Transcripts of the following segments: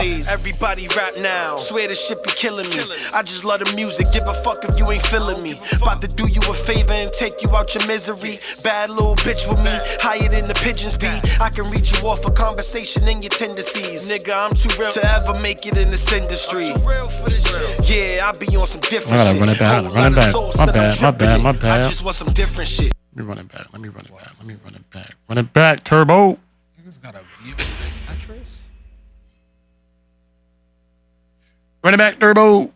plays. Everybody rap now, swear this shit be killing me. I just love the music, give a fuck if you ain't feeling me. About to do you a favor and take you out your misery. Bad little bitch with me, higher than the pigeons be. I can read you off a conversation in your tendencies. Nigga, I'm too real to ever make it in this industry. Yeah, I be on some different shit. Run it back. My bad. I just want some different shit. Let me run it back. Run it back, Turbo. Niggas got a view of Tetris? Run it back, Turbo.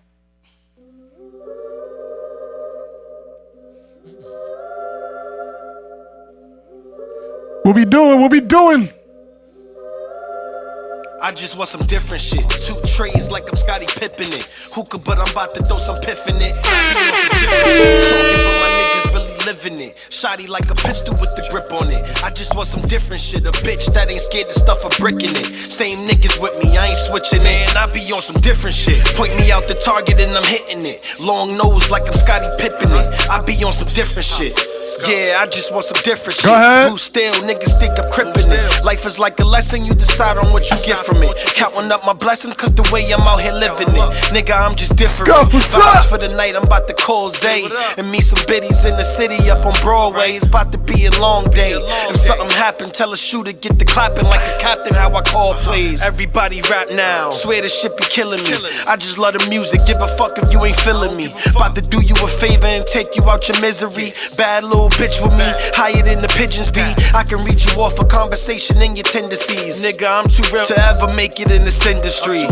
What we doing? I just want some different shit. 2 trays like I'm Scottie Pippen it. Hookah, but I'm about to throw some piff in it. Talking, but my niggas really living it. Shotty like a pistol with the grip on it. I just want some different shit. A bitch that ain't scared to stuff a brick in it. Same niggas with me, I ain't switching it. And I be on some different shit. Point me out the target and I'm hitting it. Long nose like I'm Scottie Pippen it. I be on some different shit. Yeah, I just want some different shit. Blue steel, niggas think I'm crippin' it. Life is like a lesson, you decide on what you get from it. Counting up my blessings, cause the way I'm out here living it. Nigga, I'm just different. Vibes for the night, I'm about to call Zay. And meet some biddies in the city up on Broadway. It's about to be a long day. If something happen, tell a shooter, get the clapping like a captain, how I call plays. Everybody rap now, swear this shit be killing me. I just love the music, give a fuck if you ain't feeling me. About to do you a favor and take you out your misery. Bad little bitch with me, higher than the pigeons be. I can read you off a conversation in your tendencies. Nigga, I'm too real to ever make it in this industry.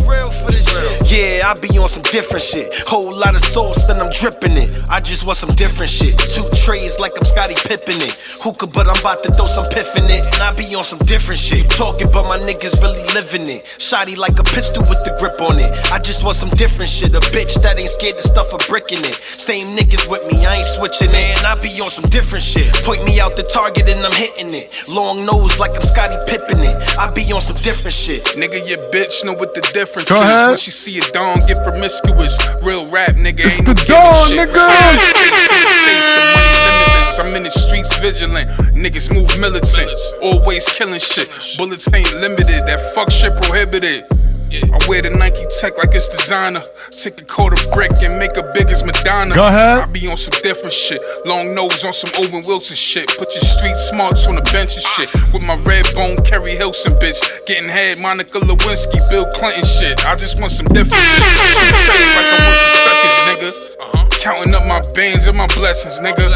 Yeah, I be on some different shit. Whole lot of sauce, then I'm dripping it. I just want some different shit. 2 trays like I'm Scottie Pippen it. Hookah, but I'm about to throw some piff in it. And I be on some different shit. Talking, but my niggas really living it. Shotty like a pistol with the grip on it. I just want some different shit. A bitch that ain't scared to stuff a brick in it. Same niggas with me, I ain't switching it. And I be on some different shit. Point me out the target and I'm hitting it. Long nose like I'm Scottie Pippen it. I be on some different shit. Nigga, your bitch know what the difference is. When she see a dawn, get promiscuous. Real rap, nigga, it's ain't the no dawn, shit. nigga. The money limitless. I'm in the streets vigilant. Niggas move militant. Always killing shit. Bullets ain't limited. That fuck shit prohibited. I wear the Nike Tech like it's designer. Take a quarter brick and make her big as Madonna. Go ahead. I be on some different shit. Long nose on some Owen Wilson shit. Put your street smarts on the bench and shit. With my red bone, Kerry Hilson bitch. Getting head, Monica Lewinsky, Bill Clinton shit. I just want some different shit. Like I'm working seconds, nigga. Counting up my bands and my blessings, nigga.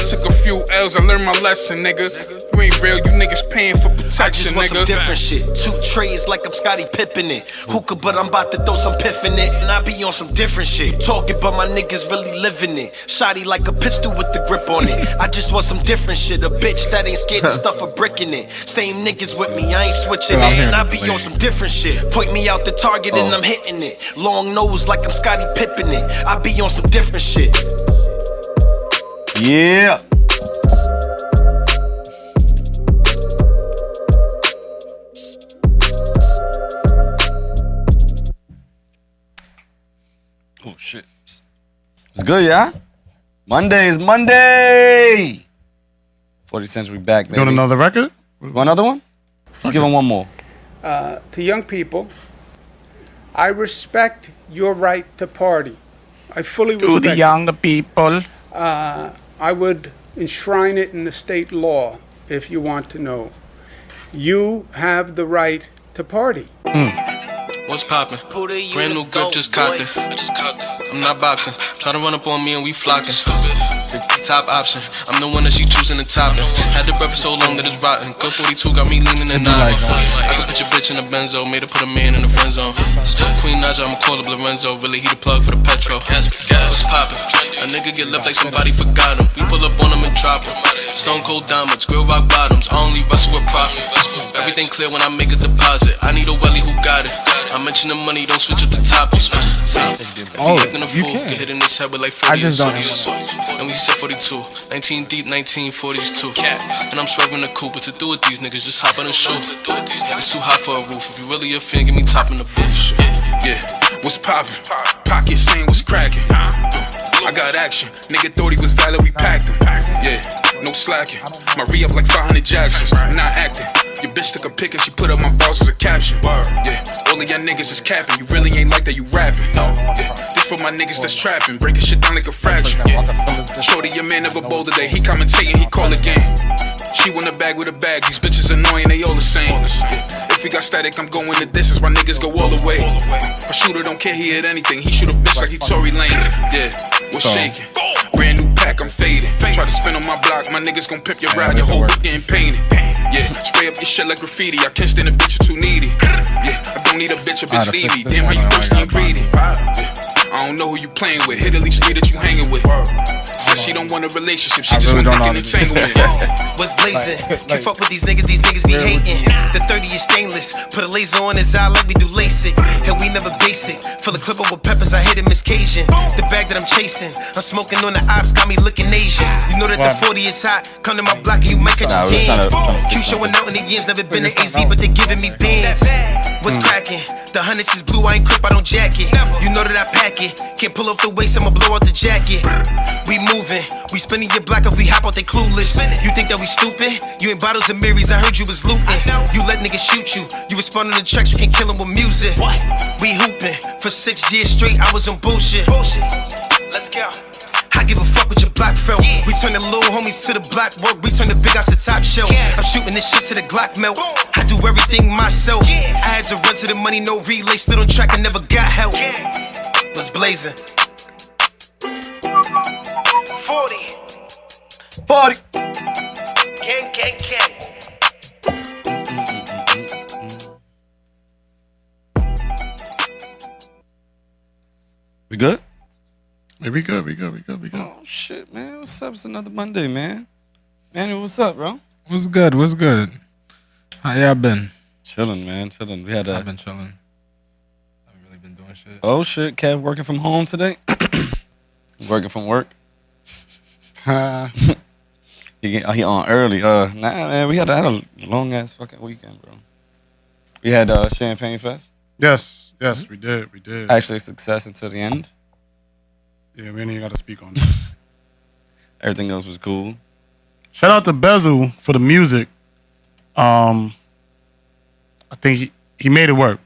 Took a few L's, I learned my lesson, nigga. You ain't real, you niggas paying for protection, I just want nigga. some different shit. 2 trays like I'm Scottie Pippen it. Hookah, but I'm about to throw some piff in it. And I be on some different shit. Talking, but my niggas really living it. Shotty like a pistol with the grip on it. I just want some different shit. A bitch that ain't scared to stuff a brick in it. Same niggas with me, I ain't switching it. And I be on some different shit. Point me out the target and I'm hitting it. Long nose like I'm Scottie Pippen it. I be on some different shit. Yeah. Oh shit. It's good, yeah? Monday is Monday. 40Central, we back, baby. You want another record? Want another one? Let's give him one more. To young people, I respect your right to party. I fully respect To the younger people. I would enshrine it in the state law, if you want to know. You have the right to party. What's poppin'? Brand new grip, just cocked it. I'm not boxing. Try to run up on me and we flocking. Top option. I'm the one that she choosing to top it. Had the breakfast so long that it's rotten. Go 42 got me leaning and nodding. I can put your bitch in a benzo. Made her put a man in the friend zone. Queen Naja, I'ma call up Lorenzo. Really, he the plug for the petrol. What's poppin'? A nigga get left like somebody forgot him. We pull up on him and drop him. Stone cold diamonds, grill rock bottoms. I only wrestle with profit. Everything clear when I make a deposit. I need a welly who got it. I mention the money, don't switch up the topics. If he acting a fool, get hit in his head with like 40 and we set 42. 19 deep, 1940s too. And I'm swerving the coupe, but to do with these niggas, just hop on the shoe. It's too hot for a roof. If you really a fan, give me top in the booth. Yeah, what's poppin'? Pocket saying what's crackin'. I got action. Nigga thought he was valid, we packed him. Yeah, no slacking. My re-up like 500 Jacksons. I'm not acting. Your bitch took a pic and she put up my boss as a caption. Yeah, all of y'all niggas is capping. You really ain't like that, you rapping. Yeah, this for my niggas that's trapping. Breaking shit down like a fraction. Shorty, your man never bold today. He commentating, he call again. She want a bag with a bag. These bitches annoying, they all the same. Yeah, if we got static, I'm going the distance. My niggas go all the way. My shooter don't care, he hit anything. He shoot a bitch like he Tory Lanez. Yeah, we're shaking. Brand new pack, I'm fading. Try to spin on my block, my niggas gon' pimp your ride. Your whole whip getting painted. Yeah, spray up your shit like graffiti. I can't stand a bitch, you too needy. Yeah, I don't need a bitch leave me. Damn, how you thirsty and greedy. Yeah, I don't know who you playing with. Hit at least three that you hanging with. Said she don't want a relationship, she just want dick and entanglement. What's blazing? Can't fuck with these niggas be hating. The 30 is stainless. Put a laser on his eye like we do LASIK. And we never basic. Fill a clip up with peppers, I hit him Miss Cajun. The bag that I'm chasing, I'm smoking on the ops, got me looking Asian. You know that the 40 is hot. Come to my block and you might catch a tan. Q showing out in the yams, never been to AZ, but they giving me bands. What's cracking? The hundreds is blue, I ain't crip, I don't jack it. You know that I pack it. Can't pull off the waist, I'ma blow out the jacket. We moving, we spinning your block if we hop out, they clueless. You think that we stupid? You ain't bottles of Marys, I heard you was looting. You let niggas shoot you, you respond on the tracks, you can kill them with music. We hooping, for 6 years straight, I was on bullshit. Let's go. I give a fuck what your block felt. We turn the little homies to the block work. We turn the big ops to top shelf. I'm shooting this shit to the Glock melt. I do everything myself. I had to run to the money, no relay. Stood on track and never got help. Was blazing. 40. 40. Gang. We good? Yeah, we good. Oh shit, man. What's up? It's another Monday, man. Manuel, what's up, bro? What's good? How y'all been? Chilling, man. Chilling. We had I've been chilling. I haven't really been doing shit. Oh shit, Kev working from home today. Working from work. He on early. Nah, man. We had a long ass fucking weekend, bro. We had Champagne Fest. Yes, we did. Actually, success until the end. Yeah, we ain't even got to speak on that. Everything else was cool. Shout out to Bezel for the music. I think he made it work.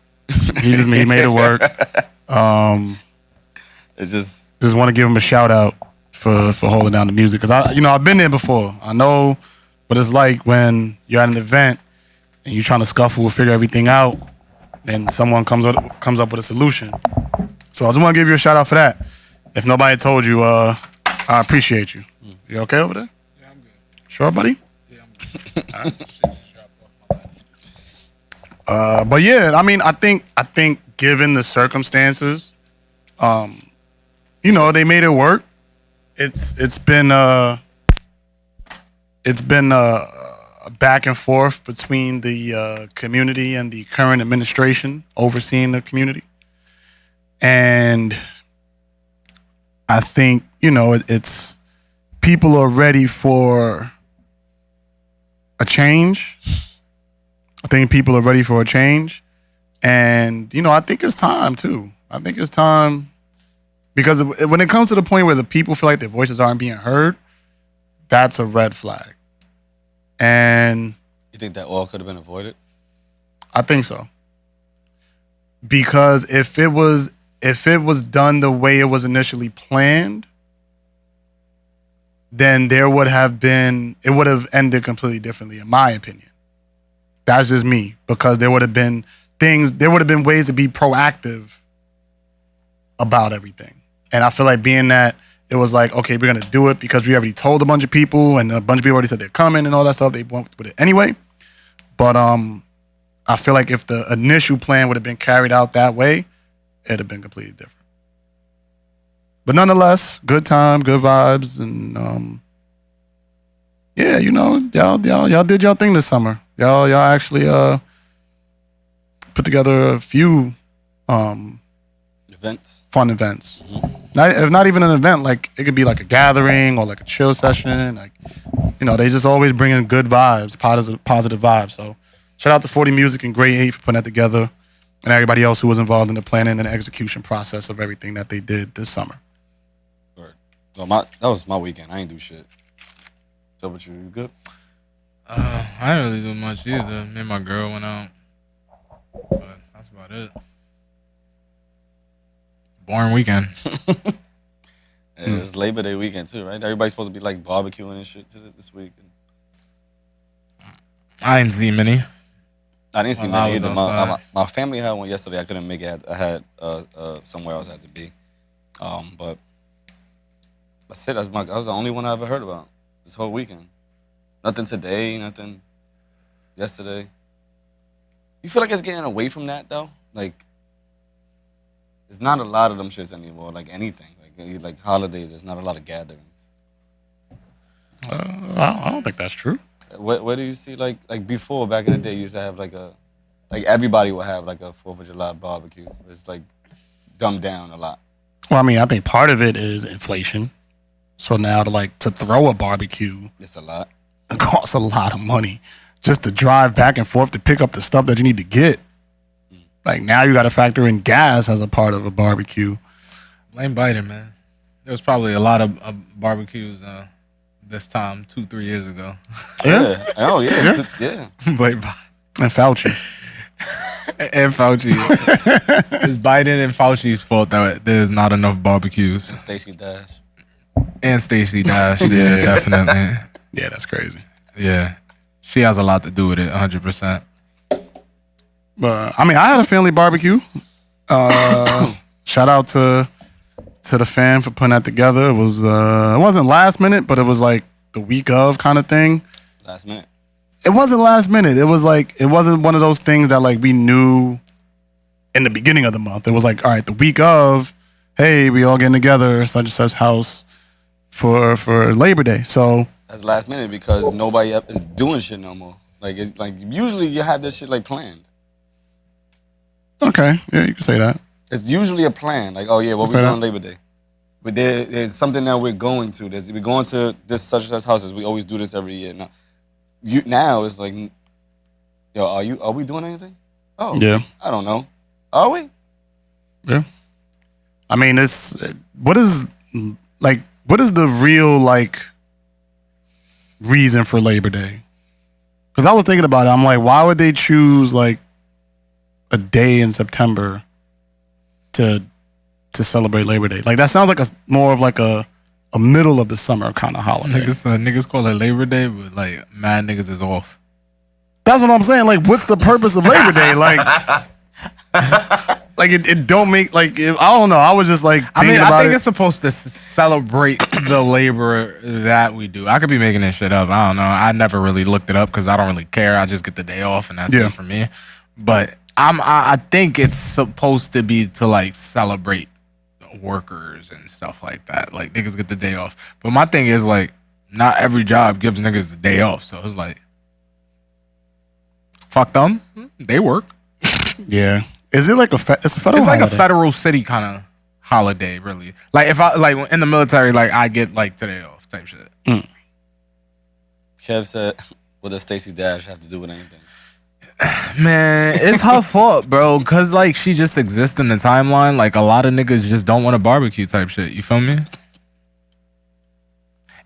He made it work. It's just want to give him a shout out for holding down the music, because I've been there before. I know what it's like when you're at an event and you're trying to scuffle or figure everything out, and someone comes up with a solution. So I just want to give you a shout out for that. If nobody told you, I appreciate you. You okay over there? Yeah, I'm good. Sure, buddy? Yeah, I'm good. Shit just dropped off my lap. But yeah, I mean, I think given the circumstances, they made it work. It's been a back and forth between the community and the current administration overseeing the community, and I think it's people are ready for a change. I think people are ready for a change, and I think it's time too. I think it's time. Because when it comes to the point where the people feel like their voices aren't being heard, that's a red flag. And you think that all could have been avoided? I think so. Because if it was done the way it was initially planned, then it would have ended completely differently, in my opinion. That's just me. Because there would have been ways to be proactive about everything. And I feel like being that it was like, okay, we're going to do it because we already told a bunch of people and a bunch of people already said they're coming and all that stuff. They went with it anyway. But I feel like if the initial plan would have been carried out that way, it'd have been completely different. But nonetheless, good time, good vibes. And y'all did y'all thing this summer. Y'all actually put together a few fun events. Mm-hmm. Not even an event, like it could be like a gathering or like a chill session. Like, they just always bring in good vibes, positive vibes. So shout out to 40 Music and Grade 8 for putting that together, and everybody else who was involved in the planning and execution process of everything that they did this summer. Well, that was my weekend. I ain't do shit. So, what you good? I didn't really do much either. Me and my girl went out, but that's about it. Boring weekend. Yeah, it's Labor Day weekend too, right? Everybody's supposed to be like barbecuing and shit this week. I didn't see many. I didn't see Well, I many was either. outside. My family had one yesterday. I couldn't make it. I had somewhere else I had to be. But that's it. That was the only one I ever heard about this whole weekend. Nothing today. Nothing yesterday. You feel like it's getting away from that though? Like, there's not a lot of them shits anymore. Like anything. Like holidays. There's not a lot of gatherings. I don't think that's true. Where do you see like before back in the day you used to have like everybody would have like a 4th of July barbecue. It's like dumbed down a lot. Well, I mean, I think part of it is inflation. So now to throw a barbecue, It's a lot. it costs a lot of money just to drive back and forth to pick up the stuff that you need to get. Like now you got to factor in gas as a part of a barbecue. Blame Biden, man. There was probably a lot of barbecues this time 2-3 years ago. Yeah. Oh yeah. Yeah. Blame Biden And Fauci. and Fauci. It's Biden and Fauci's fault that there's not enough barbecues. Stacey Dash. And Stacey Dash, yeah, definitely. Yeah, that's crazy. Yeah, she has a lot to do with it, 100%. But I mean, I had a family barbecue. Shout out to the fam for putting that together. It was it wasn't last minute, but it was like the week of kind of thing. Last minute. It wasn't last minute. It was like it wasn't one of those things that like we knew in the beginning of the month. It was like, all right, the week of, hey, we all getting together, such and such house for Labor Day. So That's last minute because nobody is doing shit no more. Like it's like usually you have this shit like planned. okay, yeah, you can say that. It's usually a plan. Like, oh yeah, what we Say doing that. on Labor Day? But there's something that we're going to. We're going to this such and such houses. We always do this every year. Now it's like, yo, are we doing anything? Oh Yeah. I don't know. Are we? Yeah. I mean, what is the real like reason for Labor Day? Because I was thinking about it. I'm like, why would they choose like a day in September to celebrate Labor Day? Like that sounds like more of like a middle of the summer kind of holiday. Niggas call it Labor Day, but like mad niggas is off. That's what I'm saying. Like, what's the purpose of Labor Day? Like, like it don't make like I don't know. I was just like thinking I about think it. it's supposed to celebrate the labor that we do. I could be making this shit up. I don't know. I never really looked it up because I don't really care. I just get the day off and that's Yeah. it for me. But I think it's supposed to be to like celebrate workers and stuff like that. Like niggas get the day off. But my thing is like not every job gives niggas the day off. So it's like fuck them. They work. Yeah. Is it like it's a federal? It's like holiday? a federal city kind of holiday, really. Like if I like in the military, like I get like today off type shit. Kev said, what does Stacey Dash have to do with anything? Man, it's her fault, bro. Cause like she just exists in the timeline. Like a lot of niggas just don't want to barbecue type shit. You feel me?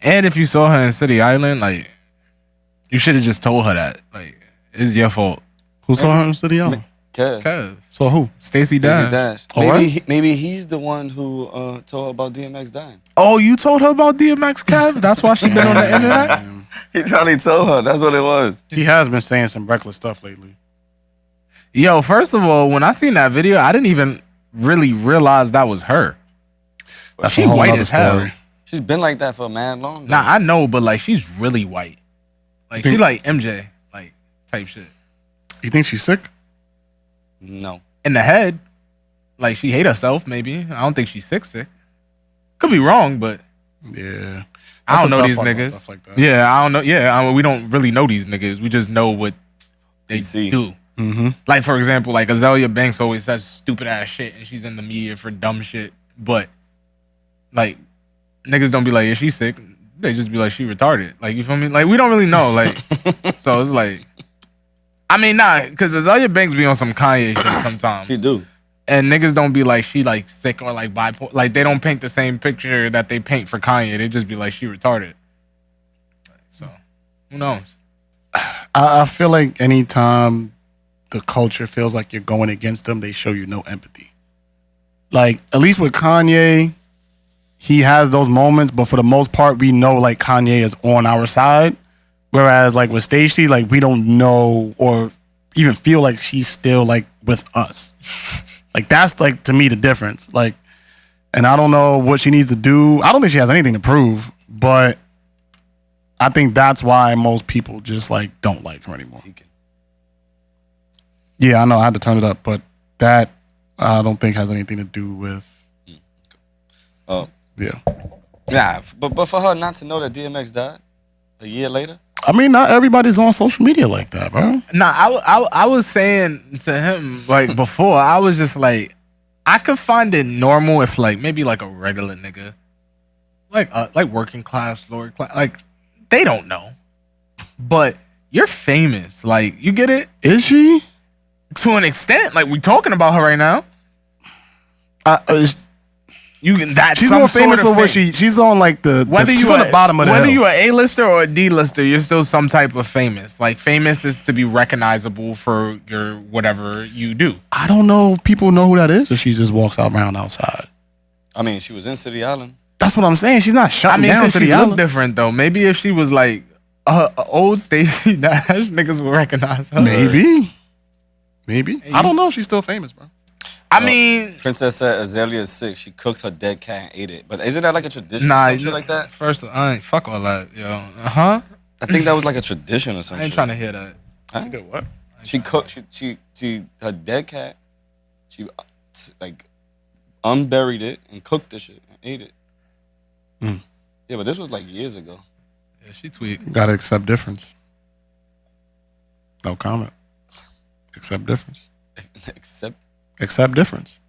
And if you saw her in City Island, like you should have just told her that. Like it's your fault. Who saw her in City Island? Kev. Cause So who? Stacey Stacey Dash. Dash. Oh, Maybe right? maybe he's the one who told her about DMX dying. Oh, you told her about DMX, Kev? That's why she been on the internet? He probably told her. That's what it was. He has been saying some reckless stuff lately. Yo, first of all, when I seen that video, I didn't even really realize that was her. That's She a whole white nother as hell. story. She's been like that for a man long. Nah, I know, but like she's really white. Like she like MJ, like type shit. You think she's sick? No. In the head, like she hate herself. Maybe I don't think she's sick. Could be wrong, but Yeah. I don't That's know a these tough one, niggas. stuff like that. Yeah, I don't know. Yeah, we don't really know these niggas. We just know what they see. do. Mm-hmm. Like for example, like Azalea Banks always says stupid ass shit, and she's in the media for dumb shit. But like niggas don't be like, yeah, she's sick. They just be like, she retarded. Like you feel me? Like we don't really know. Like so it's like, I mean, nah, because Azalea Banks be on some Kanye shit sometimes. She do. And niggas don't be like she like sick or like bipolar. Like they don't paint the same picture that they paint for Kanye. They just be like she retarded. So who knows? I feel like anytime the culture feels like you're going against them, they show you no empathy. Like at least with Kanye, he has those moments, but for the most part, we know like Kanye is on our side. Whereas like with Stacey, like we don't know or even feel like she's still like with us. Like that's like to me the difference. Like, and I don't know what she needs to do. I don't think she has anything to prove, but I think that's why most people just like don't like her anymore. Yeah, I know I had to turn it up, but that I don't think has anything to do with. Oh yeah. Nah, but for her not to know that DMX died a year later. I mean, not everybody's on social media like that, bro. Nah, I was saying to him like before, I was just like, I could find it normal if like maybe like a regular nigga, like working class, lower class, like they don't know, but you're famous, like you get it? Is she? To an extent, like we talking about her right now. That's she's some more sort famous of for what she's on like she's on the bottom of the whether hill. you're an A-lister or a D-lister, you're still some type of famous. Like famous is to be recognizable for your whatever you do. I don't know if people know who that is, or she just walks out around outside. I mean, she was in City Island. That's what I'm saying. She's not shutting down 'cause City she Island. look different though. Maybe if she was like old Stacey Dash, niggas would recognize her. Maybe. I don't know. She's still famous, bro. I mean, Princess said Azalea is sick. She cooked her dead cat and ate it. But isn't that like a tradition nah, or some shit like that? First, I ain't fuck all that, yo. I think that was like a tradition or something. ain't trying to hear that. Huh? She did what? She cooked. She her dead cat. She like unburied it and cooked the shit and ate it. Mm. Yeah, but this was like years ago. Yeah, she tweaked. Gotta accept difference. No comment. Accept difference. Accept difference.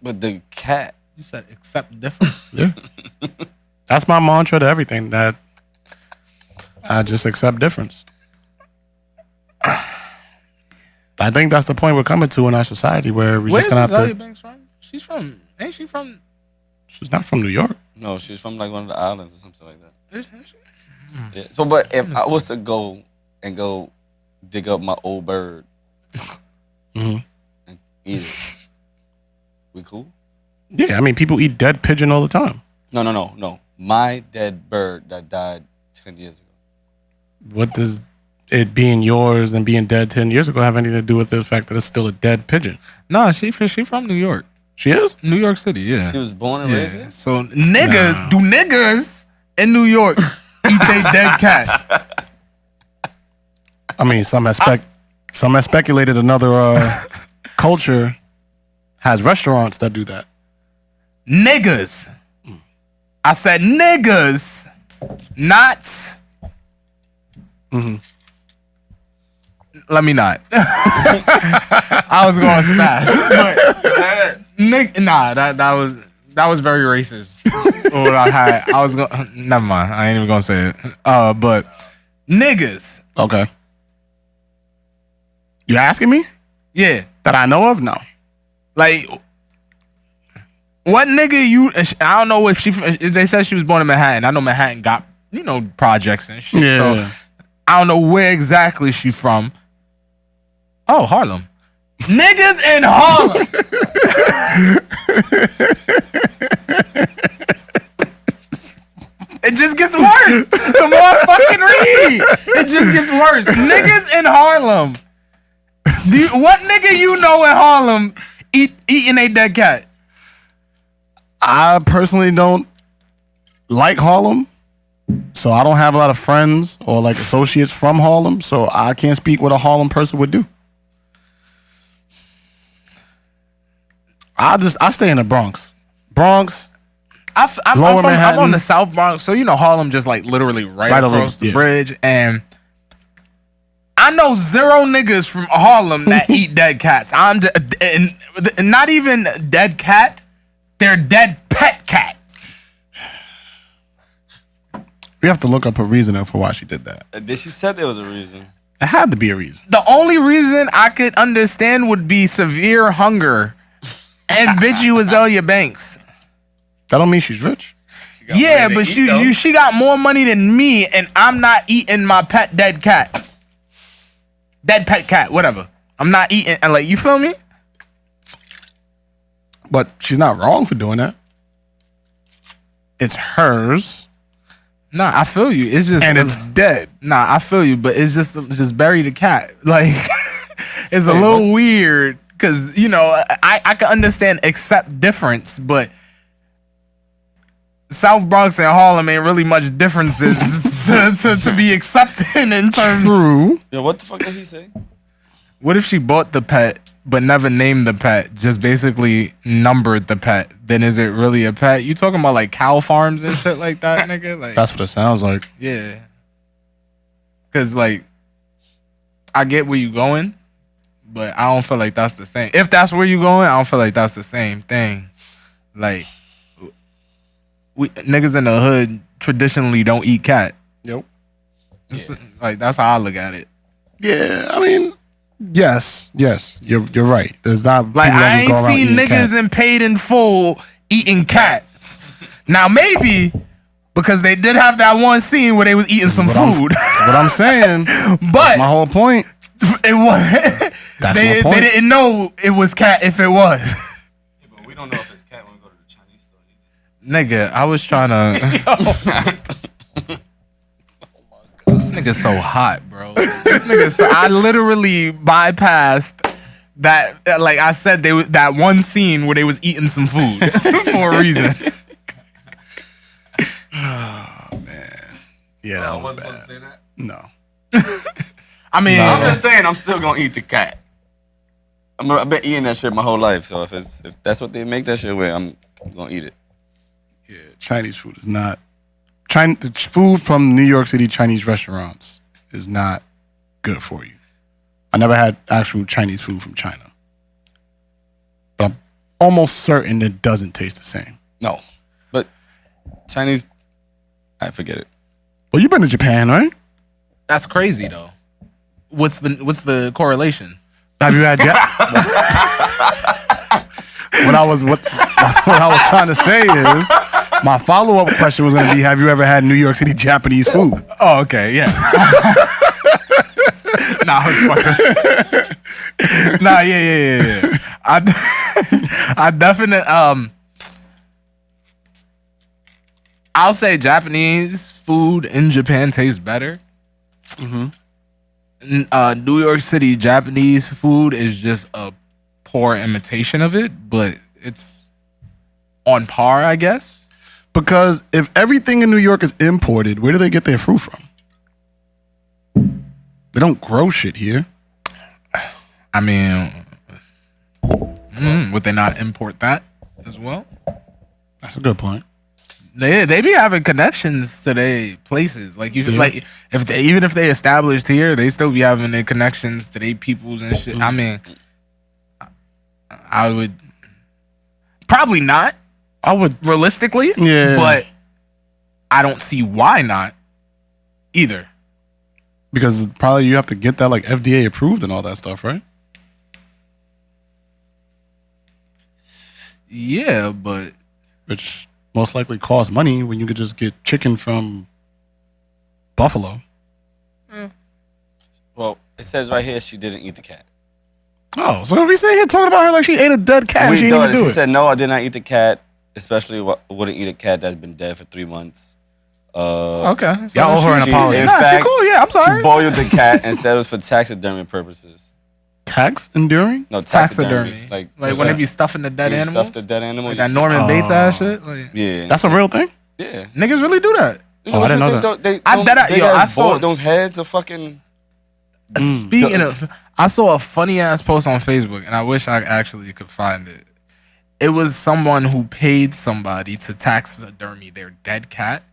But the cat. You said accept difference. Yeah. That's my mantra to everything. That I just accept difference. I think that's the point we're coming to in our society where we're just gonna have Azalea to. Banks from? She's from. Ain't she from? She's not from New York. No, she's from like one of the islands or something like that. Is she? Yeah. So, but if I was to go dig up my old bird and eat it, we cool? Yeah, I mean, people eat dead pigeon all the time. No. My dead bird that died 10 years ago. What does it being yours and being dead 10 years ago have anything to do with the fact that it's still a dead pigeon? No, she from New York. She is? New York City, yeah. She was born and raised here? So niggas in New York eat a dead cat? I mean, some have speculated another culture has restaurants that do that. Niggas. I said niggas, not. Mm-hmm. Let me not. I was going fast, but that was very racist. What I had, I was going. Never mind. I ain't even gonna say it. But niggas. Okay. You asking me? Yeah. That I know of? No. Like, what nigga you? I don't know if they said she was born in Manhattan. I know Manhattan got projects and shit. Yeah. So I don't know where exactly she from. Oh, Harlem. Niggas in Harlem. It just gets worse. The more I fucking read, it just gets worse. Niggas in Harlem. What nigga you know in Harlem eating a dead cat? I personally don't like Harlem, so I don't have a lot of friends or like associates from Harlem, so I can't speak what a Harlem person would do. I stay in the Bronx. I'm on the South Bronx, so Harlem just like literally right across the bridge, and I know zero niggas from Harlem that eat dead cats. And not even dead cat, they're dead pet cat. We have to look up her reasoning for why she did that. Did she said there was a reason? It had to be a reason. The only reason I could understand would be severe hunger. And bitch, you Azalea Banks. That don't mean she's rich. Yeah, but she got more money than me, and I'm not eating my pet dead cat. Dead pet cat, whatever. I'm not eating, and like, you feel me? But she's not wrong for doing that. It's hers. Nah, I feel you. It's just and it's dead. Nah, I feel you, but it's just bury the cat. Like, it's a little weird because you know I can understand accept difference, but South Bronx and Harlem ain't really much differences to be accepted in terms. True. Yo, what the fuck did he say? What if she bought the pet but never named the pet, just basically numbered the pet? Then is it really a pet? You talking about like cow farms and shit like that, nigga? Like, that's what it sounds like. Yeah. Cause like, I get where you going, but I don't feel like that's the same. If that's where you going, I don't feel like that's the same thing. Like, we niggas in the hood traditionally don't eat cat. Yep. Like, that's how I look at it. Yeah, I mean, yes, you're right. There's not like, people that I just go ain't around seen eating niggas cats. in Paid in Full eating cats. Now maybe because they did have that one scene where they was eating some food. That's what I'm saying. But that's my whole point. It was. That's they, my point. They didn't know it was cat if it was. Yeah, but we don't know if it's cat when we go to the Chinese store. Nigga, I was trying to. This nigga's so hot, bro. This nigga, I literally bypassed that. Like I said, that one scene where they was eating some food for a reason. Oh man, yeah, that was bad. Say that? No, I mean, I'm just saying, I'm still gonna eat the cat. I've been eating that shit my whole life, so if that's what they make that shit with, I'm gonna eat it. yeah, Chinese food is not. The food from New York City Chinese restaurants is not good for you. I never had actual Chinese food from China, but I'm almost certain it doesn't taste the same. No, but Chinese, I forget it. Well, you've been to Japan, right? that's crazy though. What's the correlation? Have you had what I was trying to say is my follow-up question was going to be, have you ever had New York City Japanese food? Oh, okay, yeah. Nah, I was fucking. Nah, yeah. I definitely I'll say Japanese food in Japan tastes better. New York City Japanese food is just a poor imitation of it, but it's on par, I guess. Because if everything in New York is imported, where do they get their fruit from? They don't grow shit here. I mean, would they not import that as well? That's a good point. They be having connections to their places. Like you, like even if they established here, they still be having their connections to their peoples and shit. I mean, I would probably not. I would Realistically, Yeah. but I don't see why not either. because probably you have to get that like FDA approved and all that stuff, right? Yeah, but Which most likely costs money when you could just get chicken from Buffalo. Well, it says right here she didn't eat the cat. Oh, so we sitting here talking about her like she ate a dead cat and she didn't even do She it. said, no, I did not eat the cat, especially wouldn't eat a cat that's been dead for 3 months. okay. So Y'all owe her an She- apology. in Nah, she fact, cool. Yeah, I'm sorry. She boiled the cat and said it was for taxidermy purposes. Tax enduring? No, Taxidermy. Like when they be stuffing the dead you animal. stuff the dead animal. Like that Norman Bates ass shit. Like, Yeah. That's a real thing? yeah. niggas really do that. You Oh, I didn't know what that. I saw those heads are fucking. Speaking of, I saw a funny ass post on Facebook, and I wish I actually could find it. It was someone who paid somebody to taxidermy their dead cat,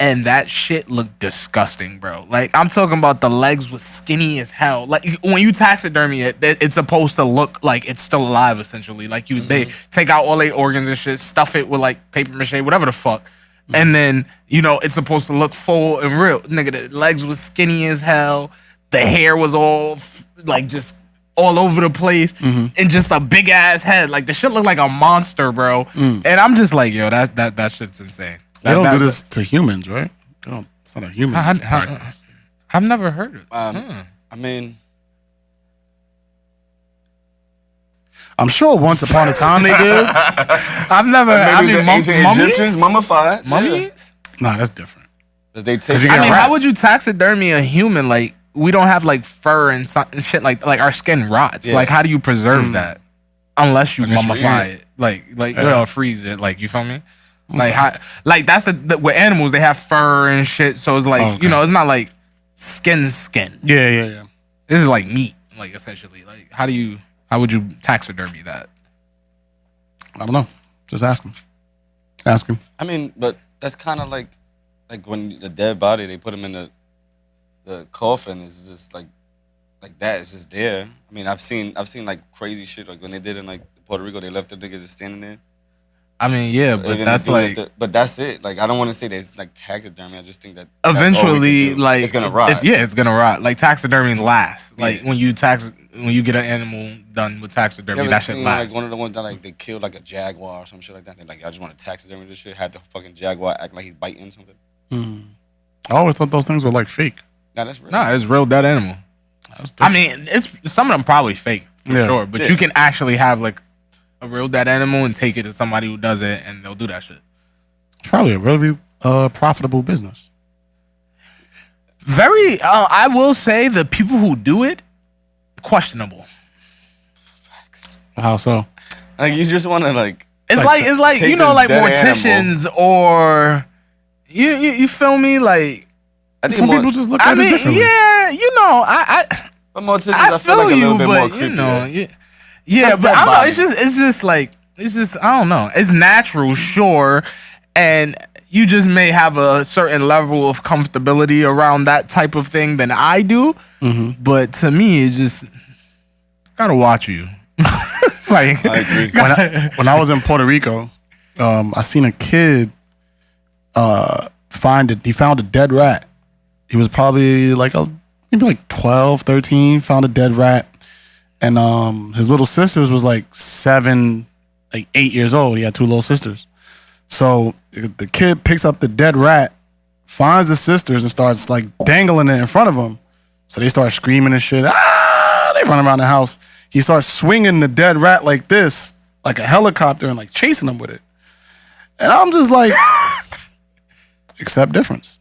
and that shit looked disgusting, bro. Like, I'm talking about the legs was skinny as hell. Like, when you taxidermy it, it's supposed to look like it's still alive, essentially. Like, they take out all their organs and shit, stuff it with like paper mache, whatever the fuck. And then, it's supposed to look full and real. Nigga, the legs was skinny as hell. The hair was all like just all over the place and just a big ass head. Like the shit looked like a monster, bro. And I'm just like, yo, that shit's insane. They don't do this to humans, right? It's not a human practice. I've never heard of it. I mean, I'm sure once upon a time they did. I've never. Egyptians mummified. Mummies? Nah, that's different. They take. you I get mean, rat. how would you taxidermy a human? Like, we don't have like fur and shit. Like our skin rots. Yeah. Like, how do you preserve that? Unless you mummify it. Like freeze it. Like, you feel me? Like how? Like that's with animals they have fur and shit. So it's like it's not like skin. Yeah. This is like meat. Like essentially. Like how would you taxidermy that? I don't know. Just ask him. Ask him. I mean, but that's kind of like when the dead body they put him in the coffin is just like that. It's just there. I mean, I've seen like crazy shit like when they did in like Puerto Rico, they left the niggas just standing there. I mean, yeah, but that's like, but that's it. Like, I don't want to say there's like taxidermy. I just think that eventually, like, it's gonna rot. It's gonna rot. Like taxidermy lasts. Like when you get an animal done with taxidermy, that shit lasts. Like one of the ones that like they killed like a jaguar or some shit like that. They're like, I just want to taxidermy this shit. Had the fucking jaguar act like he's biting something. I always thought those things were like fake. Nah, that's real. Nah, it's real dead animal. I mean, it's some of them probably fake for sure, but you can actually have like a real dead animal and take it to somebody who does it, and they'll do that shit. It's probably a really profitable business. Very, I will say the people who do it, questionable. How so? Like you just want to like. It's like you know, like morticians or you feel me? Like some people just look at it differently. Yeah, you know, But morticians, I feel like a little bit more but creepy. you know, yeah, but I don't know. It's just I don't know. It's natural, sure, and you just may have a certain level of comfortability around that type of thing than I do. But to me, it's just gotta watch you. Like I agree. When I was in Puerto Rico, I seen a kid he found a dead rat. He was probably maybe like 12, 13, found a dead rat. And his little sisters was like 7, like 8 years old. He had 2 little sisters. So the kid picks up the dead rat, finds the sisters, and starts like dangling it in front of him. So they start screaming and shit. They run around the house. He starts swinging the dead rat like this, like a helicopter, and like chasing them with it. And I'm just like, accept difference.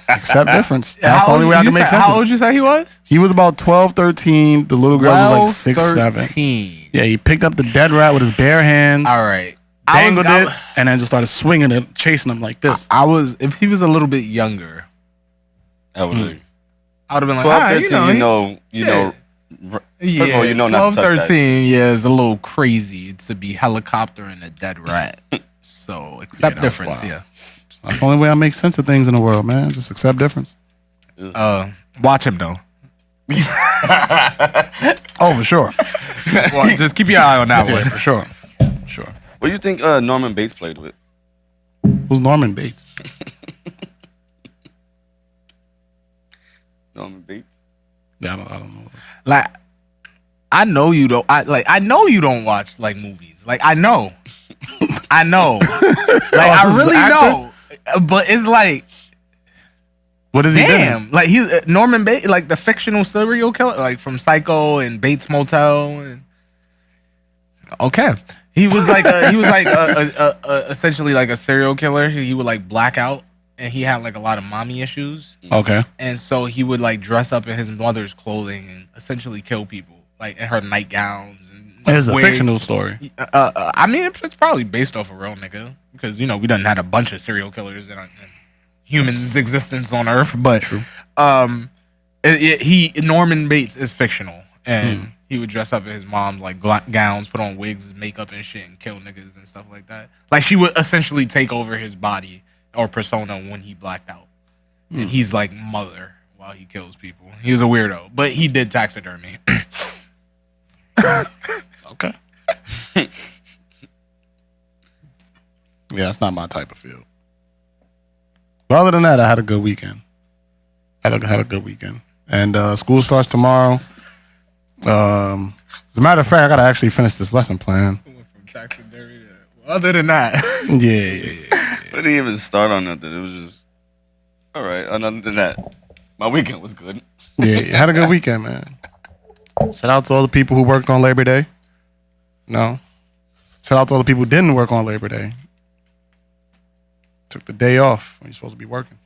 Accept difference. That's the only way I can make sense of it. How old you say he was? He was about 12, 13. The little girl was like 6, 7. Yeah, he picked up the dead rat with his bare hands. All right. Dangled it, and then just started swinging it, chasing him like this. If he was a little bit younger, I would have been like, 12, 13, first of all, you know not to touch 13, that shit. yeah, it's a little crazy to be helicoptering a dead rat. So accept difference, wild. That's the only way I make sense of things in the world, man. Just accept difference. Watch him though. Oh, for sure. Well, just keep your eye on that one. For sure. Sure. What do you think Norman Bates played with? Who's Norman Bates? Norman Bates? Yeah, I don't know. Like, I know you don't. I know you don't watch like movies. Like, I know. Like, I really know. But it's like, what is he damn. doing? Like he's Norman Bates, like the fictional serial killer, like from Psycho and Bates Motel. And okay, he was like essentially like a serial killer. He would like black out, and he had like a lot of mommy issues. Okay, and so he would like dress up in his mother's clothing and essentially kill people, like in her nightgowns. It's a fictional story. I mean, it's probably based off a real nigga because we done had a bunch of serial killers in humans' existence on Earth. But Norman Bates is fictional, and he would dress up in his mom's like gowns, put on wigs, makeup, and shit, and kill niggas and stuff like that. Like she would essentially take over his body or persona when he blacked out, and he's like mother while he kills people. He was a weirdo, but he did taxidermy. Okay. Yeah, that's not my type of field. But other than that, I had a good weekend. Had a good weekend. And school starts tomorrow. As a matter of fact, I gotta actually finish this lesson plan. From taxidermy to, other than that. Yeah. I didn't even start on nothing. It was just all right. Other than that, my weekend was good. Yeah, had a good weekend, man. Shout out to all the people who worked on Labor Day. No. Shout out to all the people who didn't work on Labor Day. Took the day off when you're supposed to be working.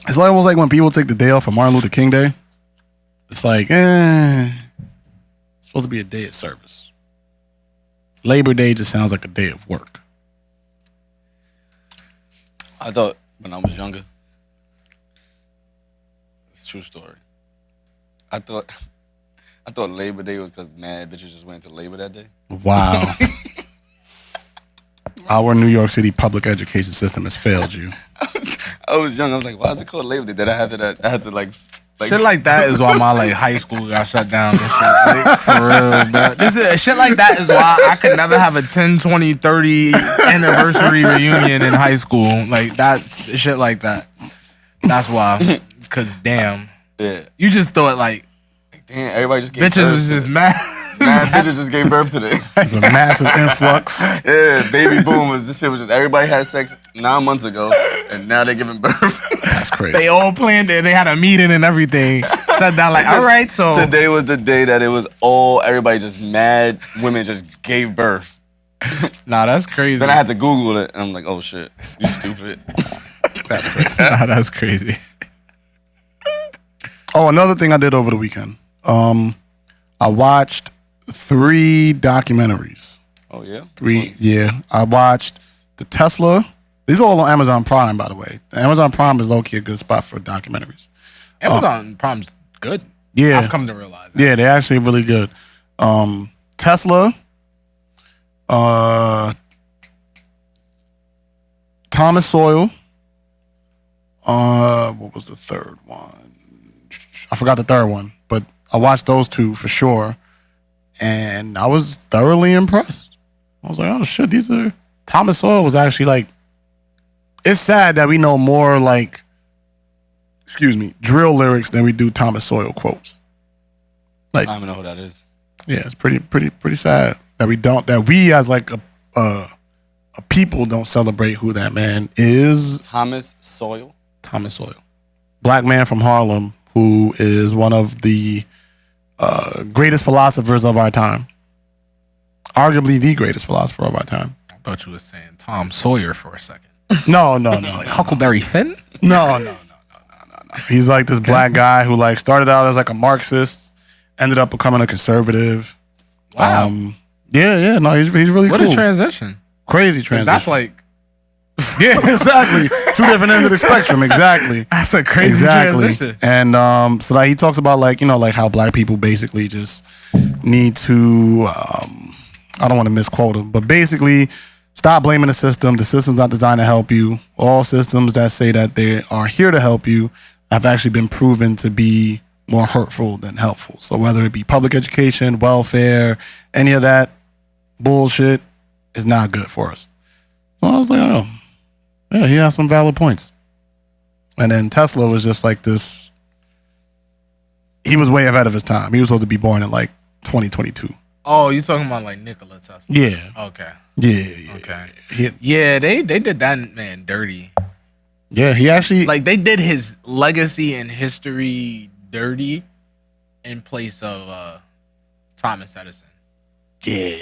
It's almost like when people take the day off for Martin Luther King Day. It's like, it's supposed to be a day of service. Labor Day just sounds like a day of work. I thought when I was younger, it's a true story. I thought Labor Day was because mad bitches just went to labor that day. Wow. Our New York City public education system has failed you. I was young. I was like, why is it called Labor Day? Then I had to like shit like that is why my high school got shut down and shit. Like, for real, bro. Shit like that is why I could never have a 10, 20, 30 anniversary reunion in high school. Like that's shit like that. That's why. Cause damn. Yeah. You just thought like damn, everybody just gave bitches birth was just today. mad. Mad bitches just gave birth today. It's a massive influx. Yeah, baby boomers. This shit was just everybody had sex 9 months ago, and now they're giving birth. That's crazy. They all planned it. They had a meeting and everything. Sat down like, all right, so Today was the day that it was everybody just mad women just gave birth. Nah, that's crazy. Then I had to Google it, and I'm like, oh shit, you stupid. That's crazy. Nah, that's crazy. Oh, another thing I did over the weekend. I watched 3 documentaries. Oh yeah? 3, yeah. I watched the Tesla. These are all on Amazon Prime, by the way. Amazon Prime is low-key a good spot for documentaries. Amazon Prime's good. Yeah. I've come to realize that. Yeah, they're actually really good. Tesla, Thomas Sowell. What was the third one? I forgot the third one, but I watched those 2 for sure, and I was thoroughly impressed. I was like, oh shit, Thomas Sowell was actually like, it's sad that we know more drill lyrics than we do Thomas Sowell quotes. Like, I don't even know who that is. yeah, it's pretty sad that we as like a people don't celebrate who that man is. Thomas Sowell. Thomas Sowell, black man from Harlem, who is one of the greatest philosophers of our time. Arguably the greatest philosopher of our time. I thought you were saying Tom Sawyer for a second. No. Like Huckleberry Finn? No. He's like this black guy who like started out as like a Marxist, ended up becoming a conservative. Wow. Yeah. No, he's really What cool. a transition. Crazy transition. That's like yeah, exactly. 2 different ends of the spectrum. Exactly. that's a crazy transition. And so like he talks about like, like how black people basically just need to I don't want to misquote him, but basically stop blaming the system. The system's not designed to help you. All systems that say that they are here to help you have actually been proven to be more hurtful than helpful. So whether it be public education, welfare, any of that bullshit is not good for us. So I was like, oh, yeah, he has some valid points. And then Tesla was just like this. He was way ahead of his time. He was supposed to be born in like 2022. Oh, you talking about like Nikola Tesla? Yeah. Okay. Yeah. Okay. Yeah, they did that man dirty. Yeah, he actually Like they did his legacy and history dirty in place of Thomas Edison. Yeah.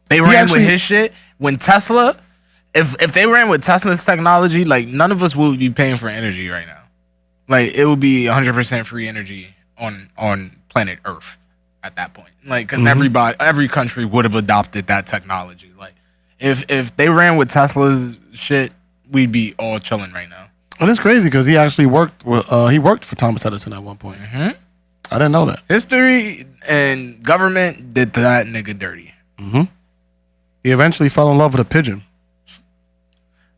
They ran with his shit. When Tesla, if they ran with Tesla's technology, like none of us would be paying for energy right now. Like it would be 100% free energy on planet Earth at that point. Like because every country would have adopted that technology. Like if they ran with Tesla's shit, we'd be all chilling right now. Well, it's crazy because he actually worked for Thomas Edison at one point. I didn't know that. History and government did that nigga dirty. He eventually fell in love with a pigeon.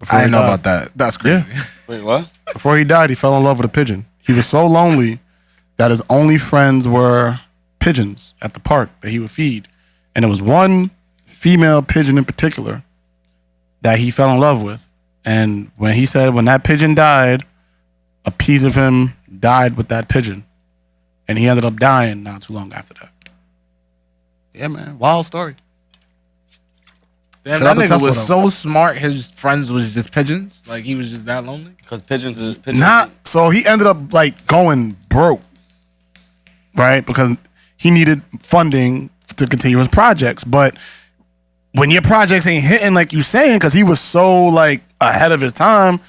I didn't know about that. That's crazy. Yeah. Wait, what? Before he died, he fell in love with a pigeon. He was so lonely that his only friends were pigeons at the park that he would feed. And there was one female pigeon in particular that he fell in love with. And when he said when that pigeon died, a piece of him died with that pigeon. and he ended up dying not too long after that. Yeah, man, wild story. Damn, Shout out that to nigga Tesla, was though. so smart. His friends was just pigeons. Like he was just that lonely. Because pigeons is So he ended up like going broke, right? Because he needed funding to continue his projects. But when your projects ain't hitting like you saying, because he was so like ahead of his time,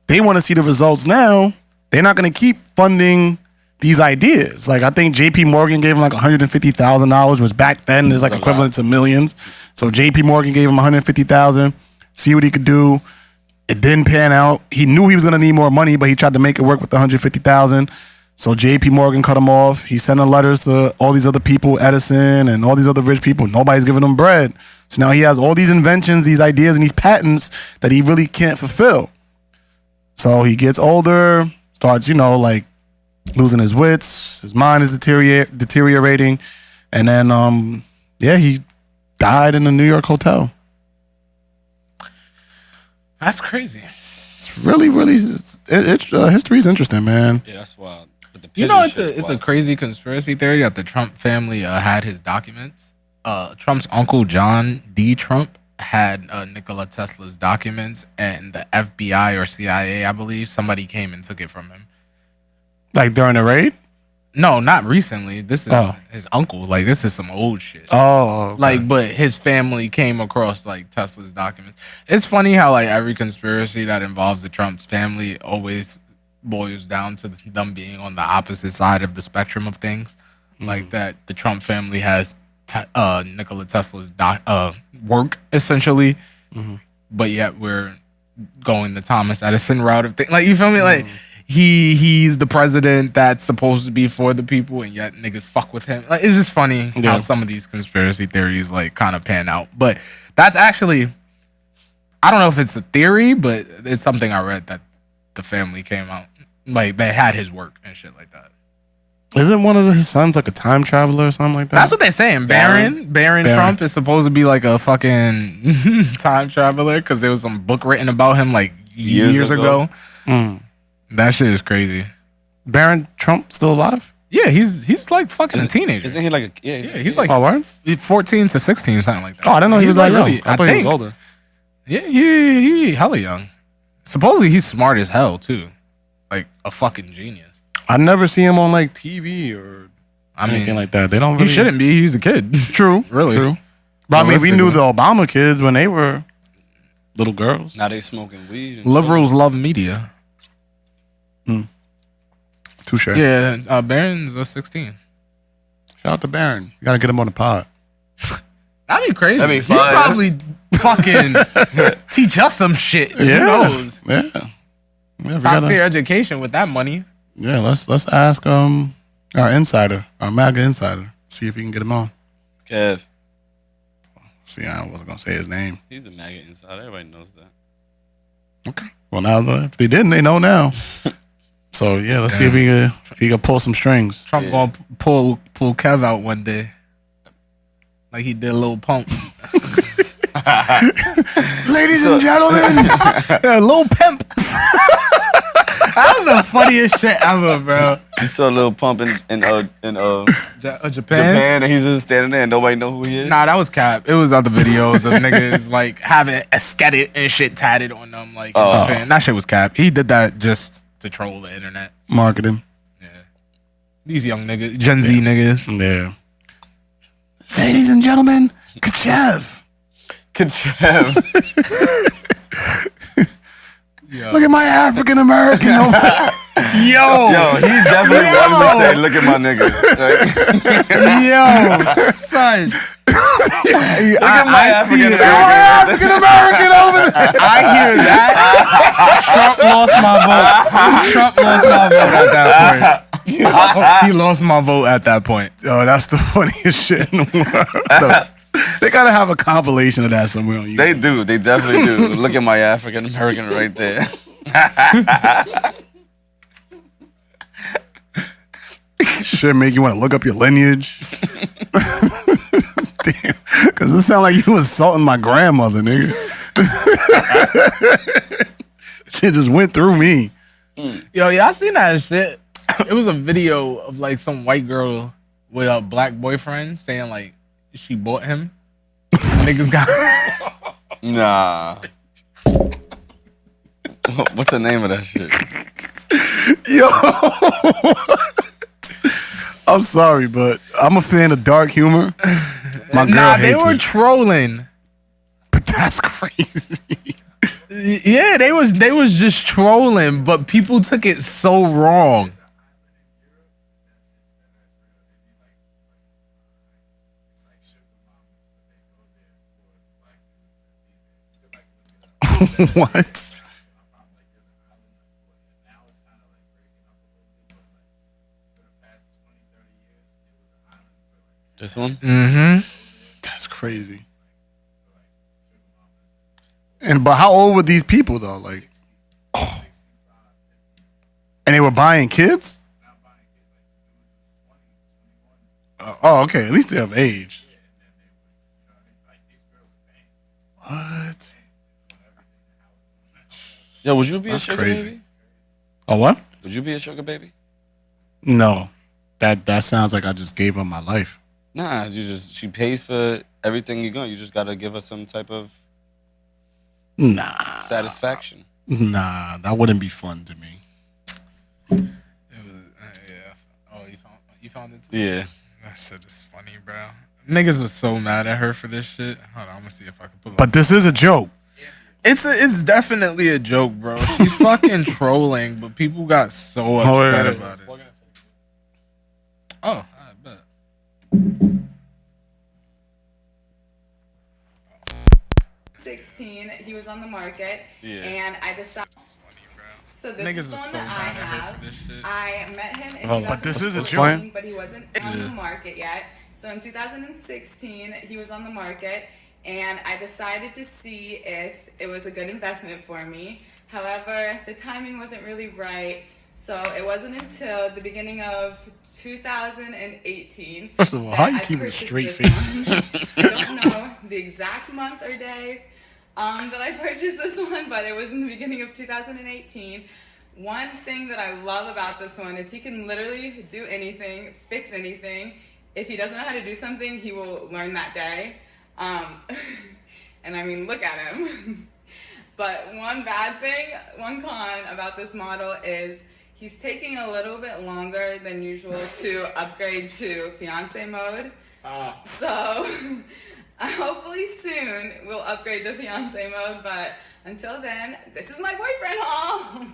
they want to see the results now. They're not going to keep funding these ideas. Like I think JP Morgan gave him like $150,000, which back then is like equivalent to millions. So JP Morgan gave him $150,000, see what he could do. It didn't pan out. He knew he was gonna need more money, but he tried to make it work with the $150,000. So JP Morgan cut him off. He's sending letters to all these other people, Edison and all these other rich people. Nobody's giving him bread. So now he has all these inventions, these ideas, and these patents that he really can't fulfill. So he gets older, starts, like losing his wits. His mind is deteriorating. And then, he died in a New York hotel. That's crazy. It's really, really, history's interesting, man. Yeah, that's wild. But the You know, pigeon shit it's wild. a crazy conspiracy theory that the Trump family had his documents. Trump's uncle John D. Trump had Nikola Tesla's documents, and the FBI or CIA, I believe, somebody came and took it from him. Like during the raid? No, not recently. This is Oh. his uncle. Like this is some old shit. Oh, okay. Like, but his family came across like Tesla's documents. It's funny how like every conspiracy that involves the Trump's family always boils down to them being on the opposite side of the spectrum of things. Like that, the Trump family has Nikola Tesla's work essentially, but yet we're going the Thomas Edison route of things. Like you feel me? Like. He's the president that's supposed to be for the people, and yet niggas fuck with him. Like it's just funny how some of these conspiracy theories like kind of pan out. But that's actually, I don't know if it's a theory, but it's something I read that the family came out like they had his work and shit like that. Isn't one of his sons like a time traveler or something like that? That's what they're saying. Baron Trump is supposed to be like a fucking time traveler because there was some book written about him like years ago. That shit is crazy. Barron Trump still alive? Yeah, he's like fucking a teenager. Isn't he like He's like Oh, what? 14 to 16, something like that. Oh, I didn't know he was that young. really- I thought he was older. Yeah, he hella young. Supposedly he's smart as hell too, like a fucking genius. I never see him on like TV or anything like that. They don't really. He shouldn't be. He's a kid. True, Really. true. But I mean, we knew Realistically. the Obama kids when they were little girls. Now they smoking weed. And Liberals love media. Touche. Yeah, Barron's 16. Shout out to Barron. You gotta get him on the pod. That'd be crazy. That'd be He'd fire. probably fucking teach us some shit. Who knows? Yeah. Yeah, we Top gotta- tier education with that money. yeah, let's ask our insider, our MAGA insider, see if we can get him on. Kev. See, I wasn't gonna say his name. He's a MAGA inside. Everybody knows that. Okay. Well, now if they didn't, they know now. So yeah, let's see if he can pull some strings. Trump gonna pull Kev out one day, like he did a little pump. Ladies and gentlemen, Yeah, little pimp. That was the funniest shit ever, bro. You saw a little pump in Japan. Japan, and he's just standing there, and nobody know who he is. Nah, that was cap. It was other videos of niggas like having aesthetic and shit tatted on them, like in Japan. That shit was cap. He did that just to troll the internet. marketing. Yeah, these young niggas, Gen Z niggas. Yeah. Ladies and gentlemen, Kachev. Look at my African American. Yo, Yo, he definitely wanted to say, "Look at my nigga." Like, yo, son. look at my African American. African American over there. I hear that. Trump lost my vote. Trump lost my vote at that point. He lost my vote at that point. Yo, that's the funniest shit in the world. They gotta have a compilation of that somewhere on YouTube. They do. They definitely do. Look at my African American right there. Shit make you want to look up your lineage. Damn, because it sound like you insulting my grandmother, nigga. Shit just went through me. Yo, y'all seen that shit? It was a video of like some white girl with a black boyfriend saying like she bought him. Niggas got Nah. What's the name of that shit? Yo. I'm sorry, but I'm a fan of dark humor. My girl nah, they hates were it. trolling. But that's crazy. Yeah, they was just trolling, but people took it so wrong. What? This one? Mm-hmm. That's crazy. But how old were these people though? Like, and they were buying kids? Oh, okay. At least they have age. What? Yo, would you be That's a sugar crazy. baby? Oh, what? Would you be a sugar baby? No. That sounds like I just gave up my life. Nah, she pays for everything you're going. You just gotta give her some type of Nah. satisfaction. Nah, that wouldn't be fun to me. It was, yeah. Oh, you found it too? Yeah. That shit is funny, bro. Niggas was so mad at her for this shit. Hold on, I'm gonna see if I can pull it. But this is a joke. It's definitely a joke, bro. She's fucking trolling, but people got so upset about it. Oh, I bet. 16, he was on the market, Yeah. and I decided. So this Niggas is was the one so that mad I at her have. for this shit. I met him in But this is a 2014, joke. but he wasn't on the market yet. So in 2016, he was on the market, and I decided to see if it was a good investment for me. However, the timing wasn't really right, so it wasn't until the beginning of 2018. First of all, that how you I keep a purchased straight this face? one. I don't know the exact month or day that I purchased this one, but it was in the beginning of 2018. One thing that I love about this one is he can literally do anything, fix anything. If he doesn't know how to do something, he will learn that day. And I mean, look at him. But one bad thing, one con about this model is he's taking a little bit longer than usual to upgrade to fiance mode. So hopefully soon we'll upgrade to fiance mode, but until then, this is my boyfriend haul.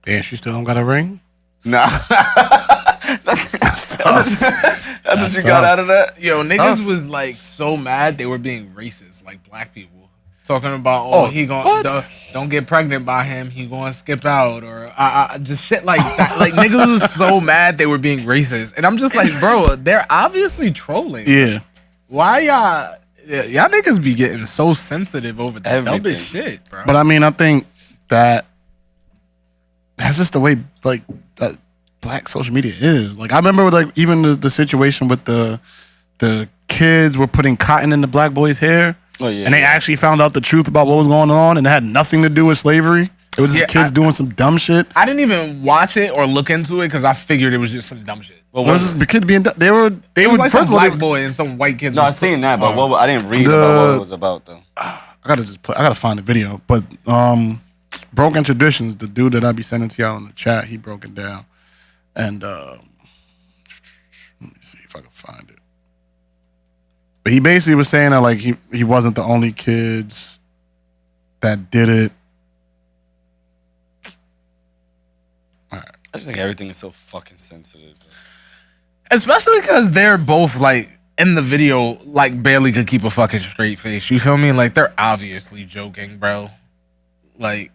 Damn, she still don't got a ring? Nah. That's what you got tough. out of that? Yo, niggas was like so mad they were being racist, like black people. Talking about, he don't get pregnant by him, he gonna skip out, or just shit like that. Like niggas was so mad they were being racist, and I'm just like, bro, they're obviously trolling. Yeah. Why y'all niggas be getting so sensitive over the Everything. dumbest shit, bro? But I mean, I think that's just the way like that black social media is. Like I remember like even the situation with the kids were putting cotton in the black boy's hair. Oh, yeah. And they actually found out the truth about what was going on, and it had nothing to do with slavery. It was just kids doing some dumb shit. I didn't even watch it or look into it because I figured it was just some dumb shit. Well, it was just the kids being they were like first some of all, black boy and some white kids. No, I seen that, but I didn't read about what it was about though. I gotta find the video. But Broken Traditions, the dude that I be sending to y'all in the chat, he broke it down. And let me see if I can find it. But he basically was saying that like he wasn't the only kids that did it. I just think everything is so fucking sensitive. Bro. Especially because they're both like in the video, like barely could keep a fucking straight face. You feel me? Like they're obviously joking, bro. Like,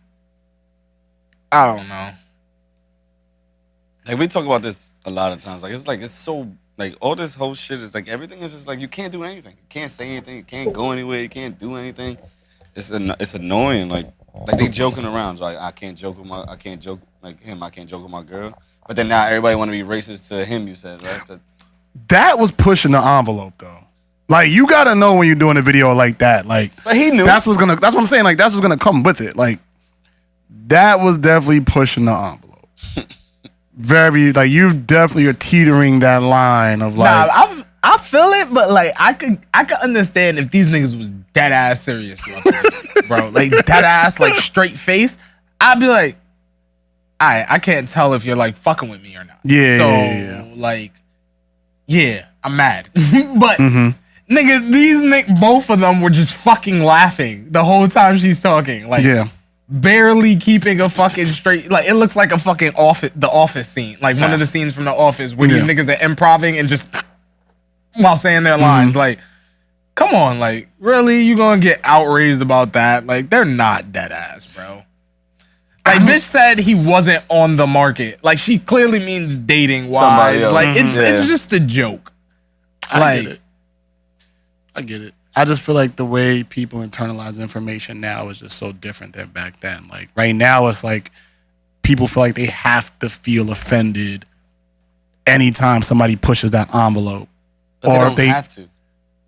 I don't know. Like we talk about this a lot of times. Like it's so like all this whole shit is like everything is just like you can't do anything. You can't say anything. You can't go anywhere. You can't do anything. It's annoying. Like they joking around. So like I can't joke like him. I can't joke with my girl. But then now everybody want to be racist to him. You said right? 'Cause That was pushing the envelope though. Like you gotta know when you're doing a video like that. Like But he knew. that's what I'm saying. Like that's what's gonna come with it. Like that was definitely pushing the envelope. very like you definitely are teetering that line of like. Nah, I feel it, but like I could understand if these niggas was dead ass serious, bro. Like dead ass, like straight face. I'd be like, I can't tell if you're like fucking with me or not. Yeah. So yeah. like, yeah, I'm mad, but niggas, both of them were just fucking laughing the whole time she's talking. Like, Yeah. barely keeping a fucking straight. Like it looks like a fucking the office scene, like one of the scenes from the office where these niggas are improving and just while saying their lines. Like, come on, like really, you gonna get outraged about that? Like they're not dead ass, bro. Like bitch said he wasn't on the market. Like she clearly means dating wise. Like it's just a joke. I get it. I just feel like the way people internalize information now is just so different than back then. Like right now, it's like people feel like they have to feel offended anytime somebody pushes that envelope, But or they if they don't have to.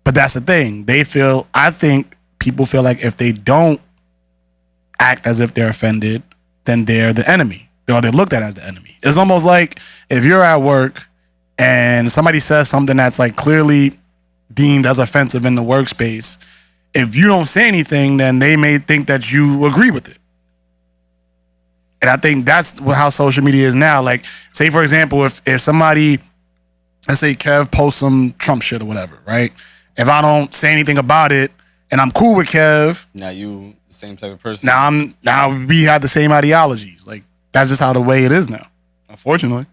But that's the thing. I think people feel like if they don't act as if they're offended, then they're the enemy. Or they're looked at as the enemy. It's almost like if you're at work and somebody says something that's like clearly deemed as offensive in the workspace, if you don't say anything, then they may think that you agree with it. And I think that's how social media is now. Like, say for example, if somebody, let's say Kev posts some Trump shit or whatever, right? If I don't say anything about it and I'm cool with Kev, Now you the same type of person. now we have the same ideologies. Like that's just how the way it is now, unfortunately.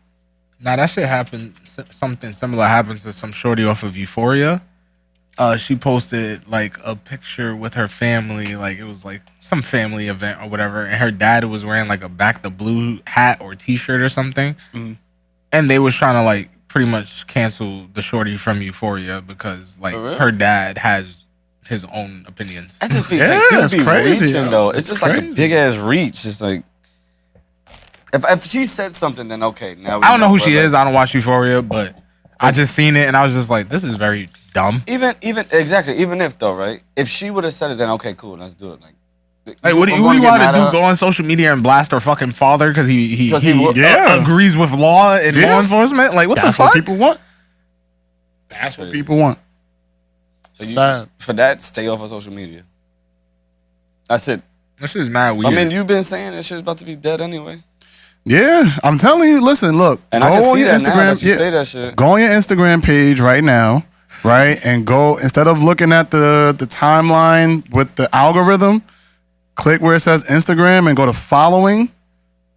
Now that shit happened. Something similar happens to some shorty off of Euphoria. She posted like a picture with her family, like it was like some family event or whatever, and her dad was wearing like a Back the Blue hat or T-shirt or something, and they was trying to like pretty much cancel the shorty from Euphoria because like her dad has his own opinions. That's just it's crazy reaching, though. It's just like a crazy. big ass reach. It's like if she said something, then okay. Now I don't know who she is. I don't watch Euphoria, but I just seen it and I was just like, this is very dumb. Even if though, right? If she would have said it, then okay, cool, let's do it. Like, what do you want to do? Go on social media and blast her fucking father because he agrees with law and law enforcement? Like, what the fuck? That's what people want. That's what people want. So for that, stay off of social media. That's it. That shit is mad weird. I mean, you've been saying that shit's about to be dead anyway. Yeah, I'm telling you. Listen, look. And I can see that now that you say that shit. Go on your Instagram page right now, right, and go instead of looking at the timeline with the algorithm, click where it says Instagram and go to following,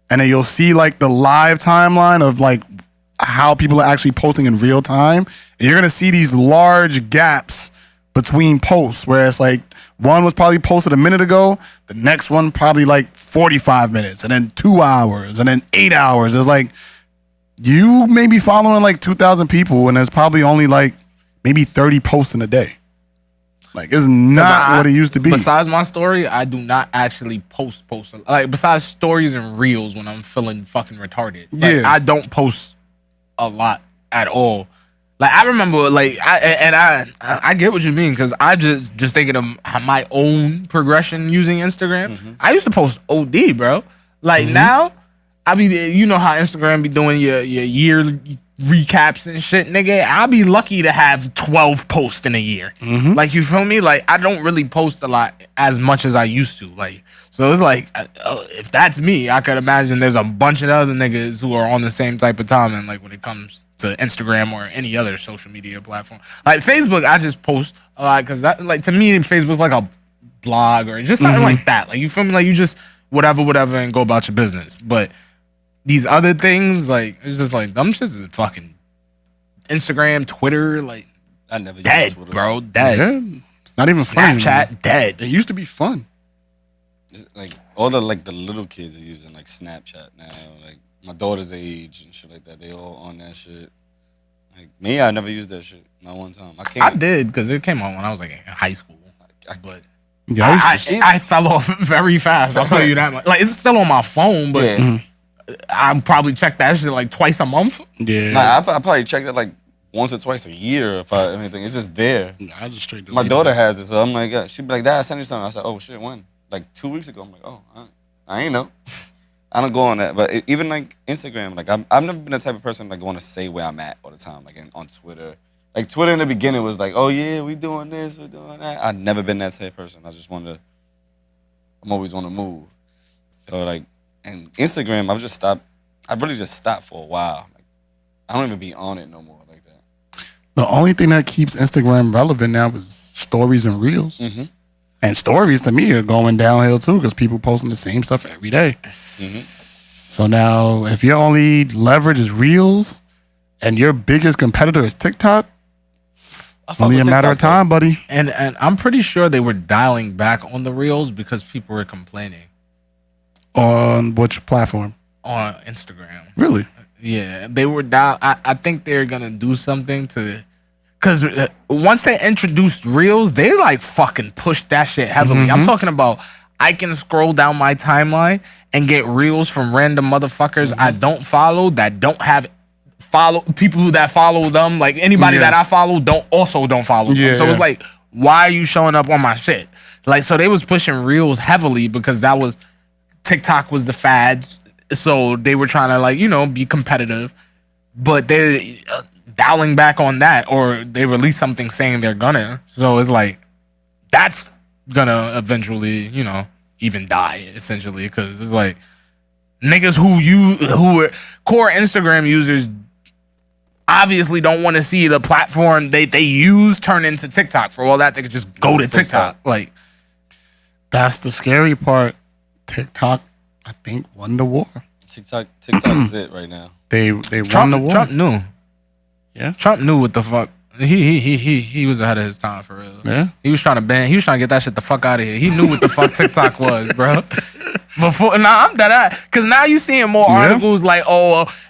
and then you'll see like the live timeline of like how people are actually posting in real time, and you're gonna see these large gaps between posts where it's like one was probably posted a minute ago, the next one probably like 45 minutes, and then 2 hours, and then 8 hours. It's like you may be following like 2,000 people, and there's probably only like maybe 30 posts in a day. Like it's not what it used to be. Besides my story, I do not actually post. Like besides stories and reels when I'm feeling fucking retarded. Like, I don't post a lot at all. Like I remember, like I get what you mean because I just thinking of my own progression using Instagram. I used to post OD, bro. Like now, I be you know how Instagram be doing your year recaps and shit, nigga. I'll be lucky to have 12 posts in a year. Like you feel me? Like I don't really post a lot as much as I used to. Like so it's like if that's me, I could imagine there's a bunch of other niggas who are on the same type of time and like when it comes to Instagram or any other social media platform. Like Facebook, I just post a lot because that, like, to me, Facebook's like a blog or just something like that. Like, you feel me? Like, you just whatever, and go about your business. But these other things, like, it's just like, them shits is fucking Instagram, Twitter, like, I never dead, used Twitter. bro, dead. Yeah, it's not even fun. Snapchat, dead. It used to be fun. It's like all the little kids are using like Snapchat now. Like my daughter's age and shit like that. They all on that shit. Like me, I never used that shit. Not one time. I did because it came on when I was like in high school. But yeah, I fell off very fast. I'll tell you that much. Like it's still on my phone, but I probably check that shit like twice a month. Yeah, nah, I probably check that like once or twice a year if anything. It's just there. I just straight. My daughter has it, so I'm like, she'd be like, "Dad, I sent you something." I said, "Oh shit, when?" Like 2 weeks ago. I'm like, "Oh, I ain't know." I don't go on that. But even like Instagram, like I've never been the type of person like want to say where I'm at all the time. Like on Twitter, like Twitter in the beginning was like, oh yeah, we doing this, we doing that. I've never been that type of person. I just wanted to. I'm always on the move. So like, and Instagram, I've just stopped. I really just stopped for a while. Like, I don't even be on it no more like that. The only thing that keeps Instagram relevant now is stories and reels. Mm-hmm. And stories to me are going downhill too because people posting the same stuff every day. Mm-hmm. So now, if your only leverage is reels and your biggest competitor is TikTok, it's only a matter of time, buddy. And I'm pretty sure they were dialing back on the reels because people were complaining. On which platform? On Instagram. Really? Yeah, they were down. I think they're gonna do something to, because once they introduced reels, they like fucking pushed that shit heavily. I'm talking about I can scroll down my timeline and get reels from random motherfuckers I don't follow that don't have follow people that follow them. Like anybody that I follow don't follow them. So it's like, why are you showing up on my shit? Like, so they was pushing reels heavily because that was TikTok was the fads. So they were trying to like, you know, be competitive, but they're dialing back on that, or they release something saying they're gonna. So it's like, that's gonna eventually, you know, even die essentially, because it's like niggas who are core Instagram users obviously don't want to see the platform they use turn into TikTok. For all that, they could just go to TikTok. Like, that's the scary part. TikTok, I think, won the war. TikTok is it right now. They won the war. Trump knew. Yeah. Trump knew what the fuck. He was ahead of his time for real. Yeah. He was trying to get that shit the fuck out of here. He knew what the fuck TikTok was, bro. Before I'm dead, because now you seeing more articles like,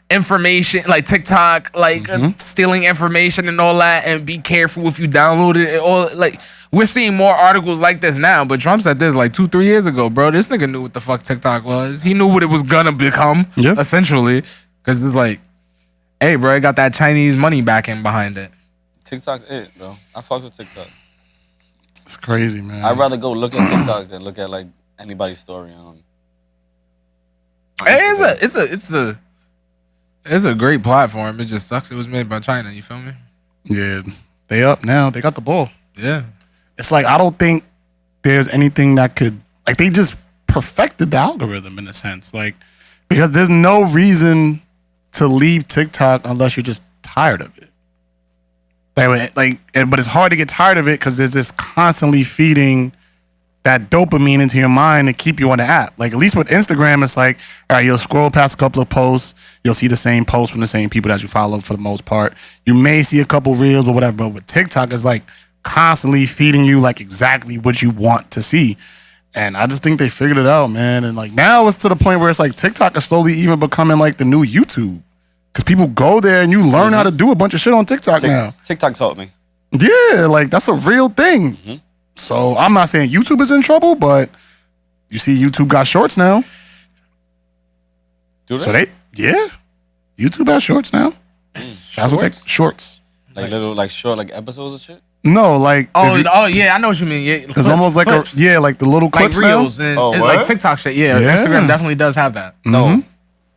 information, like TikTok, like stealing information and all that, and be careful if you download it. Or like, we're seeing more articles like this now. But Trump said this like 2-3 years ago, bro. This nigga knew what the fuck TikTok was. He knew what it was gonna become, essentially. Because it's like, hey, bro, I got that Chinese money backing behind it. TikTok's it, bro. I fuck with TikTok. It's crazy, man. I'd rather go look at TikToks than look at like anybody's story on. It's a great platform. It just sucks it was made by China. You feel me? Yeah, they up now. They got the ball. Yeah. It's like, I don't think there's anything that could, like, they just perfected the algorithm in a sense, like, because there's no reason to leave TikTok unless you're just tired of it. But it's hard to get tired of it because it's just constantly feeding that dopamine into your mind to keep you on the app. Like, at least with Instagram, it's like, all right, you'll scroll past a couple of posts, you'll see the same posts from the same people that you follow for the most part. You may see a couple reels or whatever, but with TikTok, it's like constantly feeding you like exactly what you want to see. And I just think they figured it out, man. And like now it's to the point where it's like TikTok is slowly even becoming like the new YouTube. Because people go there and you learn how to do a bunch of shit on TikTok now. TikTok taught me. Yeah, like that's a real thing. So I'm not saying YouTube is in trouble, but you see YouTube got shorts now. Do they? So YouTube has shorts now. That's what they shorts. Like little, like short, like episodes of shit? No, like yeah, I know what you mean. Yeah, it's almost like clips. Like the little clips like reels now. and like TikTok shit. Yeah, Instagram definitely does have that. No,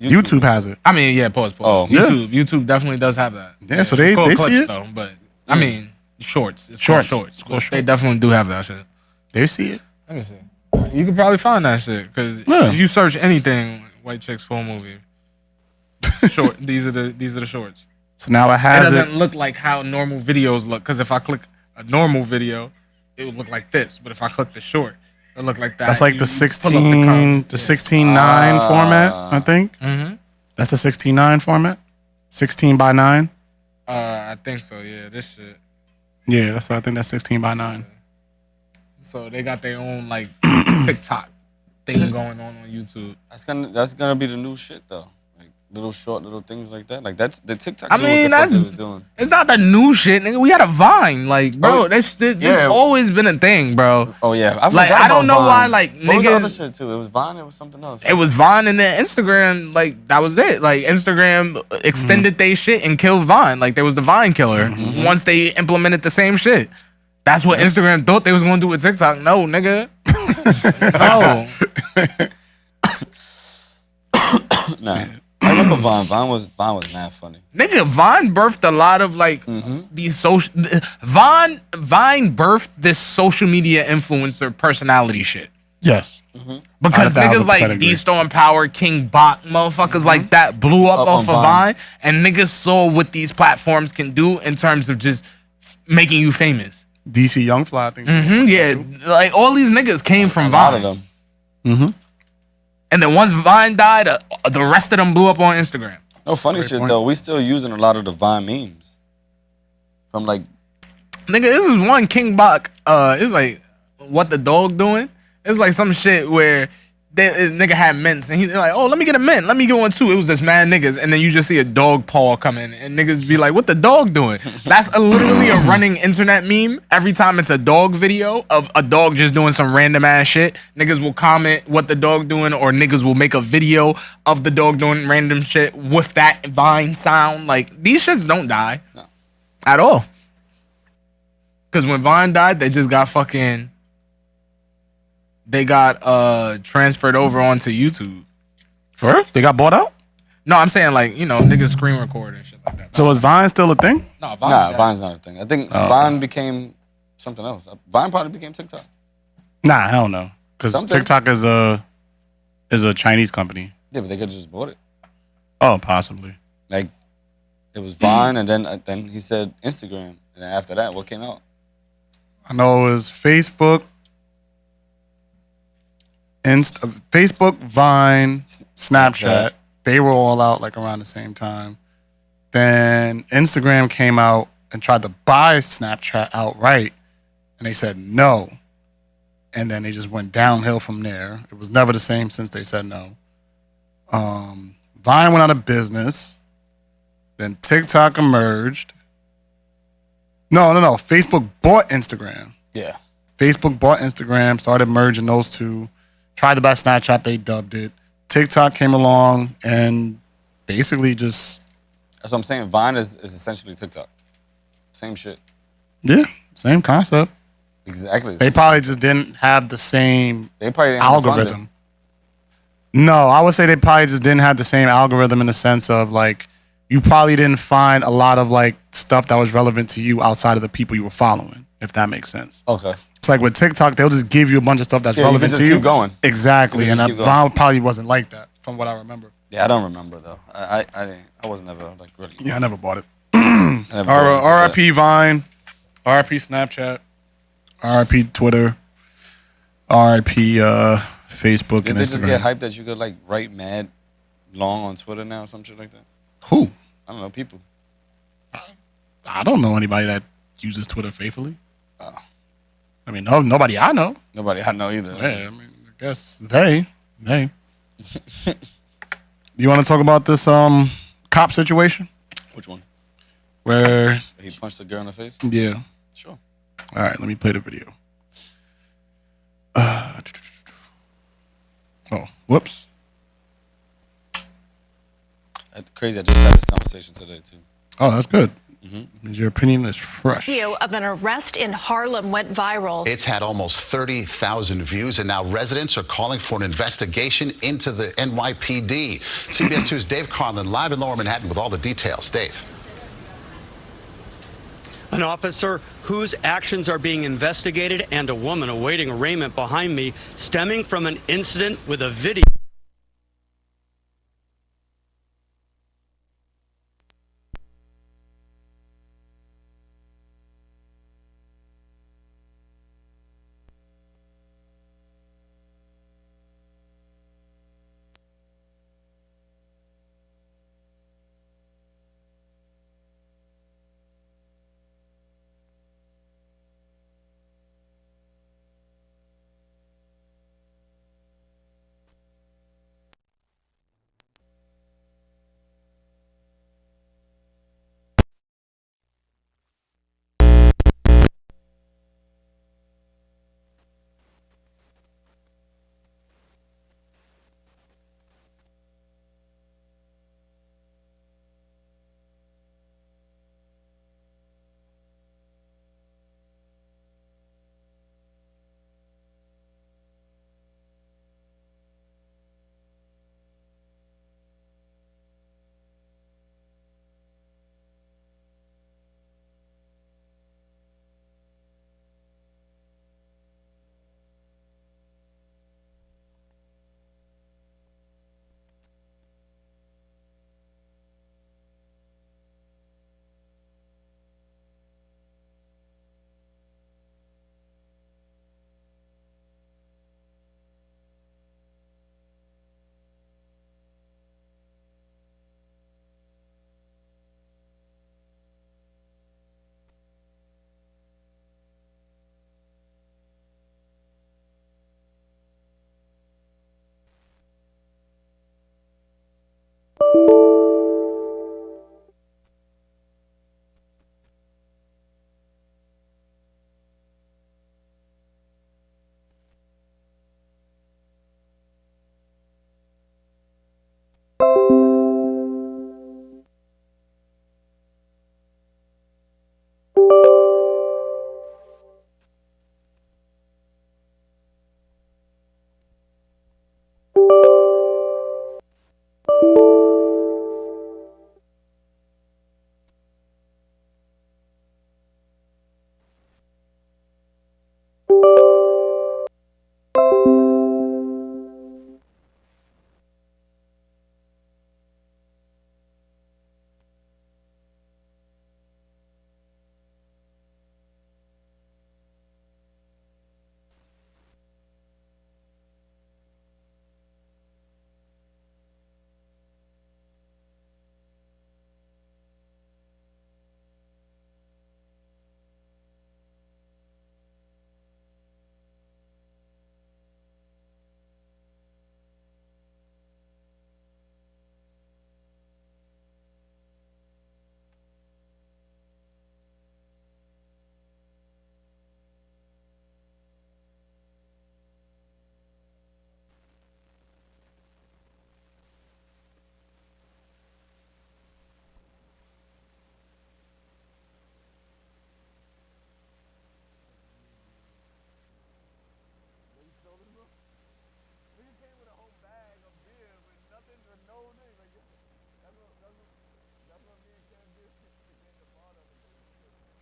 YouTube has it. I mean, yeah, pause. Oh. YouTube definitely does have that. Yeah, so they clips, see it. Though, but I mean, shorts. It's shorts. Shorts. They definitely do have that shit. They see it. Let me see. You could probably find that shit because if you search anything, white chicks full movie. Short. These are the shorts. So now it doesn't look like how normal videos look. Because if I click a normal video, it would look like this. But if I click the short, it look like that. That's like the 16:9 format, I think. That's the 16:9 format. 16:9. I think so. Yeah, this shit. Yeah, I think that's 16:9. So they got their own like TikTok thing going on YouTube. That's gonna be the new shit though. Like little things like that. Like that's the TikTok. I mean, it's not the new shit, nigga. We had a Vine, like, bro. This always been a thing, bro. Oh yeah, I don't know why, like, niggas. What was the other shit too? It was Vine. It was something else. It was Vine, and then Instagram. Like that was it. Like Instagram extended they shit and killed Vine. Like there was the Vine killer once they implemented the same shit. That's what Instagram thought they was gonna do with TikTok. No, nigga. No. Nah. I remember Vine. Vine was mad funny. Nigga, Vine birthed a lot of like these social. Vine birthed this social media influencer personality shit. Yes. Because niggas 1000% like agree. D-Storm Power, King Bach, motherfuckers like that blew up off of Vine, and niggas saw what these platforms can do in terms of just making you famous. DC Youngfly, I think. Yeah, like all these niggas came from A Vine. lot of them. And then once Vine died, the rest of them blew up on Instagram. No funny shit though. We still using a lot of the Vine memes. From like, Nigga, this is one King Bach. It's like what the dog doing. It's like some shit where nigga had mints and he's like, oh, let me get a mint. Let me get one too. It was just mad niggas, and then you just see a dog paw come in, and niggas be like, what the dog doing? That's literally a running internet meme. Every time it's a dog video of a dog just doing some random ass shit, niggas will comment what the dog doing, or niggas will make a video of the dog doing random shit with that Vine sound. Like these shits don't die at all. Because when Vine died, they just got fucking. They got transferred over onto YouTube. For real? They got bought out? No, I'm saying like, niggas screen record and shit like that. So is Vine still a thing? No, Vine's not a thing. I think Vine became something else. Vine probably became TikTok. Nah, hell no. Because TikTok is a Chinese company. Yeah, but they could have just bought it. Oh, possibly. Like, it was Vine, and then he said Instagram, and then after that, what came out? I know it was Facebook, Facebook, Vine, Snapchat. They were all out like around the same time. Then Instagram came out and tried to buy Snapchat outright, and they said no. And then they just went downhill from there. It was never the same since they said no. Vine went out of business. Then TikTok emerged. No. Facebook bought Instagram. Yeah. Facebook bought Instagram, started merging those two. Tried to buy Snapchat, they dubbed it. TikTok came along and basically just... That's what I'm saying. Vine is essentially TikTok. Same shit. Yeah, same concept. Exactly. They probably just didn't have the same They probably didn't have the funding. algorithm. No, I would say they probably just didn't have the same algorithm in the sense of like, you probably didn't find a lot of like stuff that was relevant to you outside of the people you were following, if that makes sense. Okay. It's like with TikTok, they'll just give you a bunch of stuff that's relevant you to you. Keep going. Exactly, and keep going. Vine probably wasn't like that, from what I remember. Yeah, I don't remember though. I was never like really. Yeah, I never bought it. RIP Vine, RIP Snapchat, RIP Twitter, RIP Facebook Did and they Instagram. just get hyped that you could like write mad long on Twitter now, or some shit like that? Who? I don't know, people. I don't know anybody that uses Twitter faithfully. I mean, nobody I know. Nobody I know either. Yeah, I mean, I guess they. You want to talk about this cop situation Which one? where? He punched a girl in the face? Yeah. Sure. All right, let me play the video. Oh, whoops. That's crazy. I just had this conversation today too. Oh, that's good. Means your opinion is fresh. Video of an arrest in Harlem went viral. It's had almost 30,000 views, and now residents are calling for an investigation into the NYPD. CBS 2's Dave Carlin live in Lower Manhattan with all the details. Dave. An officer whose actions are being investigated and a woman awaiting arraignment behind me, stemming from an incident with a video.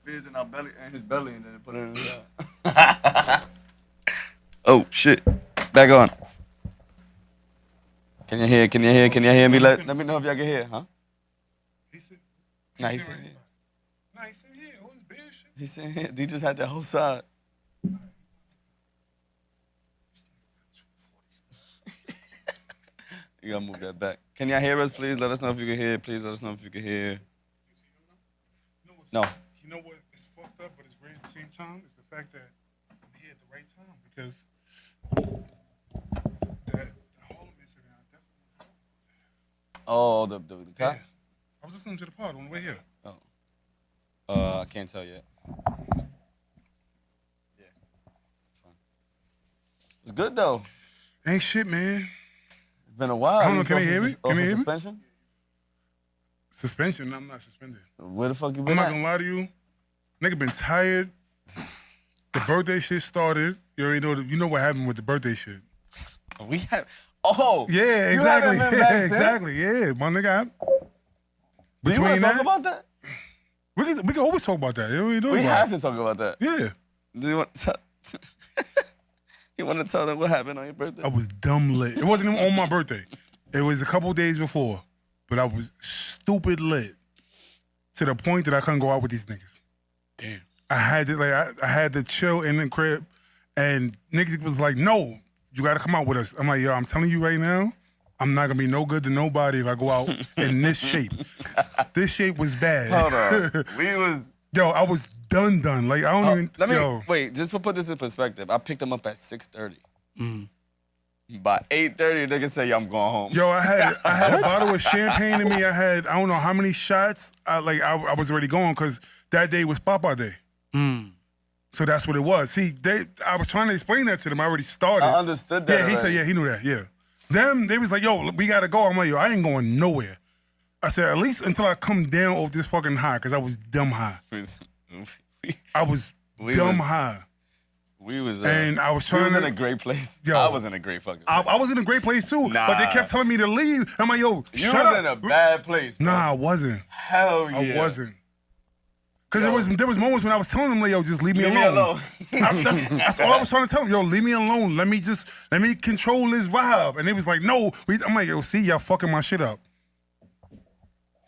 beers in our belly and his belly, and then put it in his mouth. Oh shit! Back on. Can you hear? Can you hear? Can you hear me? Let me know if y'all can hear, huh? Nah, he's in here. Nah, he's in here. All this beer shit. He's in here. He just had that whole side. You gotta move that back. Can y'all hear us, please? Let us know if you can hear. Please let us know if you can hear. No. You know what? It's fucked up, but it's great at the same time. It's the fact that I'm here at the right time because that Harlem incident, I definitely. Oh, the cops? Yes. I was listening to the pod on the way here. Oh. I can't tell yet. Yeah. It's fine. It's good though. Ain't shit, man. It's been a while. I don't know. Can you hear me? Can you hear me? Suspension? Suspension? I'm not suspended. Where the fuck you been? I'm not at? gonna lie to you. Nigga been tired. The birthday shit started. You already know. You know what happened with the birthday shit. We have. Oh. Yeah, you exactly. haven't been back since? Exactly. Yeah, my nigga. Do you want to talk about that? We can always talk about that. Yeah, We have to talk about that. Yeah. Do you want to tell? You want to tell them what happened on your birthday? I was dumb lit. It wasn't even on my birthday. It was a couple days before, but I was stupid lit to the point that I couldn't go out with these niggas. Damn. I had to chill in the crib, and niggas was like, "No, you got to come out with us." I'm like, "Yo, I'm telling you right now, I'm not gonna be no good to nobody if I go out in this shape. This shape was bad." Hold on. We was. Yo, I was done. Like I don't even. Let me yo. wait. Just to put this in perspective, I picked him up at 6:30. By 8:30, nigga say, "Yo, I'm going home." Yo, I had a bottle of champagne in me. I had I don't know how many shots. I was already going because that day was Papa Day. So that's what it was. See, I was trying to explain that to them. I already started. I understood that. Yeah, he said, yeah, he knew that. Yeah. Them, they was like, yo, we gotta go. I'm like, yo, I ain't going nowhere. I said, at least until I come down off this fucking high, because I was dumb high. I was dumb high. We was and I was trying we was to, in a great place. Yo, I was in a great fucking place. I was in a great place too, but they kept telling me to leave. I'm like, yo, you shut was up. in a bad place, bro. Nah, I wasn't. Hell yeah. I wasn't. Because there was moments when I was telling them, like, yo, just leave me alone. That's all I was trying to tell them. Yo, leave me alone. Let me control this vibe. And they was like, no. I'm like, yo, see, y'all fucking my shit up.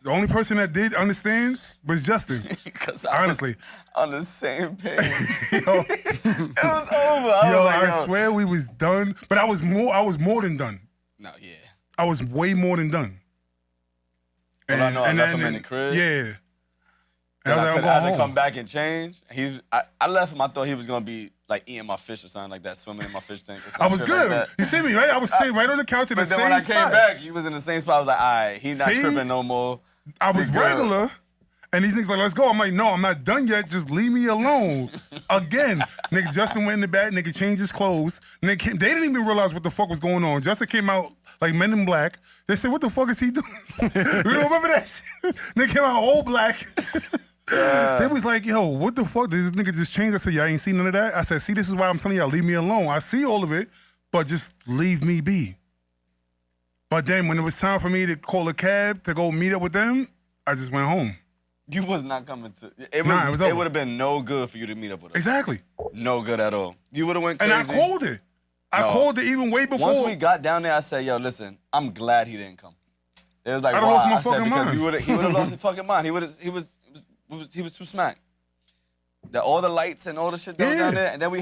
The only person that did understand was Justin. Because honestly, on the same page. Yo, it was over. I swear we was done, but I was more than done. No, yeah. I was way more than done. Well, I know I left him in the crib. Yeah. And I had to come back and change. I left him. I thought he was gonna be like eating my fish or something like that, swimming in my fish tank. Or I was good. Like you see me, right? I was sitting right on the couch in the same spot. But then when I came back, he was in the same spot. I was like, all right, he's not tripping no more. I was regular, and these niggas like, let's go. I'm like, no, I'm not done yet. Just leave me alone. Again, nigga Justin went in the back. Nigga changed his clothes. They didn't even realize what the fuck was going on. Justin came out like Men in Black. They said, what the fuck is he doing? You remember that shit? Nigga came out all black. They was like, yo, what the fuck? Did this nigga just change? I said, y'all ain't seen none of that? I said, see, this is why I'm telling y'all, leave me alone. I see all of it, but just leave me be. But then when it was time for me to call a cab to go meet up with them, I just went home. You was not coming to. It would have been no good for you to meet up with us. Exactly. No good at all. You would have went crazy. And I called it. I called it even way before. Once we got down there, I said, yo, listen, I'm glad he didn't come. It was like, I why? lost my I said, fucking because mind. he would have lost his fucking mind. He was too smacked. All the lights and all the shit that was down there, and then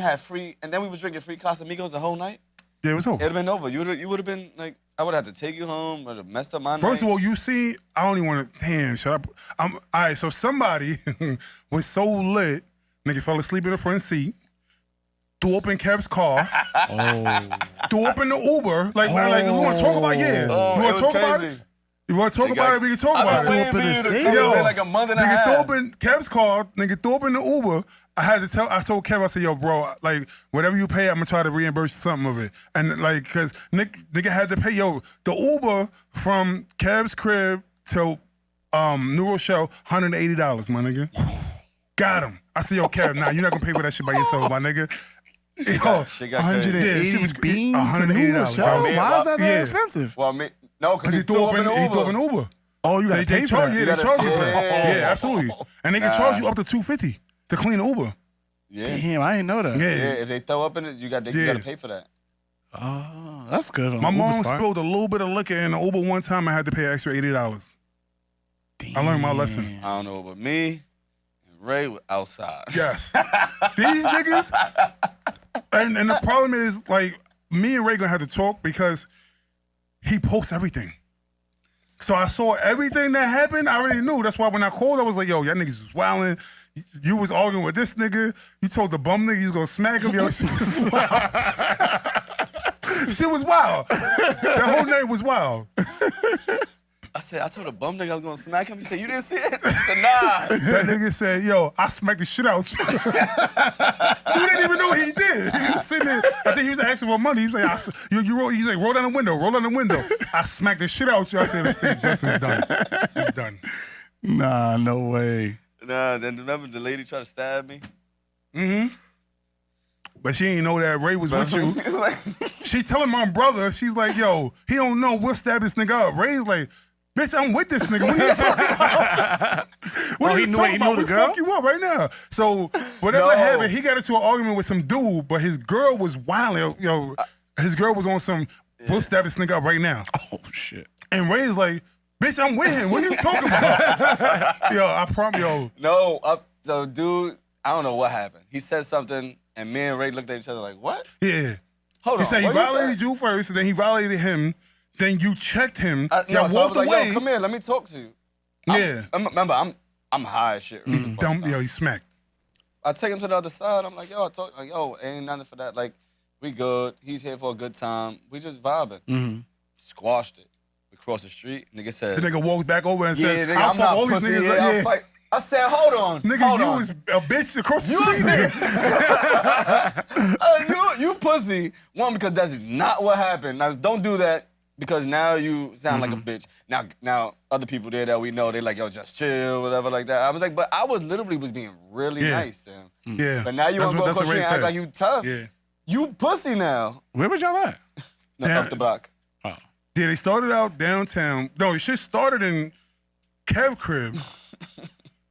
we was drinking free Casamigos the whole night. Yeah, it was over. It would have been over. You would have been like, I would have to take you home. Would have messed up my night. First of all, you see, I don't even want to. Damn, shut up. All right, so somebody was so lit, nigga fell asleep in the front seat, threw up in Kev's car, threw up in the Uber. Like we want to talk about you want to talk about it? You want to talk about it? We can talk about it. I've been waiting for you to come in like a month and a half. Nigga threw up in Kev's car. Nigga threw up in the Uber. I told Kev, I said, yo, bro, like, whatever you pay, I'm going to try to reimburse something of it. And, like, because nigga had to pay, yo, the Uber from Kev's crib to New Rochelle, $180, my nigga. Got him. I said, yo, Kev, nah, you're not going to pay for that shit by yourself, my nigga. She got 180 beans $180. Why is that expensive? Well, no, because he threw up in the Uber. Oh, you got to pay for that. Yeah, they charge you for that. Yeah, absolutely. And they can charge you up to $250. To clean the Uber. Yeah. Damn, I didn't know that. Yeah. Yeah, if they throw up in it, you got to pay for that. Oh, that's good. My mom spilled a little bit of liquor in the Uber one time. I had to pay extra $80. Damn. I learned my lesson. I don't know, but me and Ray were outside. Yes. These niggas, and the problem is, like, me and Ray gonna have to talk because he posts everything. So I saw everything that happened. I already knew. That's why when I called, I was like, yo, y'all niggas was wilding. You was arguing with this nigga. You told the bum nigga you was gonna smack him. Yo, shit was wild. Shit was wild. That whole night was wild. I told a bum nigga I was gonna smack him. He said, you didn't see it? I said, nah. That nigga said, yo, I smacked the shit out you. You didn't even know he did. He was just sitting there. I think he was asking for money. He was like, he's like, roll down the window. I smacked the shit out you. I said, this thing Justin's done. He's done. Nah, no way. Nah, then remember the lady tried to stab me? Mm-hmm. But she didn't know that Ray was with you. She telling my brother, she's like, yo, he don't know, we'll stab this nigga up. Ray's like, bitch, I'm with this nigga. What are you talking about? What are you talking about? We'll fuck you up right now. So whatever happened, he got into an argument with some dude, but his girl was wild. Yo, his girl was on some, we'll stab this nigga up right now. Oh, shit. And Ray's like, bitch, I'm with him. What are you talking about? Yo, I promise, yo. No, so dude, I don't know what happened. He said something, and me and Ray looked at each other like, what? Yeah. Hold on. He said he violated you first, and then he violated him. Then you checked him. No, so walked I was away. like, yo, come here, let me talk to you. Yeah. Remember, I'm high as shit. He's dumb. Yo, he's smacked. I take him to the other side. I'm like, yo, ain't nothing for that. Like, we good. He's here for a good time. We just vibing. Mm-hmm. Squashed it. We crossed the street. Nigga said, The nigga walked back over and said, nigga, I'll I'm fuck not all these pussy. niggas. Yeah, Like, I'll yeah. fight. I said, hold on. Nigga, hold you on. was a bitch across the You street. a bitch. You pussy. One, because that is not what happened. Now, don't do that because now you sound like a bitch. Now, other people there that we know, they like, yo, just chill, whatever like that. I was like, but I was literally being really nice to him. Yeah. But now you want to go across the street and act like you tough. Yeah. You pussy now. Where was y'all at? No, up the block. Oh. Yeah, they started out downtown. No, the shit started in Kev crib.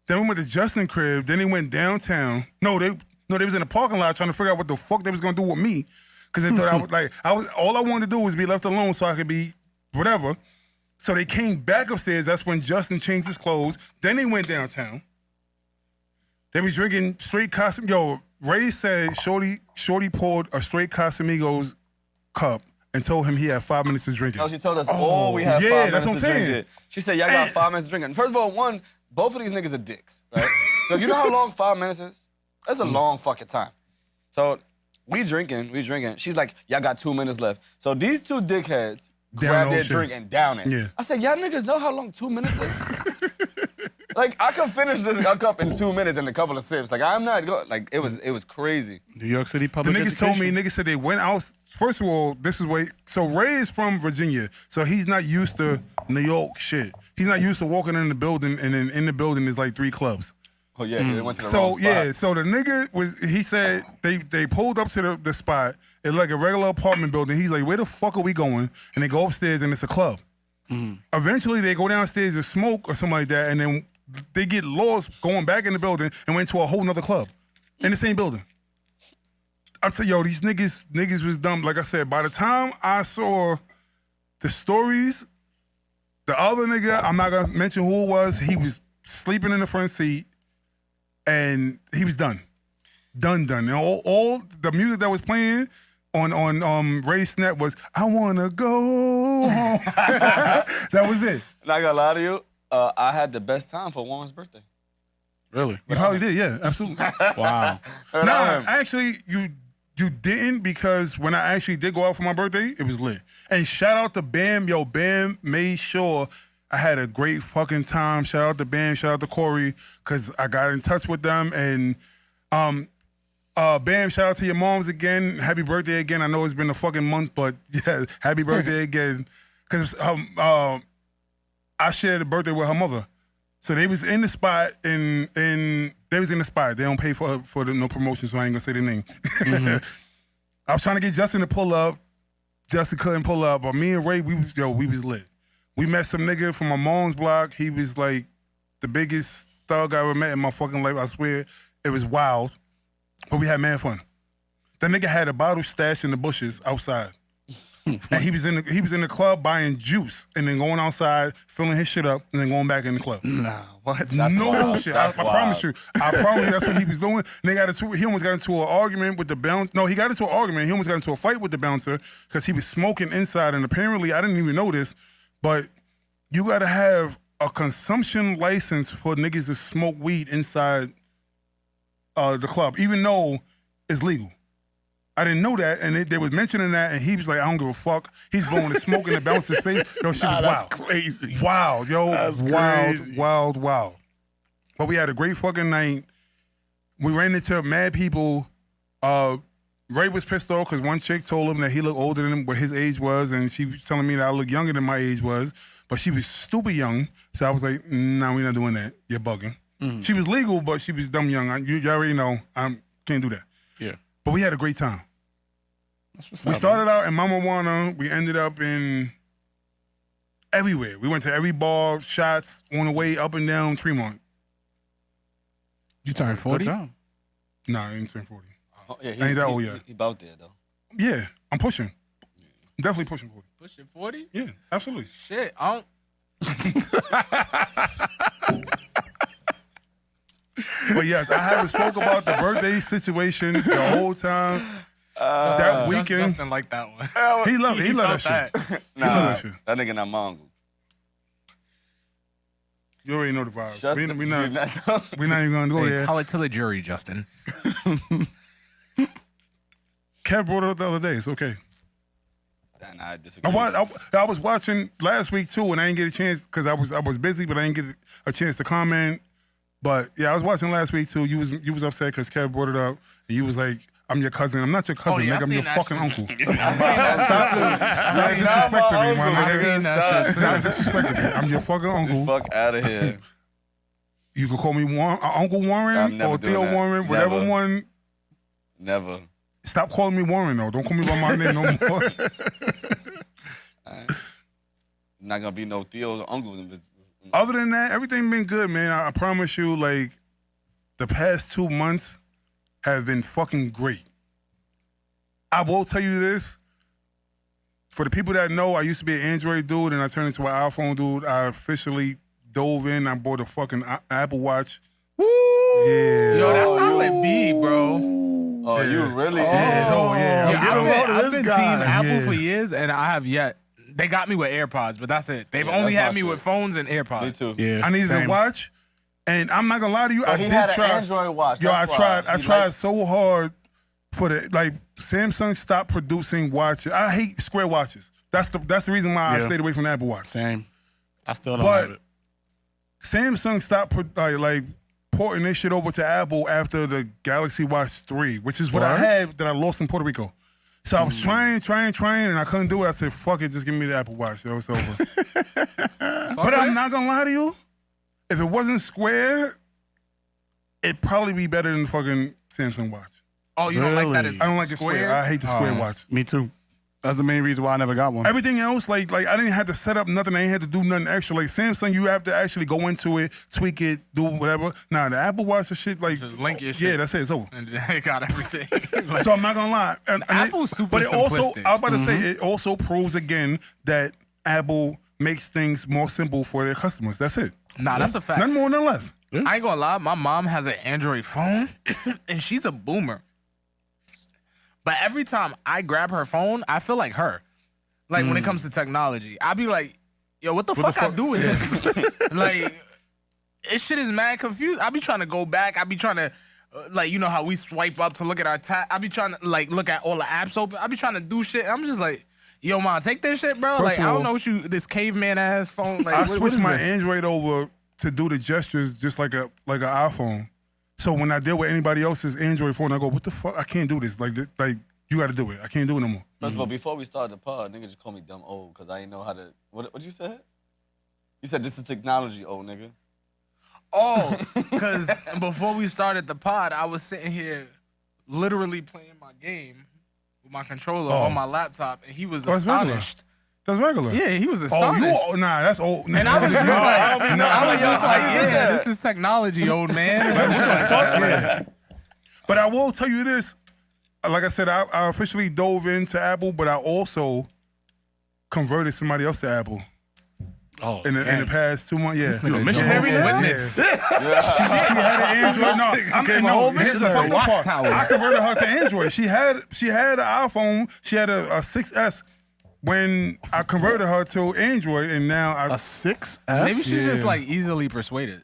Then we went to Justin crib. Then they went downtown. No, they was in the parking lot trying to figure out what the fuck they was gonna do with me. Cause they thought all I wanted to do was be left alone so I could be whatever. So they came back upstairs. That's when Justin changed his clothes. Then they went downtown. They was drinking straight Casamigos. Yo, Ray said Shorty poured a straight Casamigos cup and told him he had 5 minutes to drink it. No, she told us all we had 5 minutes that's what I'm to saying. drink it. She said, y'all got 5 minutes to drink it. And first of all, both of these niggas are dicks, right? Because you know how long 5 minutes is? That's a long fucking time. So we drinking. She's like, y'all got 2 minutes left. So these two dickheads grab their drink and down it. Yeah. I said, y'all niggas know how long 2 minutes is? Like, I could finish this cup in 2 minutes and a couple of sips. Like, I'm not going, like, it was crazy. New York City public The niggas told me, niggas said they went out. First of all, this is where, so Ray is from Virginia, so he's not used to New York shit. He's not used to walking in the building, and then in the building is like 3 clubs. Oh, yeah, they went to the wrong spot. Yeah, so the nigga he said they pulled up to the spot. It's like a regular apartment building. He's like, where the fuck are we going? And they go upstairs and it's a club. Eventually, they go downstairs to smoke or something like that, and then they get lost going back in the building and went to a whole nother club in the same building. I tell yo, these niggas was dumb. Like I said, by the time I saw the stories, the other nigga, I'm not gonna mention who it was, he was sleeping in the front seat and he was done. Done. And all the music that was playing on Ray Snap was, I wanna go home. That was it. Not gonna lie to you, I had the best time for Warren's birthday. Really? You probably did, yeah, absolutely. Wow. Nah, actually, you didn't, because when I actually did go out for my birthday, it was lit. And shout out to Bam. Yo, Bam made sure I had a great fucking time. Shout out to Bam, shout out to Corey, because I got in touch with them. And Bam, shout out to your moms again. Happy birthday again. I know it's been a fucking month, but yeah, happy birthday again. Because I shared a birthday with her mother. So they was in the spot, and they was in the spot. They don't pay for no promotion, so I ain't gonna say the name. I was trying to get Justin to pull up. Justin couldn't pull up, but me and Ray, we was lit. We met some nigga from my mom's block. He was like the biggest thug I ever met in my fucking life, I swear. It was wild, but we had mad fun. That nigga had a bottle stashed in the bushes outside. And he was in the club buying juice and then going outside, filling his shit up, and then going back in the club. Nah, what? No shit. I promise you. I promise you that's what he was doing. And he almost got into an argument with the bouncer. No, he got into an argument. He almost got into a fight with the bouncer because he was smoking inside. And apparently, I didn't even know this, but you got to have a consumption license for niggas to smoke weed inside the club, even though it's legal. I didn't know that, and they was mentioning that, and he was like, I don't give a fuck. He's blowing the smoke in the bouncer's face. Yo, shit was wild. Crazy. Wild, yo. That's wild, crazy. wild. But we had a great fucking night. We ran into mad people. Ray was pissed off because one chick told him that he looked older than what his age was, and she was telling me that I look younger than my age was, but she was stupid young. So I was like, nah, we're not doing that. You're bugging. She was legal, but she was dumb young. You already know. I can't do that. Yeah. But we had a great time. That's what's We up, started out in Mama Juana. We ended up in everywhere. We went to every bar, shots on the way up and down Tremont. You turned 40? Nah, I ain't turned 40. Oh, yeah, I ain't that old yet. He about there though. Yeah, I'm pushing. Definitely pushing 40. Pushing 40? Yeah, absolutely. Shit, I don't. But yes, I haven't spoke about the birthday situation the whole time. That weekend. Justin liked that one. He loved it. He loved that shit. Nah, He loved that shit. that nigga not my uncle. You already know the vibe. Shut We the- not you're not- even gonna go Hey, there. tell it to the jury, Justin. Kev brought it up the other day. It's okay. Nah, I disagree. I was watching last week too, and I didn't get a chance because I was busy, but I didn't get a chance to comment. But yeah, I was watching last week too. You was upset because Kev brought it up, and you was like, "I'm your cousin." I'm not your cousin, yeah, I nigga. I'm seen your that fucking shit. uncle. Stop disrespecting me, my I nigga. seen that shit. Stop disrespecting me. I'm your fucking uncle. Fuck out of here. You can call me Uncle I'm Warren never or doing Theo that. Warren, whatever Never. one. Never. Stop calling me Warren though. Don't call me by my name no more. Not gonna be no Theo's or uncle. Other than that, everything been good, man. I promise you, like, the past 2 months have been fucking great. I will tell you this. For the people that know, I used to be an Android dude and I turned into an iPhone dude. I officially dove in. I bought a fucking Apple Watch. Woo! Yeah. Yo, that's how it be, bro. Oh, you really? Yeah. Oh, yeah. I've been Team Apple Yeah. for years, and I have yet. They got me with AirPods, but that's it. They've Yeah, only that's had my me shit. with phones and AirPods. Me too. Yeah. I needed same. a watch, and I'm not gonna lie to you. I he did had an try. Android watch. Yo, That's I tried. why. I He tried liked- so hard for the Samsung stopped producing watches. I hate square watches. That's the reason why I Yeah. stayed away from the Apple Watch. Same. I still don't But have it. Samsung stopped porting this shit over to Apple after the Galaxy Watch 3, which is what I What? had that I lost in Puerto Rico. So I was trying, and I couldn't do it. I said, fuck it, just give me the Apple Watch. Yo, it's over. But I'm not gonna lie to you. If it wasn't square, it'd probably be better than the fucking Samsung watch. Oh, you don't like that? Really? It's I don't like the square. I hate the square watch. Me too. That's the main reason why I never got one. Everything else, like I didn't have to set up nothing. I ain't had to do nothing extra. Like Samsung, you have to actually go into it, tweak it, do whatever. Nah, the Apple Watch and shit, like Just link your yeah, shit. that's it. It's over. And they got everything. Like, So I'm not gonna lie. And Apple's super but it also, simplistic. I was about to say, it also proves again that Apple makes things more simple for their customers. That's it. nah, that's a fact. None more, none less. I ain't gonna lie, my mom has an Android phone, and she's a boomer. But every time I grab her phone, I feel like her. Like when it comes to technology, I be like, "Yo, what the fuck I do with this?" Like, this shit is mad confused. I be trying to go back. I be trying to, you know how we swipe up to look at our tab. I be trying to look at all the apps open. I be trying to do shit. I'm just like, "Yo, mom, take this shit, bro." First Like, of I all, don't know what this caveman ass phone. Like, I what switched is my this? Android over to do the gestures just like an iPhone. So when I deal with anybody else's Android phone, I go, "What the fuck? I can't do this. Like you got to do it. I can't do it no more." First of all, before we started the pod, nigga just called me dumb old because I didn't know how to. What you said? You said this is technology, old nigga. Oh, because before we started the pod, I was sitting here literally playing my game with my controller on my laptop, and he was Oh, it's regular. astonished That's regular. Yeah, he was Oh, astonished. nah, that's old. And I was just like, yeah, this is technology, old man. Fuck yeah. But I will tell you this. Like I said, I officially dove into Apple, but I also converted somebody else to Apple. Oh, in the past 2 months, yeah. This nigga Jehovah's Witness. She had an Android. No, this is the fucking part. Watchtower. I converted her to Android. She had an iPhone. She had a 6S when I converted her to Android, and now a 6S. Maybe she's just like easily persuaded.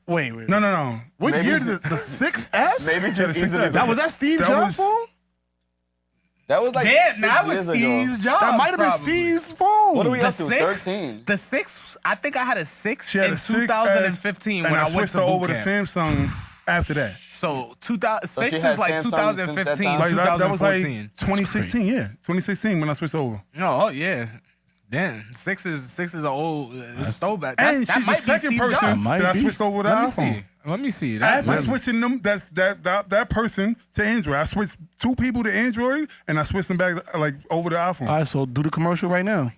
Wait. No. What year did the 6S? Maybe She had a 6S. That was that Steve Jobs phone? That was like Damn, 6 that was years ago. Steve's job. That might have been Steve's phone. What are we The up to? 6? 13. The 6, I think I had a 6 She had in a 6S, 2015 when and I I went switched to her boot over to camp. Samsung after that. So 2006 she is had like Samsung 2015, since that time? Like, that was like 2014. 2016, yeah. 2016 when I switched over. Oh yeah. Damn, 6 is an old throwback. And That she's the might be second Steve person Jobs. that I switched over to iPhone. Let me see. After switching them, that person to Android. I switched 2 people to Android, and I switched them back like over to iPhone. All right, so do the commercial right now.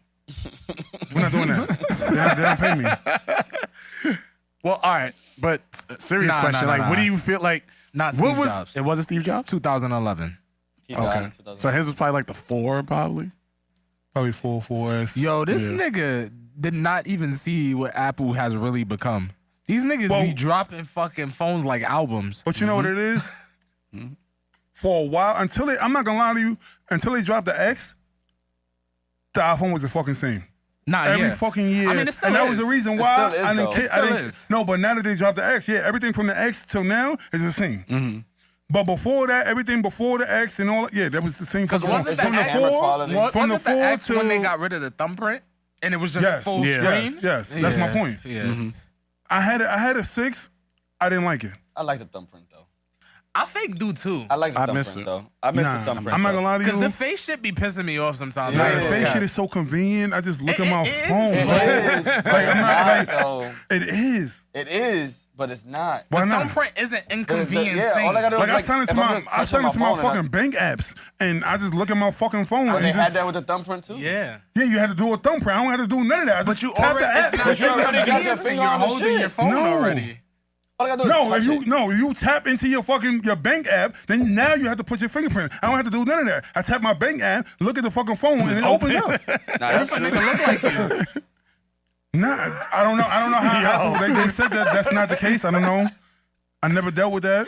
We're not doing that. they don't pay me. Well, all right, but serious question. What do you feel like? Not what Steve was Jobs. it? Wasn't Steve Jobs? 2011. He died in Okay, 2000. so his was probably like the 4, probably. Probably 4S. Yo, this nigga did not even see what Apple has really become. These niggas be dropping fucking phones like albums. But you know what it is? For a while, I'm not gonna lie to you, until they dropped the X, the iPhone was the fucking same. Every fucking year. I mean, it still and that is. was the reason It why still is, I didn't though. care. It still is. No, but now that they dropped the X, everything from the X till now is the same. But before that, everything before the X and all, that was the same. Because wasn't the from the X, from the wasn't the 4 X when they till- got rid of the thumbprint and it was just full screen? Yes, that's my point. Yeah. I had a 6. I didn't like it. I like the thumbprint though. I fake do too. I like the I miss thumbprint it. though. I miss Nah, the thumbprint. I'm not gonna lie to you. Because the face shit be pissing me off sometimes. Yeah, I The ain't face gonna shit cap. is so convenient. I just look at my It is. phone. It bro. is. Like, I'm not like though. it is. It is, but it's not. Why The not? thumbprint isn't All I inconveniencing. gotta do Like is I signed into if I'm my just I touching signed into my phone and fucking bank apps, and I just look at my fucking phone. When and they just, had that with the thumbprint too. Yeah. yeah, you had to do a thumbprint. I don't have to do none of that. I But just you tap already, the app. it's But you not already got your convenient. finger You're on the holding shit. your phone No. already. All I gotta do is No, touch if you tap into your bank app, then now you have to put your fingerprint. I don't have to do none of that. I tap my bank app, look at the fucking phone, and it opens up. Nah, that's If a true. nigga look like you. Nah, I don't know. I don't know how Apple, they said that's not the case. I don't know. I never dealt with that.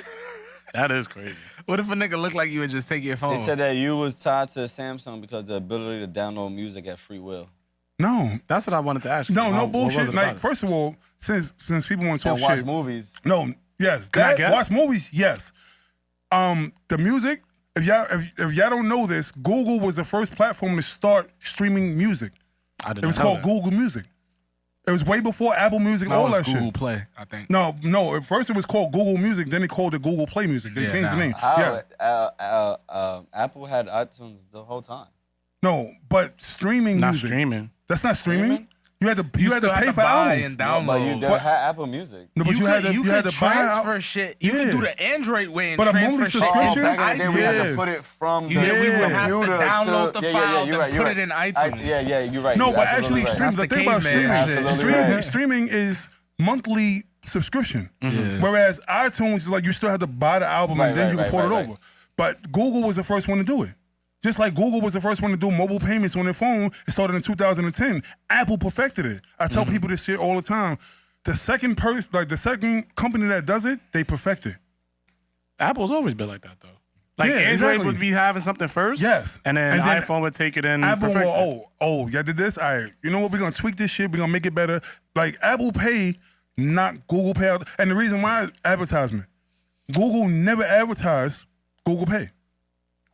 That is crazy. What if a nigga look like you and just take your phone? They said that you was tied to Samsung because the ability to download music at free will. No, That's what I wanted to ask you. no What was bullshit. it Like, about? first of all, since people want to talk And watch shit, movies. no, yes, Can I that, guess? watch movies, yes. The music. If y'all don't know this, Google was the first platform to start streaming music. I didn't It was know called that. Google Music. It was way before Apple Music, that all was that Google shit. Play, I think. No. At first it was called Google Music, then they called it Google Play Music. They Yeah, changed the nah. name. How? Yeah. Apple had iTunes the whole time. No, but streaming Not music. streaming. That's not streaming. Streaming? You had to still pay for buy albums. and No, but you download. never had Apple Music. No, but you had to you you had could to buy transfer out. shit. You could Yeah. do the Android way and But a transfer monthly shit subscription? into Back in the day, we had iTunes. to put it from the Yeah, we would have to computer download the file, you're then you're put it in iTunes. Yeah, you're right. No, You're but absolutely actually, right. streaming. That's The the thing about caveman streaming, shit. Absolutely streaming right. is monthly subscription. Yeah. Whereas iTunes is like you still have to buy the album Right, and then right, you can right, port it right, over. But Google was the first one to do it. Just like Google was the first one to do mobile payments on their phone, it started in 2010. Apple perfected it. I tell people this shit all the time. The second company that does it, they perfect it. Apple's always been like that, though. Like, Yeah, Android exactly. would be having something first. Yes. And then iPhone would take it in. Apple perfect it. will, y'all did this? All right. You know what? We're going to tweak this shit. We're going to make it better. Like, Apple Pay, not Google Pay. And the reason why is advertisement. Google never advertised Google Pay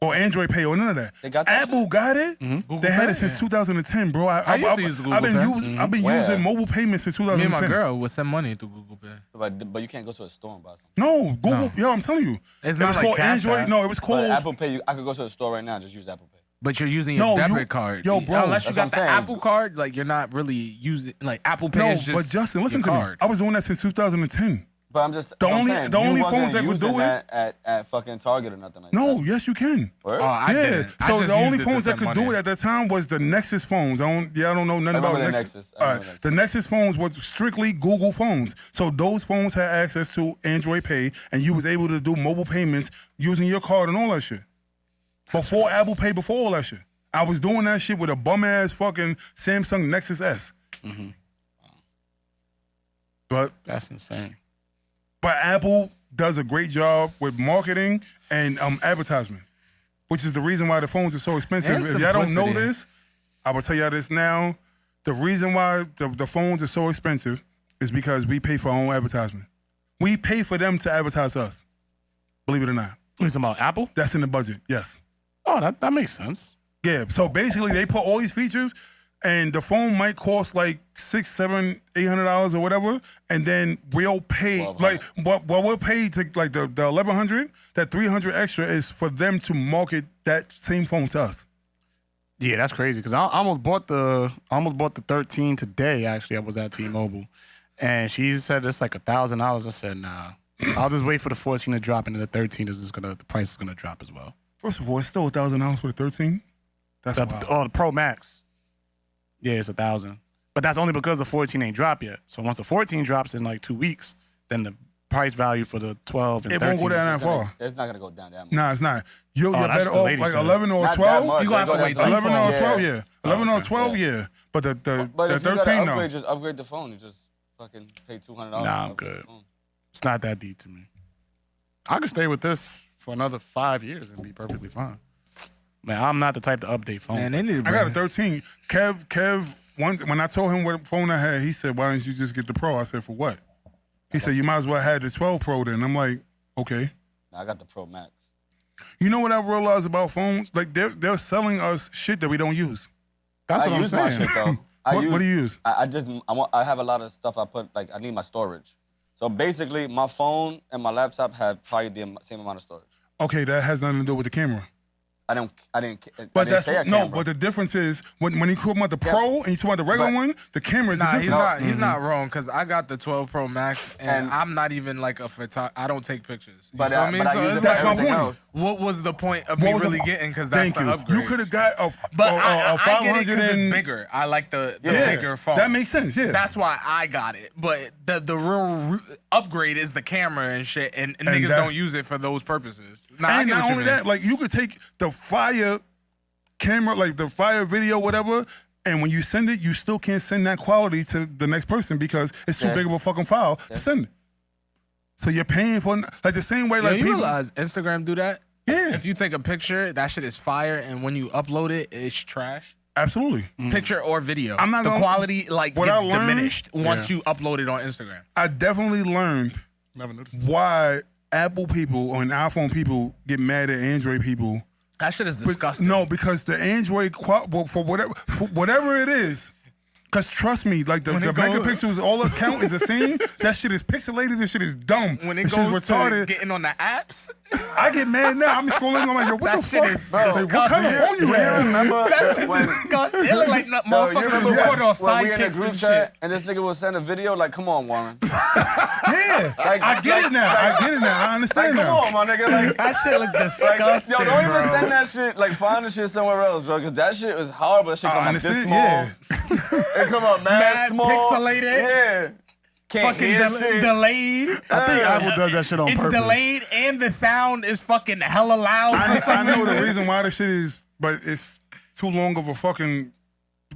or Android Pay or none of that. They got that Apple got it. They had it since 2010, bro. I used to use Google I've been, Pay. I've been Where? using mobile payments since 2010. Me and my girl would send money through Google Pay. But you can't go to a store and buy something. No, Google. Yo, I'm telling you. It's it not was like called Cash Android. App. No, it was But called. Apple Pay, I could go to a store right now and just use Apple Pay. But you're using your No, debit card. yo, bro, Unless you that's got what the I'm saying. Apple card, like you're not really using like Apple Pay No, is just but Justin, listen your to me. card. I was doing that since 2010. But I'm just The I'm only- saying, the you only wasn't phones that could using do it- that at fucking Target or nothing like that. No, yes, you can. Word? Oh, I Yeah. didn't. I So just the only used it to phones that send could do money. it at that time was the Nexus phones. I don't know nothing I about remember the Nexus. Nexus. I remember Alright, Nexus. the Nexus phones was strictly Google phones. So those phones had access to Android Pay, and you was able to do mobile payments using your card and all that shit. Before Apple Pay, before all that shit. I was doing that shit with a bum ass fucking Samsung Nexus S. But That's insane. But Apple does a great job with marketing and advertisement, which is the reason why the phones are so expensive. And If y'all don't know simplicity. this, I will tell y'all this now. The reason why the phones are so expensive is because we pay for our own advertisement. We pay for them to advertise us. Believe it or not. You talking about Apple? That's in the budget, yes. Oh, that makes sense. Yeah, so basically they put all these features and the phone might cost like $600, $700, $800 or whatever, and then we'll pay like what we'll pay to like the $1,100, that $300 extra is for them to market that same phone to us. Yeah, that's crazy because I almost bought the 13 today. Actually, I was at T-Mobile, and she said it's like $1,000. I said nah, I'll just wait for the 14 to drop, and then the 13 the price is gonna drop as well. First of all, it's still $1,000 for the 13. That's wild. The Pro Max. Yeah, it's $1,000, but that's only because the 14 ain't dropped yet. So once the 14 drops in like 2 weeks, then the price value for the 12 and It 13 won't go down that far. It's not gonna go down that much. Nah, it's not. You're that's better the off lady like said. 11 or Not that 12. much. You gonna have to wait 11 or Yeah. 12, yeah. 11 or Okay. 12, yeah. But the But if you 13, gotta no. upgrade, just upgrade the phone. You just fucking pay $200. Nah, I'm to upgrade good. the phone. It's not that deep to me. I could stay with this for another 5 years and be perfectly fine. Man, I'm not the type to update phones. Man, they need to I got a bring- 13. Kev, when I told him what phone I had, he said, "Why didn't you just get the Pro?" I said, "For what?" He said, "You might as well have the 12 Pro then." I'm like, okay. Nah, I got the Pro Max. You know what I realized about phones? Like they're selling us shit that we don't use. That's I what I'm use my saying. shit though. What do you use? I have a lot of stuff I put, like I need my storage. So basically, my phone and my laptop have probably the same amount of storage. Okay, that has nothing to do with the camera. I didn't But that's say a no. camera. But the difference is when you talk about the Pro and you talk about the regular But- one, the camera is Nah, the he's difference. not. He's not wrong because I got the 12 Pro Max and And- I'm not even like a photographer. I don't take pictures. You But feel I- me? but I So use it's it for That's my everything point. else. what was the point of What me was the- really getting? Because that's Thank the you. upgrade. You could have got a But I get it 500 because and it's bigger. I like the Yeah, bigger phone. that makes sense, yeah. That's why I got it. But the real upgrade is the camera and shit, and niggas that's- don't use it for those purposes. Nah, I And get not what you only mean. that, like you could take the fire camera, like the fire video, whatever, and when you send it, you still can't send that quality to the next person because it's too Yeah. big of a fucking file to send it. So you're paying for like the same way, Yo, like you people. realize Instagram do that? Yeah. If you take a picture, that shit is fire, and when you upload it, it's trash. Absolutely. Picture or video. I'm not the gonna- quality like what I gets learned- diminished once you upload it on Instagram. I definitely learned Never noticed. why Apple people and iPhone people get mad at Android people. That shit is But- disgusting. No, because the Android for whatever it is. Because trust me, like the When it megapixels, all that count is the same. That shit is pixelated. This shit is dumb. When it this shit is goes to retarded. getting on the apps, I get mad now. I'm scrolling. I'm like, yo, what that the shit fuck? is Like, what kind of phone you You have? remember that shit when, is disgusting. It look like Yo, you motherfuckers remember recording off when we in a sidekicks group and chat shit. and this nigga will send a video? Like, come on, Warren. Yeah, Like- I get it now. I get it now. I understand Like, come now. on, my nigga. Like, That shit look disgusting, yo, don't even bro. send that shit. Like, find the shit somewhere else, bro. Because that shit was horrible. That shit I come out this understand. small. Yeah. It come out mad small. pixelated. Yeah. Can't Fucking hear shit. delayed. I think Apple does that shit on It's purpose. delayed and the sound is fucking hella loud for I some know reason. the reason why this shit is, but it's too long of a fucking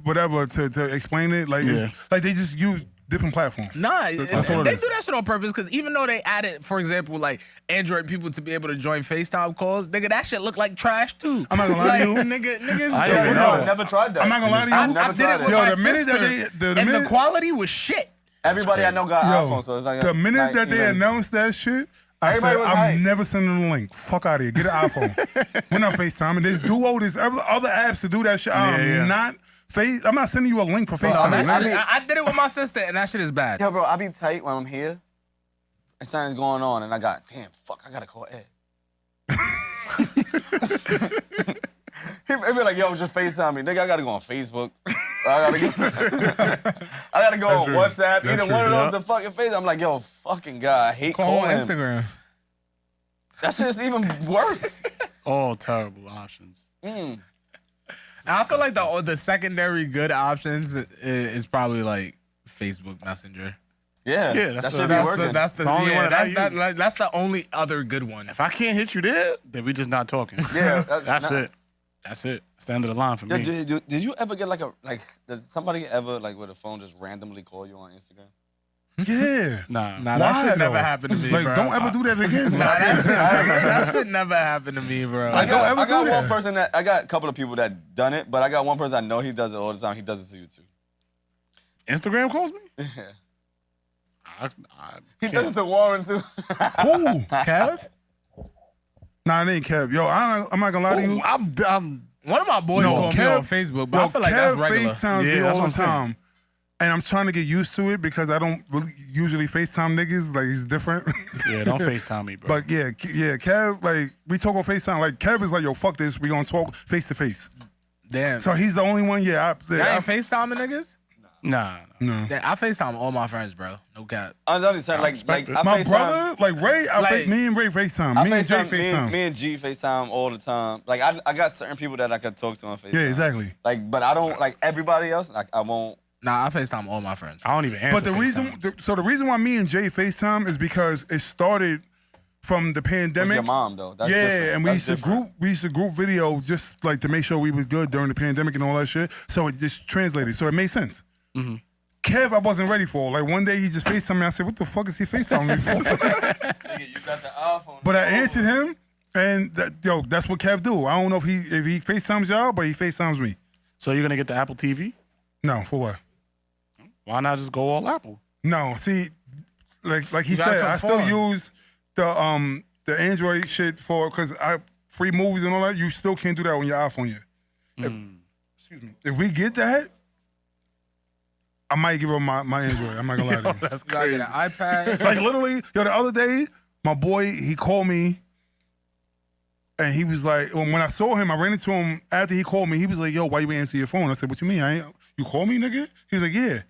whatever to explain it. Like, Yeah. it's, like they just use different platforms. Nah, That's what it they is. do that shit on purpose because even though they added, for example, like Android people to be able to join FaceTime calls, nigga, that shit look like trash too. I'm not gonna lie to you. Niggas. I didn't No, know. I never tried that. I'm not gonna lie to you. I I never did tried it with Yo, my the minute sister, that they- the and minute- the quality was shit. Everybody I know got iPhone, so it's like the minute like, that they even- announced that shit, I Everybody said, was I'm hyped. never sending them a link. Fuck out of here. Get an iPhone. We're not FaceTime. And there's Duo, there's other apps to do that shit. I'm not sending you a link for No, FaceTime. that man. shit, I did it with my sister, and that shit is bad. Yo, bro, I be tight when I'm here and something's going on, and I gotta call Ed. He be like, yo, just FaceTime me. Nigga, I gotta go on Facebook. I gotta go on WhatsApp. That's Either one of true, those or fucking face. I'm like, yo, fucking God, I hate Call calling on him. Instagram. That shit's even worse. All terrible options. And I feel like the secondary good options is probably like Facebook Messenger. Yeah, that's that should be working. That's the only one that's the only other good one. If I can't hit you there, then we just not talking. Yeah, that's it. That's it. It's the end of the line for me. Did you ever get does somebody ever with a phone just randomly call you on Instagram? Yeah. Nah, that shit never happened to me, Like, bro. don't ever do that again. That shit never happened to me, bro. I got one person I got a couple of people that done it, but I got one person I know he does it all the time. He does it to you too. Instagram calls me? Yeah. He does it to Warren too. Who? Kev? Nah, it ain't Kev. Yo, I'm not gonna lie to you. I'm one of my boys called me on Facebook, but I feel like that's regular. FaceTimes me all the time. And I'm trying to get used to it because I don't really usually FaceTime niggas. Like, he's different. Yeah, don't FaceTime me, bro. But yeah, Kev, like, we talk on FaceTime. Like, Kev is like, yo, fuck this. We gonna talk face to face. Damn. So he's the only one, Y'all ain't FaceTiming niggas? Nah. No. I FaceTime all my friends, bro. No cap. I'm just saying, like I my FaceTime, brother, like Ray, me and Ray FaceTime. Me and Jay FaceTime. Me and G FaceTime all the time. Like I got certain people that I could talk to on FaceTime. Yeah, exactly. Like, but I don't like everybody else. Like I won't. Nah, I FaceTime all my friends. I don't even answer. But the reason why me and Jay FaceTime is because it started from the pandemic. With your mom though. That's yeah, different. and we used to group video just like to make sure we was good during the pandemic and all that shit. So it just translated. So it made sense. Mm-hmm. Kev, I wasn't ready for. Like one day he just FaceTimed me. I said, "What the fuck is he FaceTiming me for?" Nigga, you got the iPhone. But I answered him, and that's what Kev do. I don't know if he FaceTimes y'all, but he FaceTimes me. So you're gonna get the Apple TV? No, for what? Why not just go all Apple? No, see, like he said, I still use the Android shit for because free movies and all that. You still can't do that on your iPhone yet. Excuse me. If we get that, I might give up my Android. I'm not gonna lie to you. That's crazy. Get an iPad. Like literally, the other day, my boy he called me, and he was like, when I saw him, I ran into him after he called me. He was like, "Yo, why you ain't answer your phone?" I said, "What you mean? You called me, nigga?" He was like, "Yeah."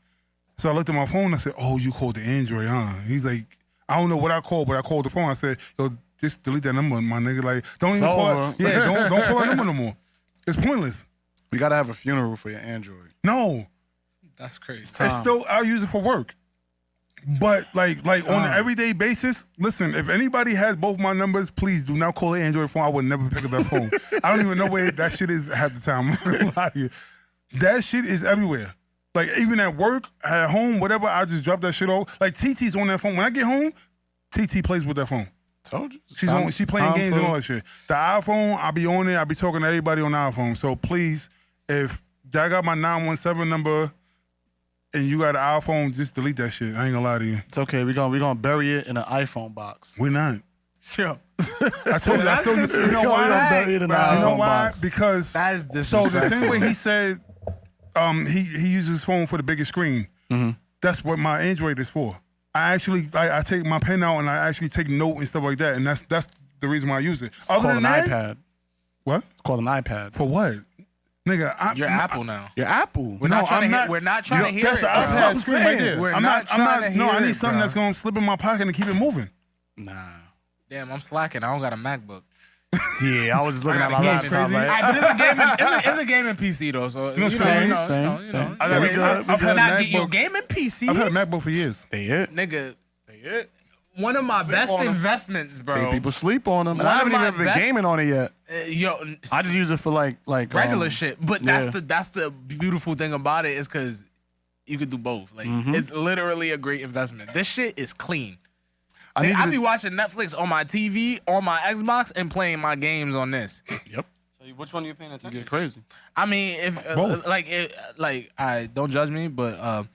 So I looked at my phone. I said, "Oh, you called the Android, huh?" He's like, "I don't know what I called, but I called the phone." I said, "Yo, just delete that number, my nigga. Like, don't even call it. Yeah, don't call that number no more. It's pointless." We gotta have a funeral for your Android. No, that's crazy. It's still I'll use it for work. But like on an everyday basis, listen, if anybody has both my numbers, please do not call the Android phone. I would never pick up that phone. I don't even know where that shit is half the time. I'm not gonna lie to you. That shit is everywhere. Like even at work, at home, whatever, I just drop that shit off. Like TT's on that phone. When I get home, TT plays with that phone. Told you. She playing games and all that shit. The iPhone, I be on it. I be talking to everybody on the iPhone. So please, if I got my 917 number and you got an iPhone, just delete that shit. I ain't gonna lie to you. It's okay. We gonna bury it in an iPhone box. We're not. Yo. I told you I still use it. You know why? Bury it in an You know iPhone why? box. Because that is so the same way he said he uses his phone for the biggest screen. Mm-hmm. That's what my Android is for. I actually I take my pen out and I actually take note and stuff like that, and that's the reason why I use it. It's called an iPad. What? It's called an iPad. For what? Nigga, you're Apple now. You're Apple. We're not trying to hear that's it. That's the iPad screen right there. We're not trying to hear No, I need it, something bro. that's gonna slip in my pocket and keep it moving. Nah. Damn, I'm slacking. I don't got a MacBook. Yeah, I was just looking at my laptop. But it's a gaming PC though, so Same. I've had a MacBook. Your gaming PC. I've had a MacBook for years. They it. Nigga. They it. One of my best investments, bro. People sleep on them. And I haven't even been gaming on it yet. I just use it for like regular shit. But that's the beautiful thing about it is because you could do both. Like it's literally a great investment. This shit is clean. I be watching Netflix on my TV, on my Xbox, and playing my games on this. Yep. So which one are you paying attention? Get crazy. I mean, if I don't judge me, but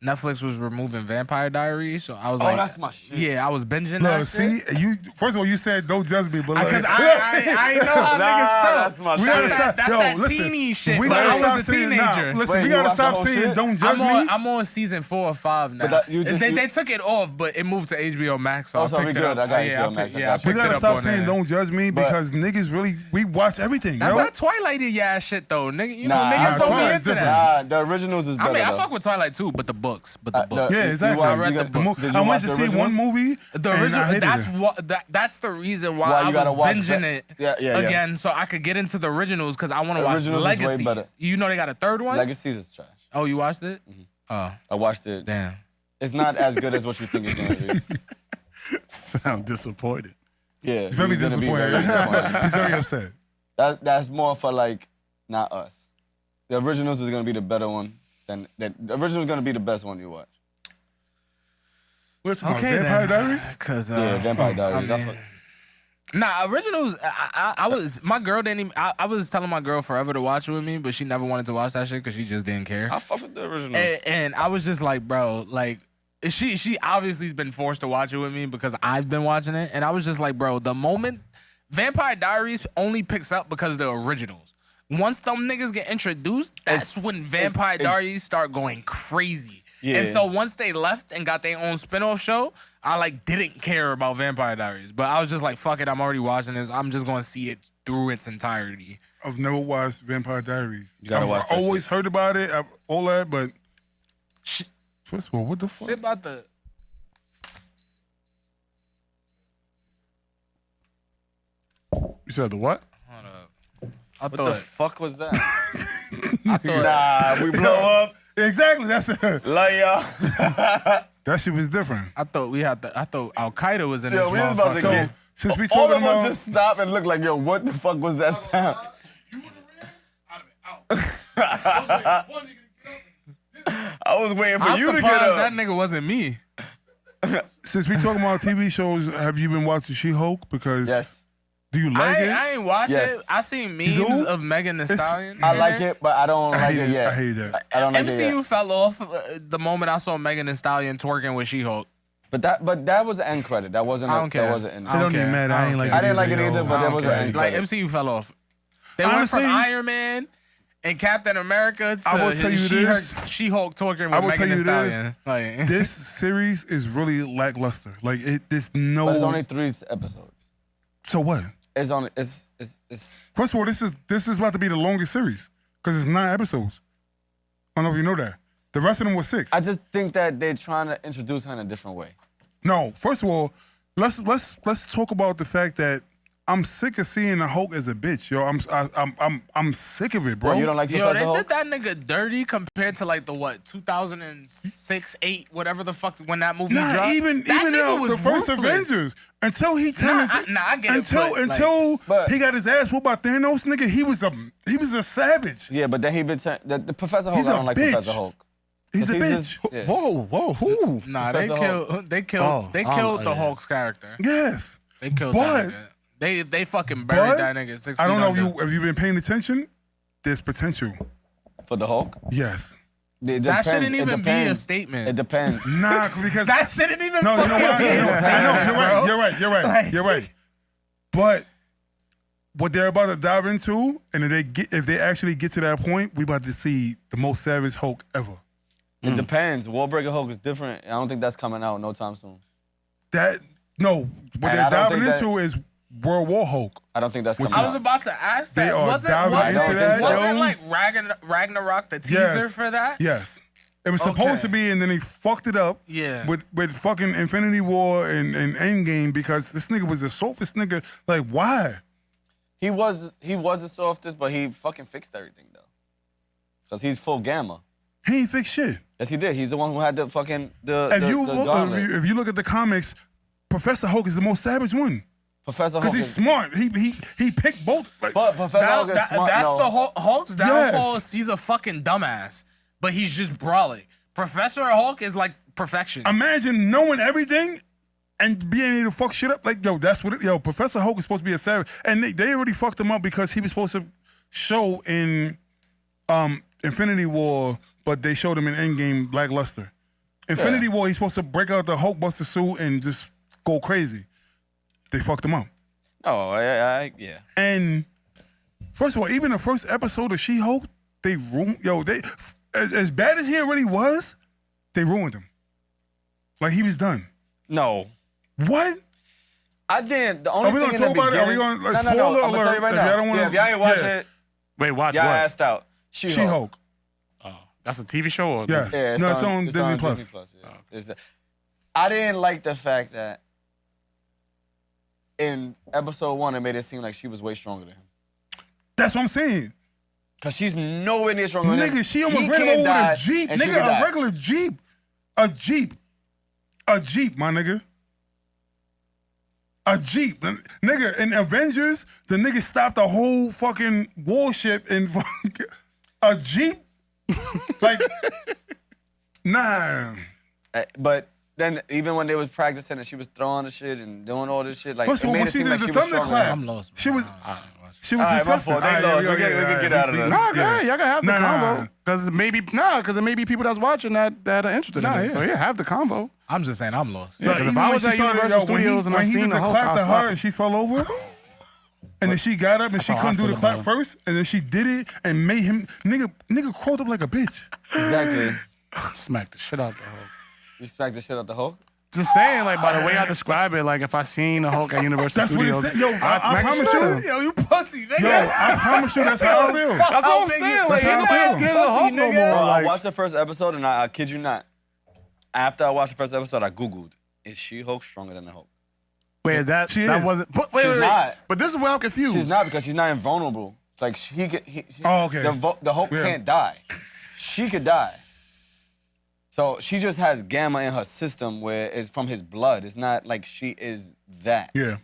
Netflix was removing Vampire Diaries, so I was like, that's my shit. Yeah, I was binging Look, that shit. see, you. First of all, you said don't judge me, but Because I know how niggas felt. That's my we shit. gotta stop. That's that teeny shit. We But gotta I stop was a saying, teenager. Listen, Wait, we you gotta watched the stop whole saying shit? don't judge me. I'm on season 4 or 5 now. But that- you just- they took it off, but it moved to HBO Max, so I so we picked it good. up. I got yeah, HBO Max. I I got you. We picked it gotta up stop on saying there. don't judge me because niggas really we watch everything. That's yo. not Twilight-y ass shit though, nigga. You know, Nah, niggas don't be Twilight's into different. that. Nah, the originals is better. I mean, I though. fuck with Twilight too, but the books, Yeah, exactly. I read the books. Did you I went watch to the see one originals? movie. The and I original. hated That's it. what. That's the reason why Why I you gotta was watch binging that? it Yeah. again, so I could get into the originals because I want to watch Originals is way Legacies. better. You know they got a third one. Legacies is trash. Oh, you watched it? Oh, I watched it. damn. It's not as good as what you think it's gonna be. Sound disappointed. Yeah, Very you're gonna be disappointed. very disappointed. He's very upset. That's more for like not us. The originals is gonna be the better one. The original is gonna be the best one you watch. What's it called? Okay, Vampire then. Diaries? Because Yeah, Vampire Diaries. I mean, nah, originals. I was my girl didn't even. I was telling my girl forever to watch it with me, but she never wanted to watch that shit because she just didn't care. I fuck with the originals. And I was just like, bro, like she obviously's been forced to watch it with me because I've been watching it, and I was just like, bro, the moment Vampire Diaries only picks up because of the originals. Once them niggas get introduced, that's when Vampire Diaries start going crazy. Yeah. And so once they left and got their own spin-off show, I like didn't care about Vampire Diaries. But I was just like, fuck it, I'm already watching this. I'm just gonna see it through its entirety. I've never watched Vampire Diaries. You gotta watch that I've always shit. heard about it, all that, but first of all, what the fuck? Shit about the You said the what? hold up. I What the thought fuck was that? I thought Nah, we blow up. Exactly, that's it. Love y'all. That shit was different. I thought Al Qaeda was in this Yo, we was about to motherfucker. So get. since we All talking of us about just stop and look like, yo, what the fuck was that sound? I was waiting for I'm you to get surprised up. that nigga wasn't me. since we talking about TV shows, have you been watching She-Hulk? Because Yes. do you like it? I ain't watch Yes. it. I seen You memes do? of Megan Thee Stallion. I in like there. it, but I don't like it yet. I hate that. I don't like it MCU yet. fell off the moment I saw Megan Thee Stallion twerking with She-Hulk. But that was an end credit. That wasn't. I don't care. That wasn't end. It don't even matter. I ain't like it. I didn't like it yo. either, but I there don't was care. an end Like credit. MCU fell off. They went Honestly, from Iron Man and Captain America I will to tell you this. She-Hulk twerking I with will tell Megan Thee you Stallion. this. Like This series is really lackluster. Like there's no. But it's only 3 episodes. So what? It's only it's. First of all, this is about to be the longest series because it's 9 episodes. I don't know if you know that. The rest of them were 6. I just think that they're trying to introduce her in a different way. No, first of all, let's talk about the fact that I'm sick of seeing the Hulk as a bitch, yo. I'm sick of it, bro. Bro, you don't like yo, Professor they Hulk? did that nigga dirty compared to like the what 2006, 8, whatever the fuck when that movie Nah, dropped. even That nigga was the first ruthless. Avengers until he turned I get it, until but, like- until But- he got his ass whooped by Thanos, nigga. He was a savage. Yeah, but then he been the Professor Hulk. He's I a don't like bitch. Professor Hulk. He's a 'Cause bitch. just- yeah. Whoa, who? Nah, Professor they killed Oh, they oh, killed the yeah. Hulk's character. Yes, They killed But- that nigga. They fucking buried but that nigga 6 feet I don't know under. if you've been paying attention. There's potential. For the Hulk. Yes. It That depends. shouldn't It even be a depends. statement. It depends. Nah, because That shouldn't even no, you know fucking what? be a I know, statement, you're right. Like- You're right. But what they're about to dive into, and if they actually get to that point, we about to see the most savage Hulk ever. It depends. Warbreaker Hulk is different. I don't think that's coming out no time soon. What I they're don't diving think that- into is World War Hulk. I don't think that's Which coming I was out. about to ask They that. are Wasn't diving into that, yo. like Ragnarok the teaser for that? Yes. It was supposed to be, and then they fucked it up. Yeah. With fucking Infinity War and Endgame because this nigga was the softest nigga. Like, why? He was the softest, but he fucking fixed everything though. Cause he's full gamma. He ain't fixed shit. Yes, he did. He's the one who had the fucking the If gauntlet. you look at the comics, Professor Hulk is the most savage one. Professor Hulk. Because he's is- smart. He picked both. Like, But Professor Hulk is smart. That's no. the Hulk's downfall. Yes. Is he's a fucking dumbass, but he's just brawling. Professor Hulk is like perfection. imagine knowing everything and being able to fuck shit up. Like, yo, that's what Professor Hulk is supposed to be a savage. And they already fucked him up because he was supposed to show in Infinity War, but they showed him in Endgame lackluster. Infinity War, he's supposed to break out the Hulkbuster suit and just go crazy. They fucked him up. Oh, yeah. And first of all, even the first episode of She-Hulk, they ruined. They as bad as he already was, they ruined him. Like he was done. No. What? I didn't. The only Are we thing gonna in the talk about it? Are we beginning. gonna No. spoiler I'm gonna tell you alert, right if y'all now. don't wanna- If y'all ain't watch Yeah. it, Wait, watch y'all what? asked out. She-Hulk. That's a TV show or Yes. Yeah, No, it's on Disney Plus. Yeah. I didn't like the fact that in episode 1 it made it seem like she was way stronger than him. That's what I'm saying. Cause she's nowhere near stronger than him. Nigga, she almost He ran him can't over die, with a Jeep. and she Nigga, could die. a regular Jeep. A Jeep. A Jeep, my nigga. A Jeep. Nigga, in Avengers, the nigga stopped a whole fucking warship in a Jeep. Like, nah. But then even when they was practicing and she was throwing the shit and doing all this shit, like First it of all, made when it she seem did like the she was stronger than thunderclap, him. I'm lost. she was I don't watch it. disgusting. My fault. They All right, lost. yeah, We can yeah, get yeah. out of this. Nah, good. Y'all can have the Nah. combo. Because maybe people that's watching that are interested in it. So yeah, have the combo. I'm just saying I'm lost. Yeah, 'cause if Even I when was she at started, Universal when he- Studios and I when he seen did the Hulk, clap I'll to stop her it. and she fell over, and then she got up and she how I couldn't do feel the clap about first, and then she did it and made him nigga crawled up like a bitch. Exactly. Smack the shit out the Hulk. You smacked the shit out the Hulk. Just saying, like by the way I describe it, like if I seen the Hulk at Universal That's what it Studios, said. Yo, I'd I smack the promise shit you. out of him. Yo, you pussy, nigga. Yo, I promise you that's how I feel. That's what I'm saying. Like, That's how ain't I nobody feel. scared of the Hulk no more. Bro, I Like, watched the first episode and I kid you not. After I watched the first episode, I Googled, is She-Hulk stronger than the Hulk? wait, that She that is. wasn't. But wait, She's wait, not. wait. But this is where I'm confused. She's not because she's not invulnerable. Like Oh, okay. The Hulk Yeah. can't die. She could die. So she just has gamma in her system where it's from his blood. It's not like she is that. Yeah.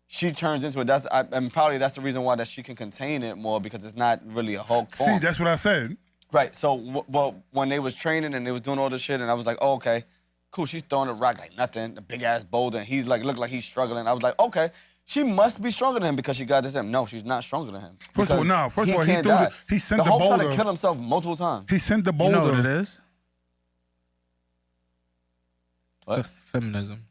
She turns into it. And probably that's the reason why that she can contain it more because it's not really a Hulk form. See, that's what I said. Right. So, when they was training and they was doing all this shit, and I was like, oh, okay, cool. She's throwing a rock like nothing, a big ass boulder, and he's like, look like he's struggling. I was like, okay, she must be stronger than him because she got this. No, she's not stronger than him. First of all, no. First of all, he can't threw die. he sent the Hulk tried boulder. to kill himself multiple times. He sent the You boulder. know what it is? What? Feminism.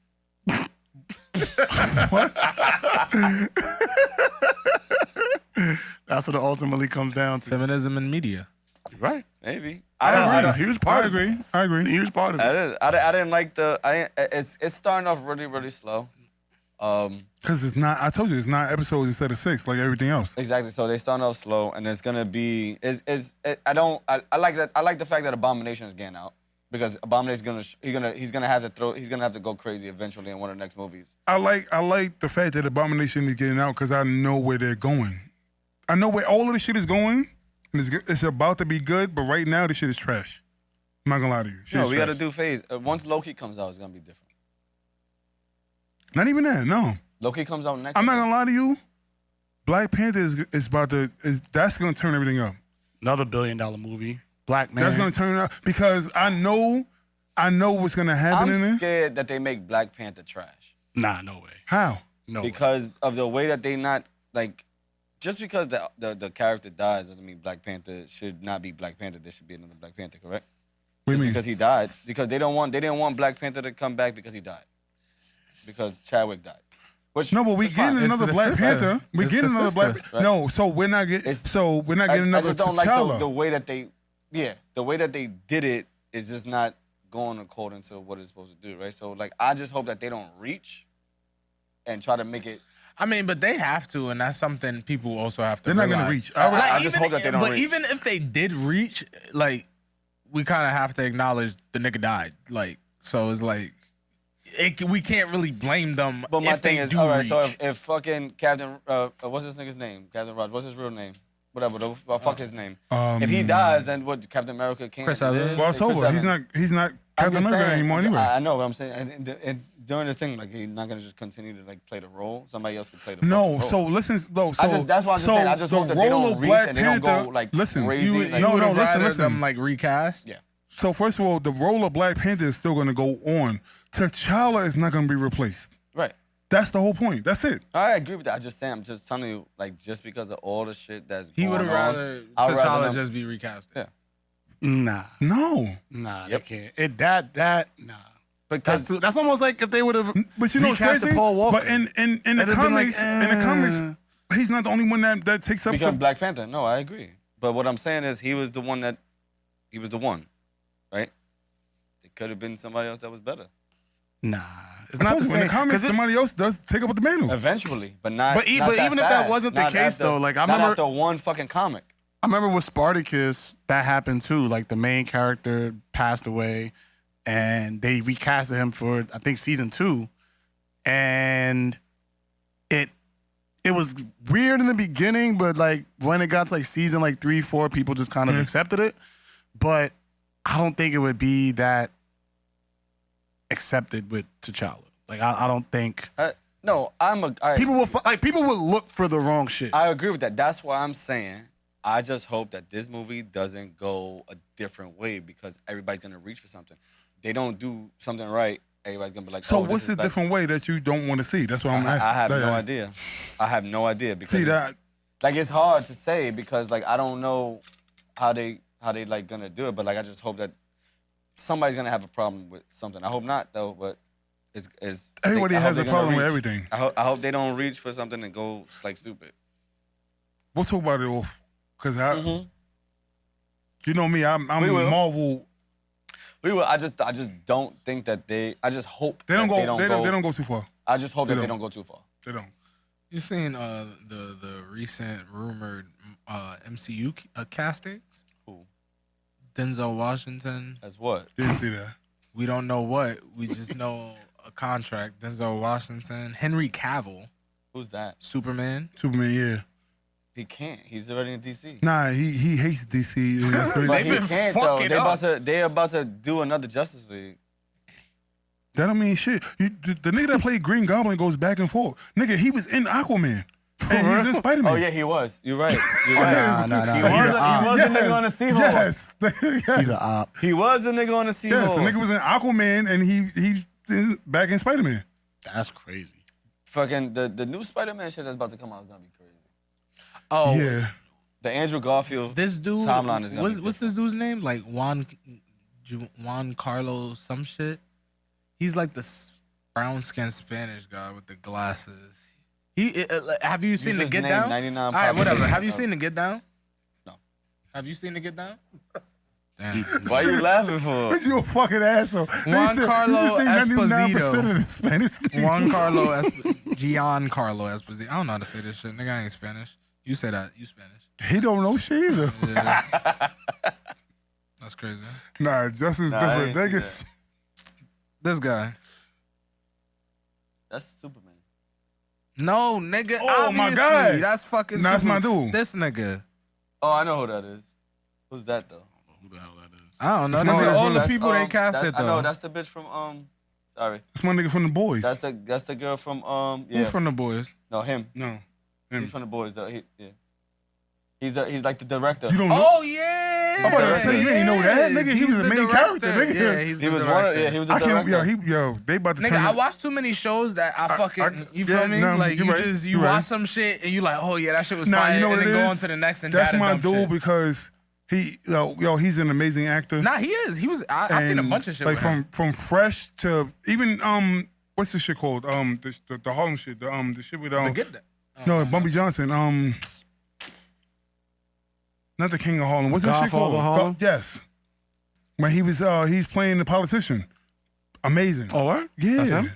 That's what it ultimately comes down to. Feminism in media. You're right. Maybe. That's don't- a huge part. I agree. I It's a agree. huge part of it. It is. I didn't like the. It's starting off really really slow. Because it's not. I told you it's 9 episodes instead of 6, like everything else. Exactly. So they starting off slow, and it's gonna be. I like that. I like the fact that Abomination is getting out because Abomination's he's gonna have to go crazy eventually in one of the next movies. I like the fact that Abomination is getting out because I know where they're going. I know where all of this shit is going, and it's about to be good. But right now, this shit is trash. I'm not gonna lie to you. Shit No, is we trash. gotta do phase. Once Loki comes out, it's gonna be different. Not even that. No, Loki comes out next. I'm not gonna lie to you. Black Panther is about to. That's gonna turn everything up. Another $1 billion movie. Black Man. That's gonna turn it up because I know what's gonna happen in I'm there. scared that they make Black Panther trash Nah, no way. How? No way. because of the way that they not like. Just because the character dies doesn't mean Black Panther should not be Black Panther. There should be another Black Panther, correct? What do you Just mean? because he died. Because they didn't want Black Panther to come back because he died. Because Chadwick died. Which No, but we is fine. getting another the Black sister. Panther. We It's getting the another sister, Black. right? No, so we're not getting. It's- So we're not getting I another just don't T'Challa. like the way that the way that they did it is just not going according to what it's supposed to do, right? So like I just hope that they don't reach and try to make it. I mean, but they have to, and that's something people also have to They're not gonna realize. reach. I just hope that they don't But reach. even if they did reach, like, we kind of have to acknowledge the nigga died. Like, so it's like, we can't really blame them But my if thing they is, do all right. reach. So if fucking Captain, what's this nigga's name? Captain Rogers. What's his real name? Whatever. Fuck his name. If he dies, then what? Captain America can't. Chris Evans. Well, it's Chris over. He's Evans. not I'm Captain just America saying, anymore anyway. I know what I'm saying. And during the thing, like he's not gonna just continue to like play the role. Somebody else could play the No, role. so listen, no, so that's why I'm just saying. I just the hope that they role don't of reach Black and they don't go Panther- like listen, crazy. you like, would have listen, rather listen. them like recast? yeah. So first of all, the role of Black Panther is still going to go on. T'Challa is not going to be replaced. Right. That's the whole point. That's it. I agree with that. I'm just telling you, like, just because of all the shit that's He going would on, have rather I'd T'Challa them- just be recasted. Yeah. Nah, No. they can't. Nah. Because That's almost like if they would have. But you know what's recast crazy? Paul Walker. But in the It'd have been comics, like, he's not the only one that takes up become the Black Panther. No, I agree. But what I'm saying is he was the one, right? It could have been somebody else that was better. Nah, it's I not told the you, same. in the comics, somebody else does take up the mantle. Eventually, but not. But not even if that wasn't the Not case, after- though, like, I not remember- after one fucking comic. I remember with Spartacus, that happened too. Like the main character passed away, and they recasted him for I think season 2, and it was weird in the beginning, but like when it got to like season like 3, 4, people just kind of accepted it. But I don't think it would be that accepted with T'Challa. Like I don't think No, people will look for the wrong shit. I agree with that. That's why I'm saying I just hope that this movie doesn't go a different way because everybody's gonna reach for something. They don't do something right. Everybody's gonna be like, So oh, what's the different way that you don't want to see? That's what I'm asking. I have no idea. I have no idea because See that? like it's hard to say because like I don't know how they like gonna do it, but like I just hope that somebody's gonna have a problem with something. I hope not though, but it's Everybody I hope has a they're gonna problem with reach. everything. I hope they don't reach for something and go like stupid. We'll talk about it off because Mm-hmm. you know me, I'm We will. Marvel. We will. I just don't think that they. I just hope They don't that go. They don't go too far. I just hope They that they don't. don't go too far. They don't. You seen the recent rumored MCU castings? Who? Denzel Washington. As what? Didn't see that. We don't know what. We just know a contract. Denzel Washington, Henry Cavill, Who's that? Superman. Superman, yeah. He can't. He's already in DC. Nah, he hates DC. But he can't though. They about to do another Justice League. That don't mean shit. The nigga that played Green Goblin goes back and forth. Nigga, he was in Aquaman. And he was in Spider-Man. Oh yeah, he was. You're right. You're right. Nah. He was a nigga on the Seahawks. Yes. He's an op. He was a nigga on the Seahawks. Yes, the nigga was in Aquaman and he back in Spider-Man. That's crazy. Fucking the new Spider-Man shit that's about to come out is gonna be crazy. Oh Yeah. The Andrew Garfield this dude. timeline is gonna be What's this dude's name? Like Juan Carlos some shit. He's like the brown skinned Spanish guy with the glasses. Have you seen the just Get named Down? 99 All right, whatever. Have you of- seen the Get Down? No. Have you seen the Get Down? Damn. Why you laughing for? You a fucking asshole. Giancarlo Esposito. Giancarlo Esposito. I don't know how to say this shit. Nigga, I ain't Spanish. You say that. You Spanish. He don't know shit either. Yeah. That's crazy. Nah, Justin's different. Niggas. This guy. That's Superman. No, nigga. Oh, my obviously. God. That's fucking That's my Superman. dude. This nigga. Oh, I know who that is. Who's that though? Who the hell that is? I don't know. That's These my are all nigga the from- people they casted, I though. know that's the bitch from Sorry, That's my nigga from The Boys. that's the girl from Yeah. Who's from The Boys? No, him. No. He's from the Boys though. He's like the director. You don't know? Oh, yeah. I'm about to say, you ain't know that. Nigga, he was the main character, nigga. Yeah, he's He the was director. he was the I can't, director. they about to Nigga, turn I it- watch too many shows that I fucking, you feel yeah, me? no, Like, you're you right, just, you you're watch right. some shit and you like, oh, yeah, that shit was Nah, fire. you know what and it then go is? on to the next and That's data my dump dude shit. because he's an amazing actor. Nah, he is. He was, I seen a And, bunch of shit like with him. from Fresh to even what's the shit called? The Harlem shit. The shit with The Get That. no Bumpy Johnson. Not the King of Harlem. What's that shit called? Godfather Harlem? Yes. When he was he's playing the politician. Amazing. Oh, what? Yeah. That's him?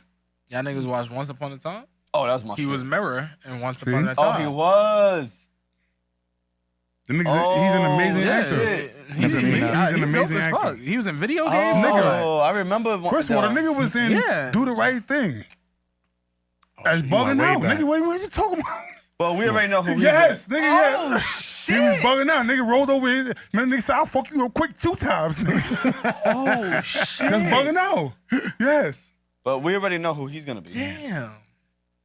Y'all niggas watched Once Upon a Time? Oh, that's my. He shit. was Mirror in Once See? Upon a Oh, Time. he was. The nigga, he's an amazing Yeah, actor. he's an dope amazing as actor. fuck. He was in video games. Oh, I remember. First of all, the nigga was in Yeah. Do the Right Thing. As so you went bugging way out. back. Nigga, what are you talking about? Well, we already know who. Yes, nigga, Oh, yeah. shit. He was bugging out. Nigga rolled over his. Man, nigga said, I'll fuck you real quick 2 times. Nigga. Oh, shit. That's bugging out. Yes. But we already know who he's gonna be. Damn.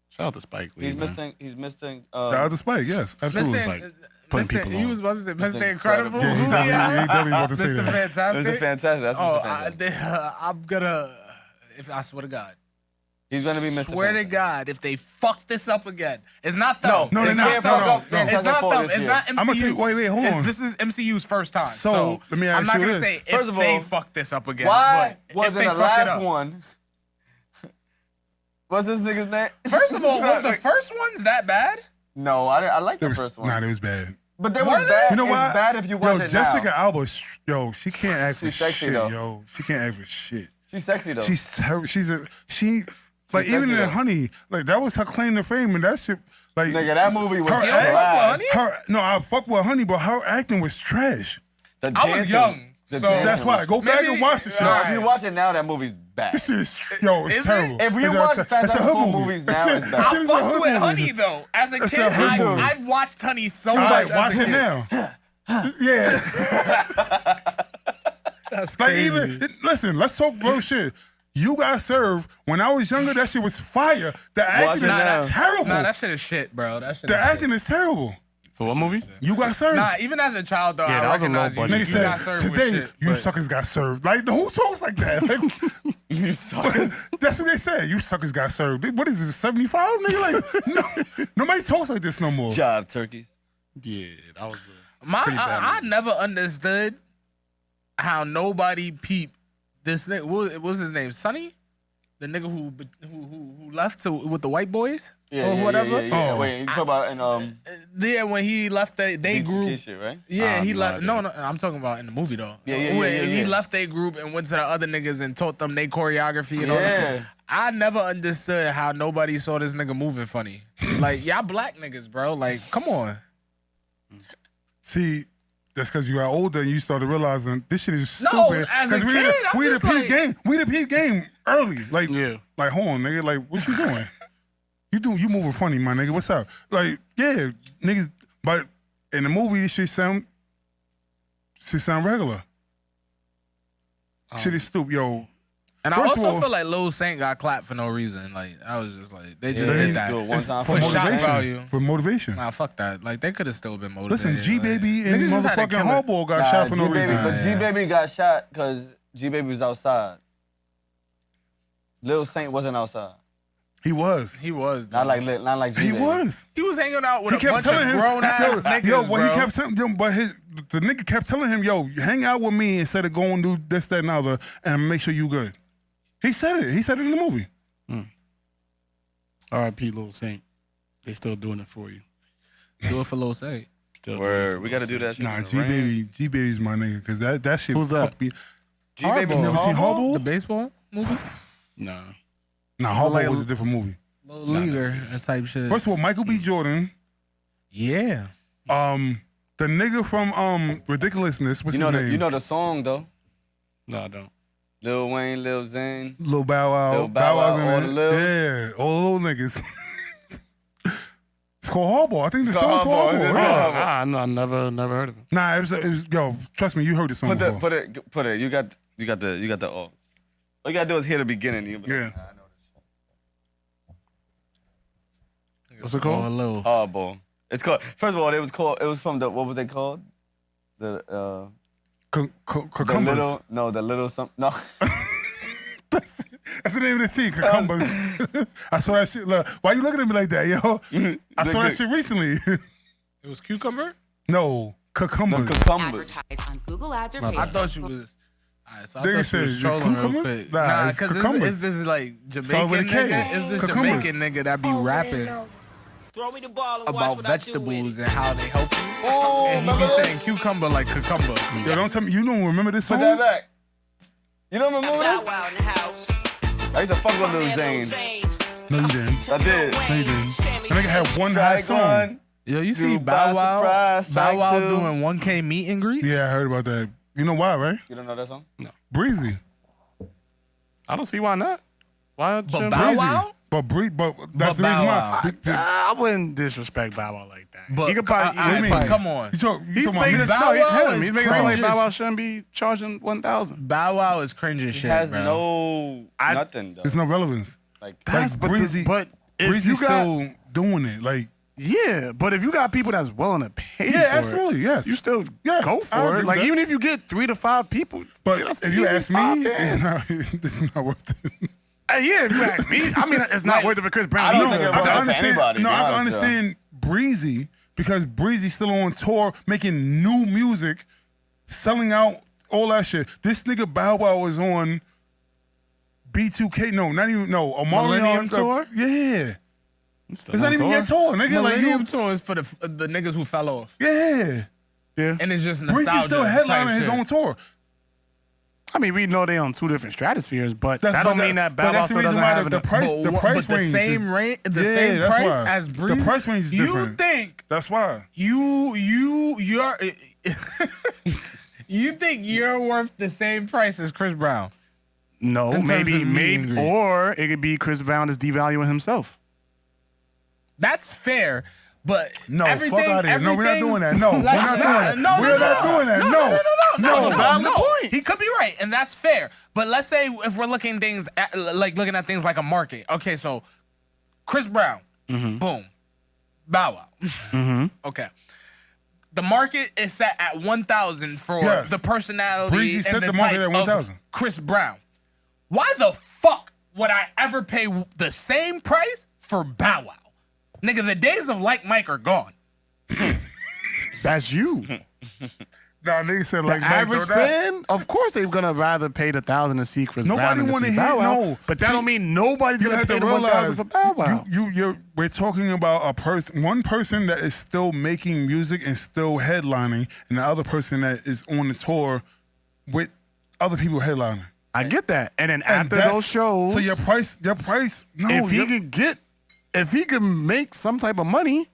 Shout out to Spike Lee. He's man. missing. He's missing. Shout out to Spike, yes. Absolutely. Mr. Putting people You on. was about to say Mr. Incredible. Incredible. Yeah, he definitely about to say Mr. that. Fantastic. Mr. Fantastic. That's Mr. Oh, Fantastic. I'm gonna. If I swear to God, He's gonna be Mr. Swear to God, if they fuck this up again, it's not them. No, it's they're not. No. It's not them. It's not MCU. I'm gonna tell you. Wait, hold on. This is MCU's first time. So, let me ask I'm not you gonna this. say First if of they all, fuck this up again. Why but wasn't if they the fuck it last up. one? What's this nigga's name? First of all, was the first ones that bad? No, I like the first one. Nah, it was bad. But they were bad. You know it's why? bad if you watch it Jessica now. Alba, she can't act for She's sexy, shit, though. yo. She can't act for shit. She's sexy though. She like even sexy, in though. Honey, like that was her claim to fame, and that shit, like Nigga, that movie was her trash. I fuck with Honey, but her acting was trash. The I was dancing- young, the so dancing That's why. was- Go back Maybe- and watch the shit. No, if you watch it now, that movie's bad. This shit is it's Is it? terrible. If you It's watch a- Fast it's a and hood Furious movie. movies That now, shit- it's that bad. shit I is a fucked hood with movie. Honey though. As a That's kid, a hood movie. I've watched Honey so All much. right, as watch a it kid. now. Yeah. That's Like crazy. even listen, let's talk real shit. You Got Served. When I was younger, that shit was fire. The acting it is now. terrible. Nah, that shit is shit, bro. That shit. The is shit. acting is terrible. For what movie? You Got Served. Nah, even as a child though, Yeah, I that was a recognize low you. budget. Nigga You got said served with today shit. you but- suckers got served. Like who talks like that? Like, You suckers. that's what they said. You suckers got served. What is this? 75? Nigga, like no, nobody talks like this no more. Job turkeys. Yeah, that was I never understood how nobody peeped this nigga. What was his name? Sonny, the nigga who left with the white boys or whatever. Yeah. Oh. Wait, you talk about in Yeah, when he left they BTK group. shit, right? Yeah, he no left. idea. No, I'm talking about in the movie though. Yeah, When he yeah. left their group and went to the other niggas and taught them their choreography and all Yeah. that. I never understood how nobody saw this nigga moving funny. Like y'all black niggas, bro. Like, come on. See, that's because you got older and you started realizing this shit is No, stupid. as a 'Cause kid, I'm we the just peep like- game. We the peep game early. Like, Yeah. like hold on, nigga. Like, what you doing? You moving funny, my nigga. What's up? Like, yeah, niggas. But in the movie, this shit sound regular. Shit is stupid, yo. And First I of also all- feel like Lil Saint got clapped for no reason. Like I was just like they just Yeah, did they that do it one It's time for for shock motivation. value. For motivation. Nah, fuck that. Like they could have still been motivated. Listen, G Baby like, and niggas just had to motherfucking kill it. Hardball got shot for no G-Baby, reason. But G Baby got shot because G Baby was outside. Lil Saint wasn't outside. He was. He was. Not like G He Baby. was. He was hanging out with He a bunch of grown ass niggas, yo, bro. he kept telling, the nigga kept telling him, yo, you hang out with me instead of going do this, that, and other, and make sure you good. He said it. He said it in the movie. R.I.P. Lil Saint. They still doing it for you. Do it for Lil Saint. Still doing it for Word. We got to Lil do that shit. Nah, in the G rain. Baby, G Baby's my nigga, because that shit. Who's that? fucked me. G Baby. You never seen Hardball? The baseball movie? Saint. Nah. Nah, So Hardball like- was a different movie. Lil Leaguer type shit. First of all, Michael B. Jordan, Yeah. the nigga from Ridiculousness, what's You know his name? you know the song though. No, I don't. Lil Wayne, Lil Zane. Lil Bow Wow. Lil Bow Wow, Wow's in all it. the Lils. Yeah, all the little niggas. It's called Hardball. I think the It's song's called called Hardball. Hardball. It's Yeah. called I never heard of it. Nah, it was yo. Trust me, you heard the song before. Put it. You got the all. All you gotta do is hear the beginning. You'll be like, Yeah. "Nah, I know this What's it called? Oh, Lil. shit." Hardball. It's called. First of all, it was from the what was they called? The Cucumbers. the little some no. That's the name of the tea. Cucumbers. I saw that shit. Look, why you looking at me like that, yo? I saw that shit recently. It was Cucumber? No, cucumbers. Cucumbers. Advertise on Google Ads or I Facebook. thought you was. Alright, so I Nigga thought you said, was "You trolling real cucumber?" quick. Nah, it's because cucumbers. is this like Start with Jamaican a K. nigga? Is this Cucumbers. Jamaican nigga that be rapping Throw me the ball and watch about what I do with vegetables it. and how they help you? Oh, And he be saying cucumber like cucumber. Yo, don't tell me you don't remember this Put song. that back. You don't remember Bow this? Wow in the house. I used to fuck with Lil Zane. No, you didn't. I did. No, you didn't. That nigga had one hot song. Saigon. Yo, you see Dude, Bow by Wow? surprise, Bow strike Wow two. doing 1K meet and greets? Yeah, I heard about that. You know why, right? You don't know that song? Breezy. I don't see why not. Why? But shouldn't Bow Breezy? Wow? But that's the Bow reason Wow. why. I wouldn't disrespect Bow Wow like that. But he could probably. I he mean, probably- come on. You He's talking making about it. Bow No, Wow him. is He's making it sound like cringe. Bow Wow shouldn't be charging 1,000. Bow Wow is cringe as He shit, has bro. no nothing though. There's no relevance. Like That's Like but Breezy, but if Breezy's you got, still doing it. Like, yeah, but if you got people that's willing to pay yeah, for absolutely, it, yes. you still Yes, go I for agree it. with Like that. even if you get 3 to 5 people, But yeah, that's if you easy ask 5 me, bands. it's not worth it. Yeah, if you ask me, I mean, it's not worth it for Chris Brown. I don't either. think it I worth can it for understand. anybody, No, to be I can honest, understand Breezy because Breezy's still on tour, making new music, selling out all that shit. This nigga Bow Wow was on B2K. No, not even a Millennium Tour? Yeah, It's it's not even yet tour, nigga. Like Millennium you, Tour is for the niggas who fell off. yeah. And it's just nostalgia. Breezy's still type headlining his shit. own tour. I mean, we know they on two different stratospheres, but that But don't mean that Bow Wow that's the still reason doesn't why have the price But range same is, rate, the Yeah, same that's price why. as Breezy. The price range is you different. think That's why. you're you think you're worth the same price as Chris Brown? No, In terms of meet and greet. or it could be Chris Brown is devaluing himself. That's fair. But No, everything, fuck out of here. No, we're not everything's- doing that. No, we're not doing that. We're not doing that. No. That's No. a valid point. He could be right, and that's fair. But let's say if we're looking looking at things like a market. Okay, so Chris Brown, boom, Bow Wow, okay. The market is set at 1,000 for Yes. the personality Breezy and set the the market type at of 1,000. Chris Brown. Why the fuck would I ever pay the same price for Bow Wow? Nigga, the days of Like Mike are gone. That's you. Nah, nigga said like The average fan, of course, they're gonna rather pay the $1,000 to see Chris Nobody Brown than to wanna see hear- Bow Wow. no. But that See, don't mean nobody's You gonna have pay to the $1,000 realize for Bow Wow. we're talking about one person that is still making music and still headlining, and the other person that is on the tour with other people headlining. I get that, and then And after that's- those shows, so your price. No, if he can make some type of money,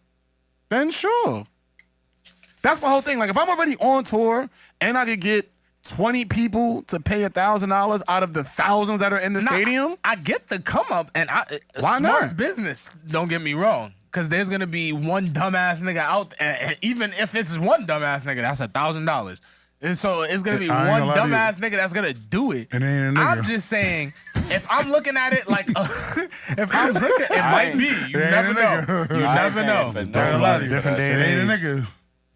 then sure. That's my whole thing. Like if I'm already on tour and I could get 20 people to pay $1,000 out of the thousands that are in the stadium, I get the come up, and Why smart not? business. Don't get me wrong, because there's gonna be one dumbass nigga out, and even if it's one dumbass nigga, that's $1,000. And so it's gonna be I ain't one gonna lie to you. dumbass nigga that's gonna do it. It ain't a nigga. I'm just saying, if I'm looking at it like, if I'm looking, it might be. You It ain't never a know. nigga. You never know. different day and It ain't a age. nigga.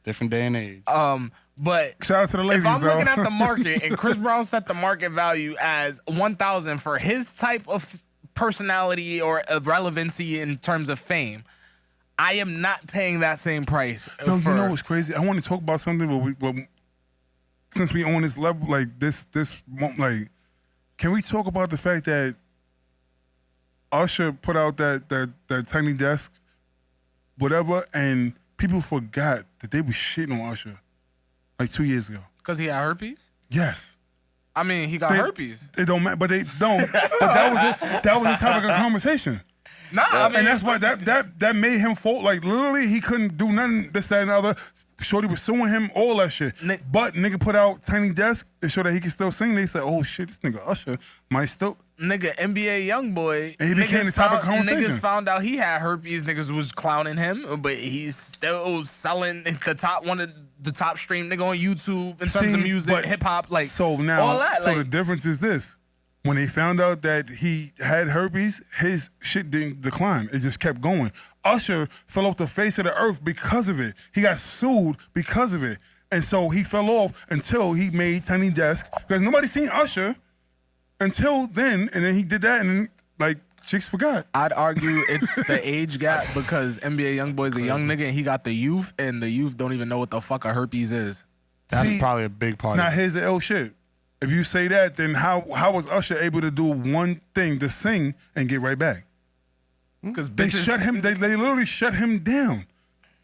Different day and age. But Shout out to the ladies, if I'm though. looking at the market and Chris Brown set the market value as 1,000 for his type of personality or of relevancy in terms of fame, I am not paying that same price. No, for, you know what's crazy? I want to talk about something, but since we on this level, like like, can we talk about the fact that Usher put out that Tiny Desk, whatever, and people forgot that they was shitting on Usher like 2 years ago. Because he had herpes? Yes. I mean, he got herpes. It don't matter, but they don't. But that was the topic of conversation. Nah, I mean, And that's why that made him fall. Like literally, he couldn't do nothing. This, that, and the other. Shorty was suing him, all that shit. But nigga put out Tiny Desk and show that he can still sing. They said, "Oh shit, this nigga Usher might still." Nigga, NBA YoungBoy. And he became the topic of conversation. Niggas found out he had herpes. Niggas was clowning him, but he's still selling one of the top stream nigga on YouTube in terms of music, but- hip hop, like so now. all that. So Like, the difference is this: when they found out that he had herpes, his shit didn't decline. It just kept going. Usher fell off the face of the earth because of it. He got sued because of it, and so he fell off until he made Tiny Desk because nobody seen Usher until then, and then he did that, and then, like chicks forgot. I'd argue it's the age gap because NBA YoungBoy's a young nigga and he got the youth, and the youth don't even know what the fuck a herpes is. That's probably a big part Now of it. here's the L shit. If you say that, then how was Usher able to do one thing to sing and get right back? Because They shut him. They literally shut him down.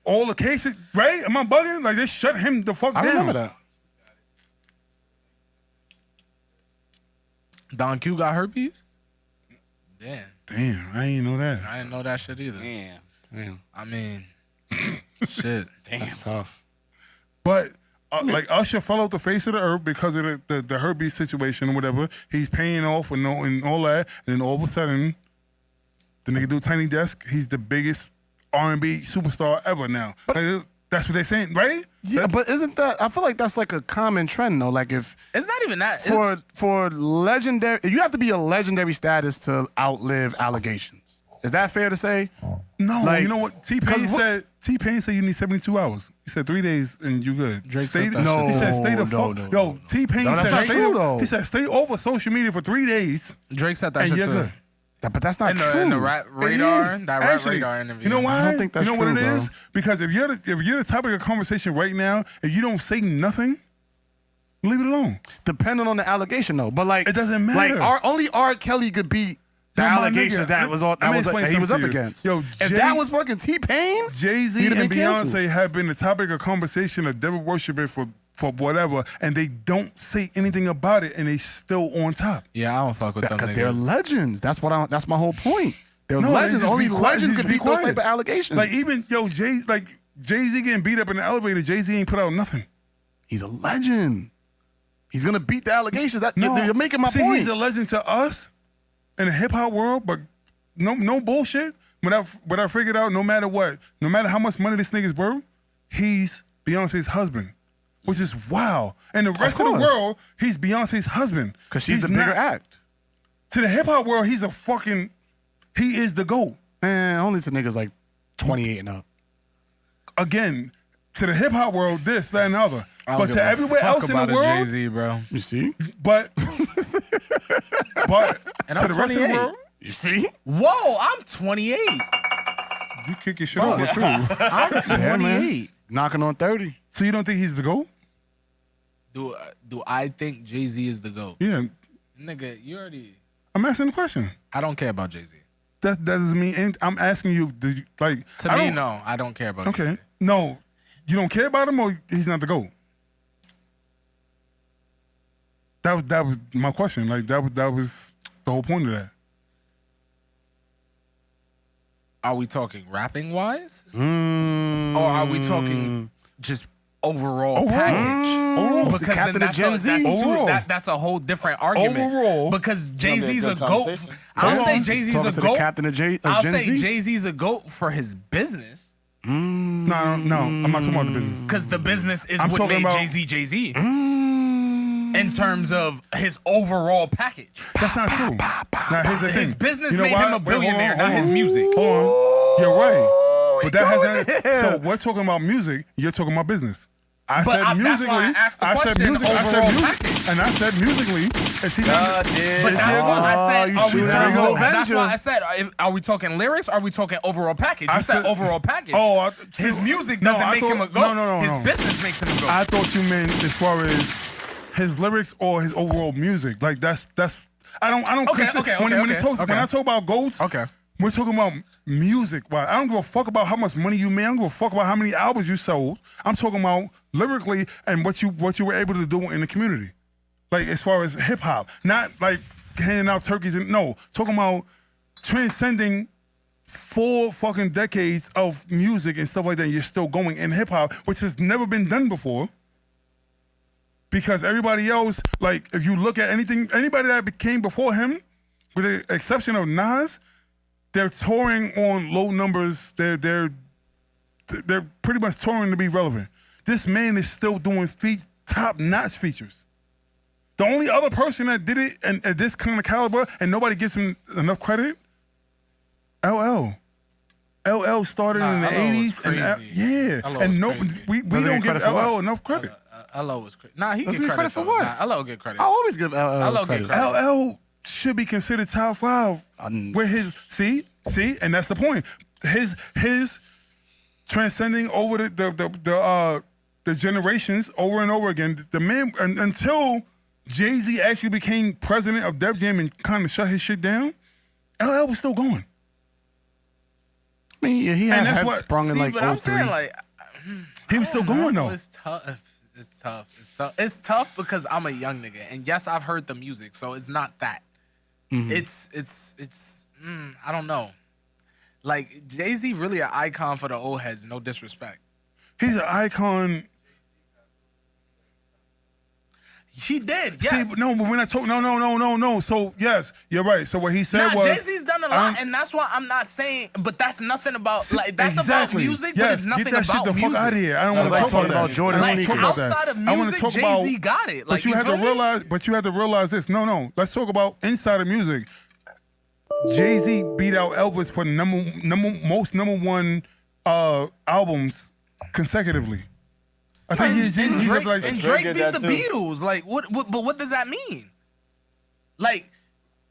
All the cases, right? Am I bugging? Like they shut him the fuck I down. remember that. Don Q got herpes? Damn. Damn, I ain't know that. I didn't know that shit either. Damn. I mean, shit. Damn. That's tough. But like Usher fell off the face of the earth because of the herpes situation or whatever. He's paying off and all that, and then all of a sudden, the nigga do Tiny Desk. He's the biggest R&B superstar ever now. Like, that's what they're saying, right? Yeah, but isn't that? I feel like that's like a common trend though. Like if It's not even that. for legendary, you have to be a legendary status to outlive allegations. Is that fair to say? No, Like, you know what? T-Pain said you need 72 hours. He said 3 days and you good. Drake stay, said that shit. He said stay the No, fuck. no, Yo, no. T-Pain No, that's said not stay. true, though. He said stay over social media for 3 days Drake said that and shit you're too. good. But that's not in true. In the rap radar, It is. that rap Actually, radar interview. You know why? I don't think that's you know what true, it bro. is? Because if you're the topic of conversation right now, if you don't say nothing, leave it alone. Depending on the allegation, though. But like, It doesn't matter. Like, only R. Kelly could beat the Yo, my allegations nigga, that was on let me that explain he was up something to you. against. Yo, if that was fucking T-Pain, Jay-Z he'd have and been canceled. Beyonce have been the topic of conversation of devil worshiping for whatever, and they don't say anything about it, and they still on top. Yeah, I don't fuck with them Because niggas. they're legends. That's that's my whole point. They're No, legends. just Only be quiet, legends just could be beat those quiet. type of allegations. Like even Jay-Z getting beat up in the elevator. Jay-Z ain't put out nothing. He's a legend. He's gonna beat the allegations. No, You're making my see, point. he's a legend to us in the hip hop world, but no bullshit. What I figured out, no matter what, no matter how much money this nigga's worth, he's Beyonce's husband, which is wow. And the rest of the course. world, he's Beyonce's husband Because she's He's the bigger not- act. To the hip hop world, he is the GOAT. Man, only to niggas like 28 and up. Again, to the hip hop world, this, that, and the other. I don't But give to a everywhere fuck else in the about a world, Jay-Z, bro. You see? but And to I'm the rest of the 28. world, You see? Whoa, I'm 28. you kick your shit over too. I'm 28. Knocking on 30. So you don't think he's the GOAT? Do I think Jay-Z is the GOAT? Yeah, Nigga, you already... I'm asking the question. I don't care about Jay-Z. That doesn't mean anything. I'm asking you, To me, no. I don't care about Okay, Jay-Z. no, you don't care about him, or he's not the GOAT. That was my question. Like that was the whole point of that. Are we talking rapping-wise? Or are we talking just overall package? Overall. The Because captain then of Gen Z? Overall. that's a whole different argument. Overall. Because Jay-Z's a good GOAT. conversation. I'll Hold say on. Jay-Z's Talking a to the GOAT. captain of Gen I'll say Z? Jay-Z's a GOAT for his business. No, I'm not talking about the business. Because the business is I'm what talking made about- Jay-Z Jay-Z. In terms of his overall package. That's not true. Now here's the His thing. business You know made why? him a Wait, hold on, billionaire, hold not on. his music. Hold on. You're right. But that going hasn't. there? So we're talking about music. You're talking about business. I But said that's musically. why I asked the said question, music. I said overall music. package. And I said musically. And she But that's why I said, you are we shoot talking? every goal. That's why I said, are we talking lyrics? Or are we talking overall package? You I said said- overall package. Oh, his music no, doesn't I make him a thought- GOAT. no. His business makes him a GOAT. I thought you meant as far as his lyrics or his overall music. Like that's. I don't. Okay, consider- okay, when, okay, when, okay, when I talk about ghosts, Okay. we're talking about music. Right? I don't give a fuck about how much money you made. I don't give a fuck about how many albums you sold. I'm talking about lyrically and what you were able to do in the community. Like as far as hip hop, not like handing out turkeys and no, talking about transcending 4 fucking decades of music and stuff like that. And you're still going in hip hop, which has never been done before. Because everybody else, like if you look at anybody that came before him, with the exception of Nas, they're touring on low numbers. They're pretty much touring to be relevant. This man is still doing top-notch features. The only other person that did it at this kind of caliber, and nobody gives him enough credit, LL. LL started in the LL was 80s. And crazy. yeah. LL And was no, crazy. we Doesn't don't get give credit for LL what? enough credit. LL was crazy. Nah, he Doesn't get get credit credit for though. what? Nah, LL get credit. I always give LL get credit. credit. LL should be considered top 5 with his see, and that's the point. His transcending over the generations over and over again. The man until Jay-Z actually became president of Def Jam and kind of shut his shit down, LL was still going. I mean, he had that's head what- sprung in See, like but I'm 03. saying like He was still going though. It's tough. It's tough. It's tough because I'm a young nigga, and yes, I've heard the music, so it's not that. It's I don't know. Like Jay-Z really an icon for the old heads. No disrespect. He's an icon. He did. Yes. See, no, but when I talk, no. So yes, you're right. So what he said Nah, was Jay-Z's done a lot, and that's why I'm not saying. But that's nothing about like that's exactly. about music, Yes, but it's nothing get that about shit the music. fuck out of here. I don't want to like talk talking about about that. Jordan I don't sneakers. talk about that. Outside of I wanna music, talk Jay-Z about- got it. Like, But you have feel to me? realize. But you have to realize this. No. Let's talk about inside of music. Jay-Z beat out Elvis for most number one albums consecutively. I think And Drake, like and Drake Drake did beat that the too. Beatles. Like what? But what does that mean? Like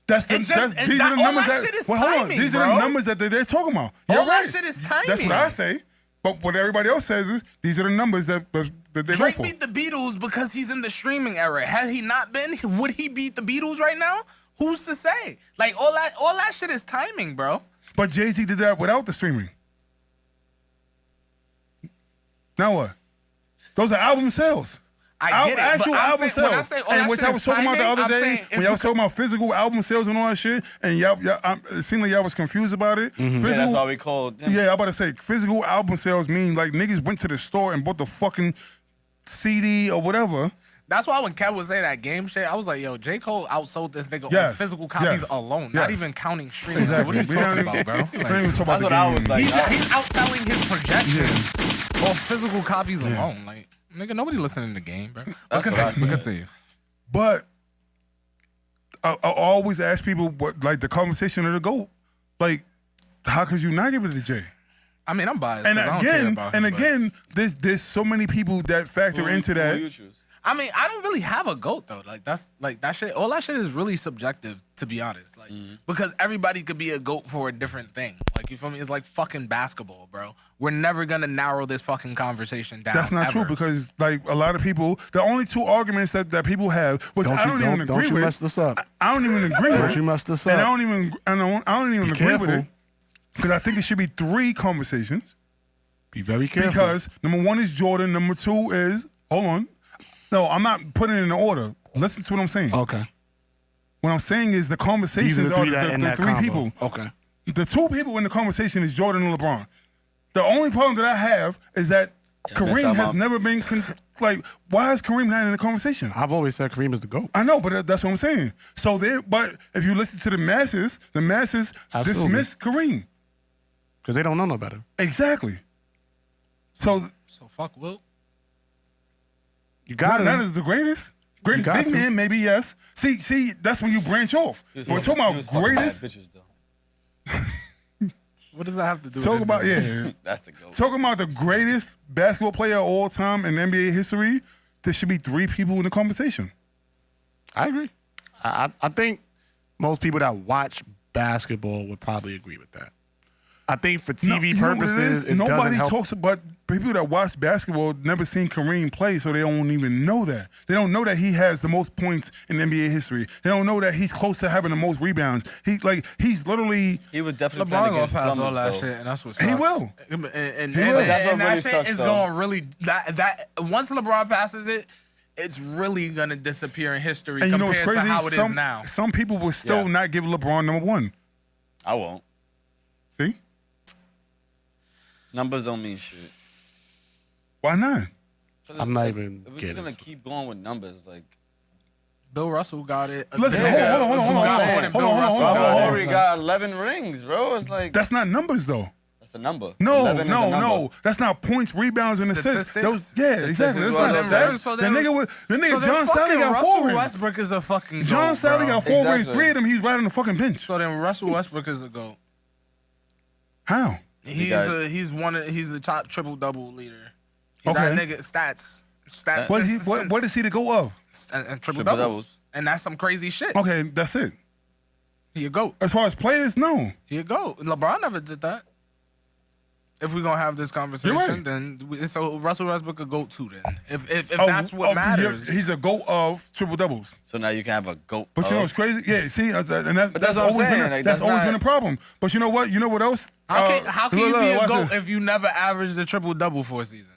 These are the numbers that shit is hold on. timing, These are the numbers that they're talking about. You're All that right. shit is timing. That's what I say. But what everybody else says is these are the numbers that they go Drake for. beat the Beatles because he's in the streaming era. Had he not been, would he beat the Beatles right now? Who's to say? Like all that shit is timing, bro. But Jay-Z did that without the streaming. Now what? Those are album sales. I get it, Actual but album when I sales. say all And that what shit I was is talking about the timing, other I'm day, saying when y'all was talking about physical album sales and all that shit, and it seemed like y'all was confused about it. Yeah, that's why we called. Yeah, I'm about to say physical album sales mean like niggas went to the store and bought the fucking CD or whatever. That's why when Kev was saying that game shit, I was like, yo, J. Cole outsold this nigga on Yes. physical copies Yes. alone, Yes. not even counting streaming. Exactly. Like, what are you talking about, bro? We don't even talk about That's the what I game. was like. He's outselling his projections off physical copies alone. Like, nigga, nobody listening to the game, bro. But continue. But I always ask people what, like, the conversation of the GOAT. Like, how could you not give it to Jay? I mean, I'm biased. And 'cause I don't care again, about him, but- there's so many people that factor into Who that. you choose? I mean, I don't really have a GOAT though. Like that's like that shit. All that shit is really subjective, to be honest. Like because everybody could be a GOAT for a different thing. Like you feel me? It's like fucking basketball, bro. We're never gonna narrow this fucking conversation down. That's not ever. true because, like, a lot of people, the only two arguments that people have, which I don't even agree Don't you with. mess this up. I don't even agree with. Don't you mess this And up. I don't even Be agree with careful. it because I think it should be 3 conversations. Be very careful. Because number 1 is Jordan. Number 2 is hold on. No, I'm not putting it in order. Listen to what I'm saying. Okay. What I'm saying is the conversations These are the are three that in the that 3 combo. people. Okay. The 2 people in the conversation is Jordan and LeBron. The only problem that I have is that Kareem has never been like. Why is Kareem not in the conversation? I've always said Kareem is the GOAT. I know, but that's what I'm saying. So but if you listen to the masses Absolutely. dismiss Kareem. Because they don't know no better. Exactly. So fuck Wilt. You got that is the greatest got big to. man, maybe yes. See, that's when you branch off. When we're talking about greatest, What does that have to do? talk with about anything? That's the GOAT. talking about the greatest basketball player of all time in NBA history. There should be 3 people in the conversation. I agree. I think most people that watch basketball would probably agree with that. I think for TV You know what purposes, it doesn't nobody help. talks about people that watch basketball never seen Kareem play, so they don't even know that. They don't know that he has the most points in NBA history. They don't know that he's close to having the most rebounds. He's literally. He was definitely LeBron playing gonna against pass all Columbus, that though. shit, and that's what sucks. He will. And He will. That's what that really shit sucks, is though. going really that once LeBron passes it, it's really gonna disappear in history And you know compared what's crazy? to how it is now. Some people will still Yeah. not give LeBron number 1. I won't. See? Numbers don't mean shit. Why not? I'm not even If we're getting gonna into keep going with numbers, like Bill Russell got it. Listen, Yeah. hold on. Who got more than Bill Russell Bro, got it? already got 11 rings, bro. It's like That's not numbers though. that's a number. No, 11 is a number. no. That's not points, rebounds, and assists. Statistics? Exactly. That's Statistics. not Well, stats. so The then- nigga So John Sally got Russell 4 rings. Westbrook is a fucking John GOAT, Sally bro. got 4 rings. Exactly. 3 of them, he's right on the fucking bench. So then Russell Westbrook is a GOAT. How? He's the top triple double leader. That Okay. nigga stats. What is he to go of? And triple Triple double. doubles. And that's some crazy shit. Okay, that's it. He a GOAT. As far as players, no. He a GOAT. LeBron never did that. If we're gonna have this conversation, You're right. then so Russell Westbrook a GOAT too. Then, if that's what matters, He's a GOAT of triple doubles. So now you can have a GOAT. But you know what's crazy? Yeah, see, and that's what I'm always saying, been like, that's that's always not- been a problem. But you know what? You know what else? how can you look, be a watch GOAT this. if you never averaged a triple double for a season?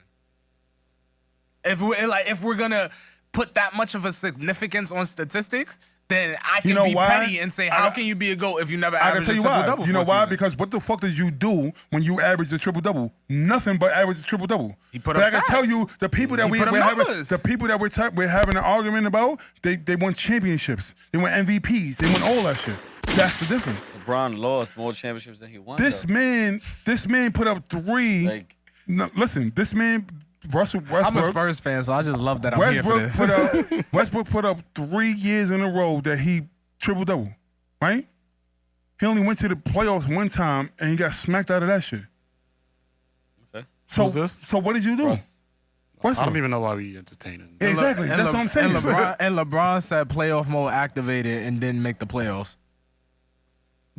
If we're gonna put that much of a significance on statistics, then I can You know be why? petty and say, how can you be a GOAT if you never I can averaged tell a you triple why. double? You know for a why? season? Because what the fuck did you do when you averaged a triple double? Nothing but average a triple double. He put But up I can stats. tell you the people that He we're put up having numbers. the people that we're having an argument about, they won championships. They won MVPs. They won all that shit. That's the difference. LeBron lost more championships than he won. This though. man put up 3. Like No, listen, this man Russell Westbrook. I'm a Spurs fan, so I just love that I'm here for this. Westbrook put up 3 years in a row that he triple double, right? He only went to the playoffs one time and he got smacked out of that shit. Okay. So Who's this? So what did you do? Russ. I Westbrook. don't even know why we entertaining. Exactly. That's what I'm saying. And LeBron said playoff mode activated and didn't make the playoffs.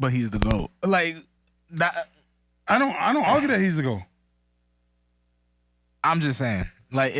but he's the GOAT. Like that. I don't argue that he's the GOAT. I'm just saying, like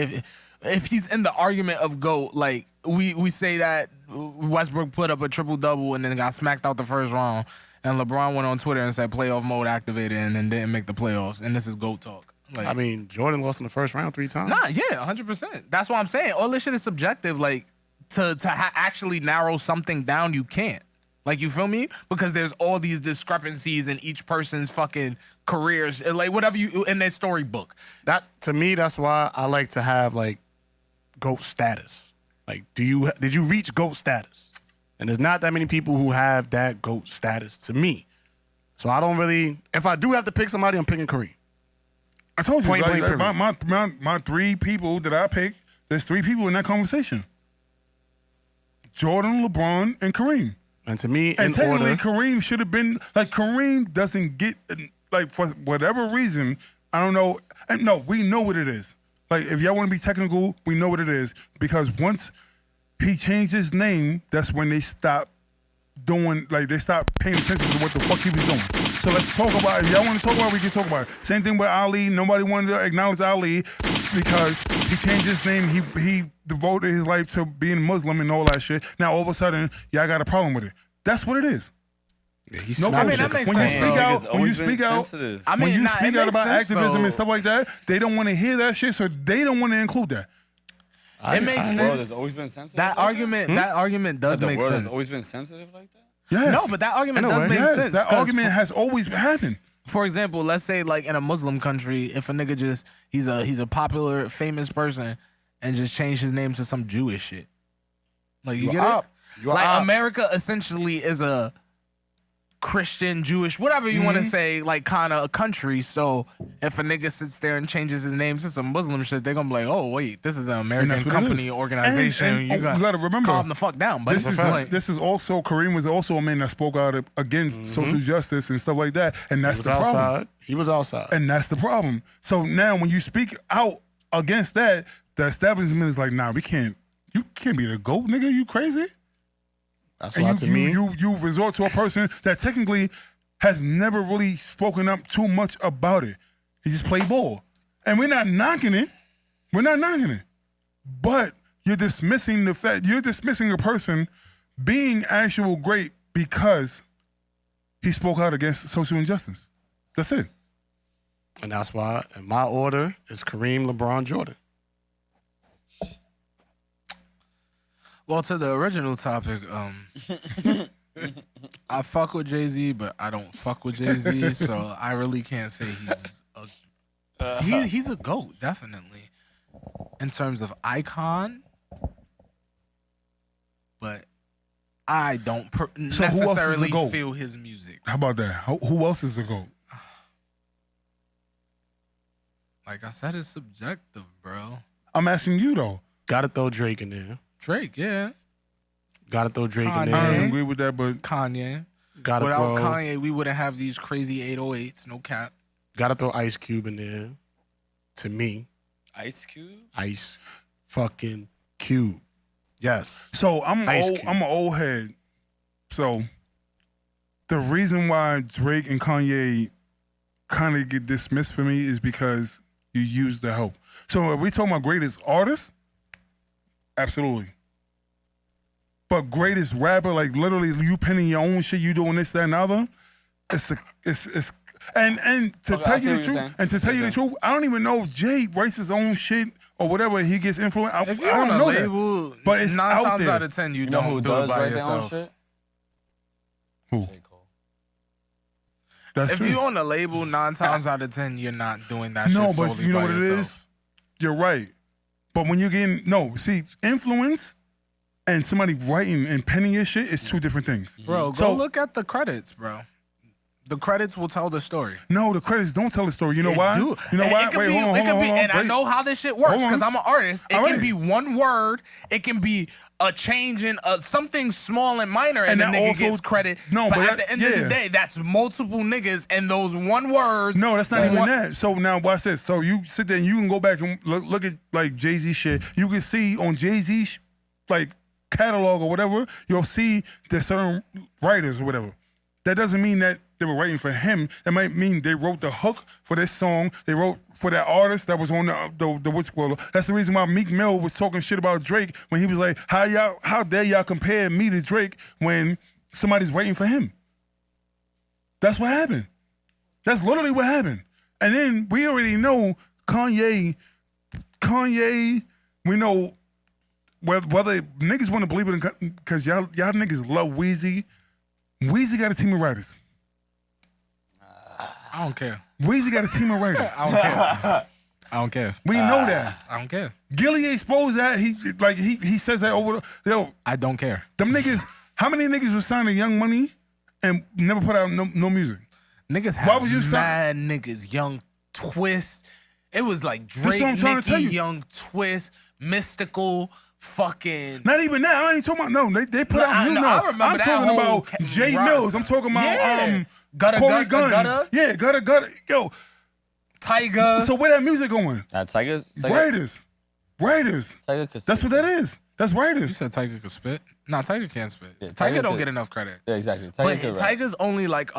if he's in the argument of GOAT, like we say that Westbrook put up a triple-double and then got smacked out the first round, and LeBron went on Twitter and said playoff mode activated and then didn't make the playoffs, and this is GOAT talk. Like, I mean, Jordan lost in the first round 3 times. Nah, yeah, 100%. That's what I'm saying. All this shit is subjective. Like to actually narrow something down, you can't. Like, you feel me? Because there's all these discrepancies in each person's fucking careers, like whatever you in their storybook. That to me, that's why I like to have like GOAT status. Like, did you reach GOAT status? And there's not that many people who have that GOAT status to me. So I don't really. If I do have to pick somebody, I'm picking Kareem. I told you, Point blank, like, my 3 people that I picked. There's 3 people in that conversation: Jordan, LeBron, and Kareem. And to me, and technically, order, Kareem should have been like Kareem doesn't get like for whatever reason. I don't know. And no, we know what it is. Like, if y'all want to be technical, we know what it is, because once he changed his name, that's when they stopped doing, like, they stopped paying attention to what the fuck he was doing. So let's talk about it. If y'all want to talk about it, we can talk about it. Same thing with Ali. Nobody wanted to acknowledge Ali because he changed his name. He devoted his life to being Muslim and all that shit. Now all of a sudden, y'all got a problem with it. That's what it is. Yeah, I mean, that makes when you sense. speak out, When you speak out about activism though. and stuff like that, they don't want to hear that shit, so they don't want to include that. It makes sense. It's always been sensitive. That argument, that argument does make sense. Has always been sensitive like that. Yes. No, but that argument does make sense. That argument has always happened. For example, let's say like in a Muslim country, if a nigga just he's a popular, famous person and just changed his name to some Jewish shit. Like you get it? Like America essentially is a Christian, Jewish, whatever you want to say, like kind of a country. So if a nigga sits there and changes his name to some Muslim shit, they're gonna be like, oh wait, this is an American company, organization. And you gotta remember, calm the fuck down. But this is also Kareem was also a man that spoke out against social justice and stuff like that, and that's the problem. He was outside, and that's the problem. So now when you speak out against that, the establishment is like, nah, we can't. You can't be the GOAT, nigga. You crazy? That's why to me, you resort to a person that technically has never really spoken up too much about it. He just played ball, and we're not knocking it. We're not knocking it, but you're dismissing the fact. You're dismissing a person being actual great because he spoke out against social injustice. That's it. And that's why, in my order, is Kareem, LeBron, Jordan. Well, to the original topic, I fuck with Jay-Z, but I don't fuck with Jay-Z, so I really can't say he's a GOAT, definitely, in terms of icon, but I don't necessarily feel his music. How about that? Who else is the GOAT? Like I said, it's subjective, bro. I'm asking you, though. Gotta throw Drake in there. Drake, yeah. Gotta throw Drake in I there. don't agree with that, but Kanye. Gotta Without throw Kanye, we wouldn't have these crazy 808s, no cap. Gotta throw Ice Cube in there. To me, Ice Cube. Ice fucking Cube. Yes. So I'm Ice old, Cube. I'm an old head. So the reason why Drake and Kanye kind of get dismissed for me is because you use the help. So are we talking about greatest artists? Absolutely. But greatest rapper, like literally you penning your own shit, you doing this, that, and the other. And to tell you the truth, I don't even know if Jay writes his own shit or whatever. He gets influenced. If you're I on don't a know label, that. But it's 9 out times there. out of 10, you know don't who do it does by write their own yourself. shit? Who? J. Cole. That's If true. you're on a label, 9 times out of 10, you're not doing that No, shit but solely you know by what yourself. it is? You're right. But when you're getting influence and somebody writing and penning your shit is two different things. Bro, go look at the credits, bro. The credits will tell the story. No, the credits don't tell the story. You know why? Do. You know why? It can Wait, be, hold on. and I know how this shit works Hold on. because I'm an artist. It All can right. be one word. It can be a change in something small and minor, and the that nigga also- gets credit. No, but but at the end of yeah. the day, that's multiple niggas and those one words. No, that's not even that. So now watch this. So you sit there and you can go back and look at like Jay-Z shit. You can see on Jay-Z like catalog or whatever, you'll see there's certain writers or whatever. that doesn't mean that they were writing for him. That might mean they wrote the hook for this song. They wrote for that artist that was on the whistleblower. That's the reason why Meek Mill was talking shit about Drake when he was like, how dare y'all compare me to Drake when somebody's writing for him? That's what happened. That's literally what happened. And then we already know Kanye, we know whether niggas want to believe it because y'all niggas love Weezy. Weezy got a team of writers. I don't care. Weezy got a team of writers. I don't care. I don't care. We know that. I don't care. Gilly exposed that. He says that over yo. I don't care. Them niggas, how many niggas was signed to Young Money and never put out no music? Niggas have Why was you mad niggas, Young Twist. It was like That's what Drake, I'm trying to tell Nicki, you. Young Twist, Mystical, fucking. Not even that. I ain't talking about they put out new. I remember I'm that talking whole about Jay roster. Mills. I'm talking about Yeah. Gutter, Corey gutter, Guns. gutter. Yeah, gutter. Yo, Tiger. So where that music going? Tiger's Writers. Tiger could That's what that is. That's writers. You said Tiger could spit? No, Tiger can't spit. Yeah, Tiger don't could- get enough credit. Yeah, exactly. But Tiger's only like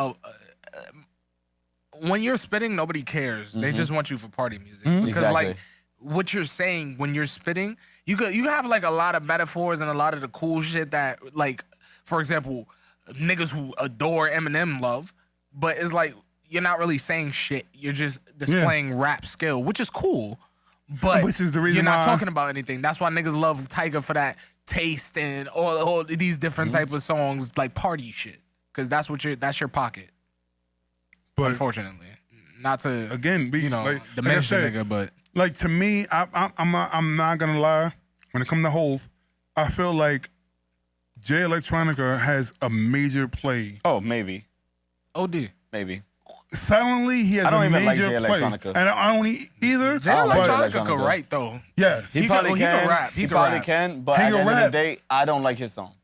when you're spitting, nobody cares. They just want you for party music because Exactly. like what you're saying when you're spitting, you have like a lot of metaphors and a lot of the cool shit that like, for example, niggas who adore Eminem love, but it's like you're not really saying shit. You're just displaying rap skill, which is cool. But Which is the reason you're not why- talking about anything. That's why niggas love Tiger for that taste and all these different type of songs like party shit. Cause that's your pocket. But unfortunately, not to again, diminish the like I said, nigga, but like to me, I'm not gonna lie. When it comes to Hov, I feel like Jay Electronica has a major play. Oh, maybe. OD. Maybe. Silently, he has I don't a even like major Jay play, Electronica. and I don't either. Jay Electronica could write though. Yes, He probably can. He could rap. He probably can. But He at the can end of rap. the day, I don't like his songs.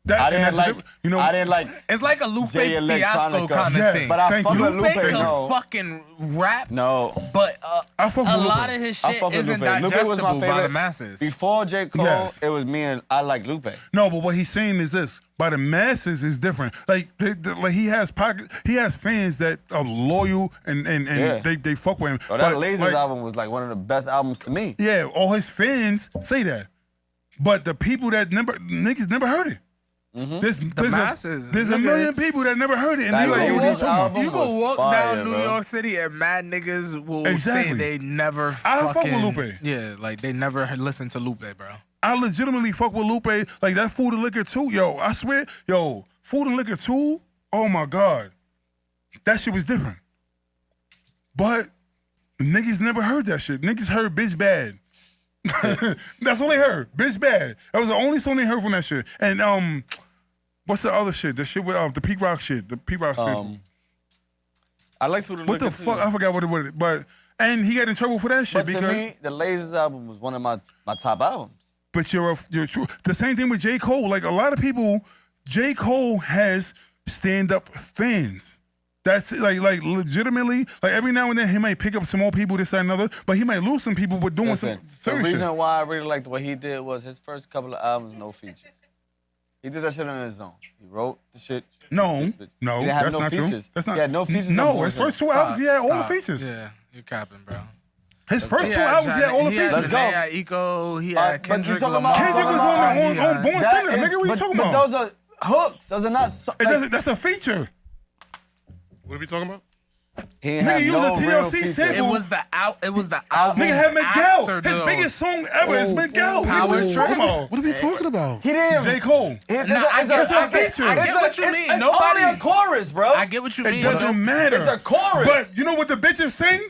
That- I didn't and that's like. the- you know, I didn't like. It's like a Lupe Jay fiasco Electronica. kind of Yeah, thing. But I Thank fuck you. with Lupe Lupe. could No. fucking rap, No. but I fuck with a Lupe. lot of his I shit fuck with isn't Lupe. Lupe was my digestible by the favorite. masses. Before J. Cole, Yes. it was me and I like Lupe. No, but what he's saying is this: by the masses is different. Like, like he has fans that are loyal and Yeah. they fuck with him. Bro, that But, Lasers like, album was like one of the best albums to me. yeah, all his fans say that, but the people that niggas never heard it. There's masses, there's a nigga. million people that never heard it, and Like, they like, yo, what you Uzi's talking about? album You go was walk fire, down New bro. York City and mad niggas will Exactly. say they never I fuck with fucking Lupe. Yeah, like they never listened to Lupe, bro. I legitimately fuck with Lupe. Like that Food and Liquor 2, yo, I swear, yo, Food and Liquor 2, oh my God. That shit was different. But niggas never heard that shit. Niggas heard Bitch Bad. That's all they heard. Bitch Bad. That was the only song they heard from that shit. And what's the other shit? The shit with the Pete Rock shit. The Pete Rock shit. I like Food and What the Liquor, fuck? too. I forgot what it was. But and he got in trouble for that shit But to because me, the Lasers album was one of my top albums. But you're true. The same thing with J. Cole. Like a lot of people, J. Cole has stand-up fans. That's like legitimately, like every now and then he might pick up some more people, this, that, and another, but he might lose some people with doing Listen, some the serious reason shit. why I really liked what he did was his first couple of albums, no features. He did that shit on his own. He wrote the shit. No, He didn't have that's no not true. features. That's not. He had no features. No, his first two albums, he had all the features. Yeah, you're capping, bro. His first two albums, he had all the He had features. Janae Eiko, he had but you Kendrick talking Lamar. about- Kendrick was on Born That Sinner. is- Nigga, what you talking but about? those are hooks. Those are not. That's a feature. What are we talking about? He ain't Nigga, have use no a real TLC features. sample. It was the album. Nigga had Miguel. after His those. biggest song ever is Miguel. Power Nigga, what you Trip. talking about? What are we talking about? He didn't. J. Cole. Nah, I get what you mean. It's Nobody's only a chorus, bro. I get what you It mean. doesn't matter. It's a chorus. But you know what the bitches sing?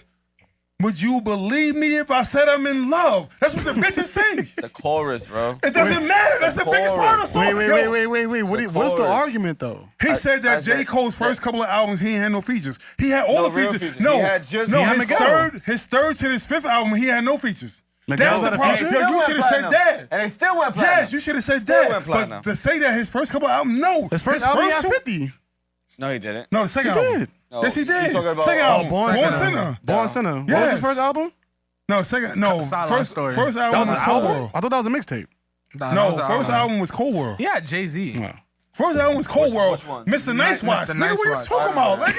Would you believe me if I said I'm in love? That's what the bitches sing. It's a chorus, bro. It doesn't matter. That's the biggest part of the song. Yo, Wait. What's the chorus. argument though? He said that I J. said- Cole's first couple of albums, he ain't had no features. He had all No the real features. features. No, He had just- no. he had His Miguel. third to his fifth album, he had no features. Miguel's That's the not a problem. feature? Yo, you Still should have went said platinum. that. And they still went platinum. Yes, you should have said Still that. went platinum. But to say that his first couple of albums, no. His first album, he had two- 50. No, he didn't. No, the second He album. did. No, Yes, he you did. talking about- Second Oh, album. Born Born Sinner. Sinner. Born Sinner. What was Yes. his first album? No, second. No, Silent Story. first That album was was an Cold album? World. I thought that was a mixtape. No, first album was Cold World. Yeah, Jay-Z. No. First album was Cold World. which one? Mr. Nice Watch. Mr. Nigga, Nice what you Watch. talking about?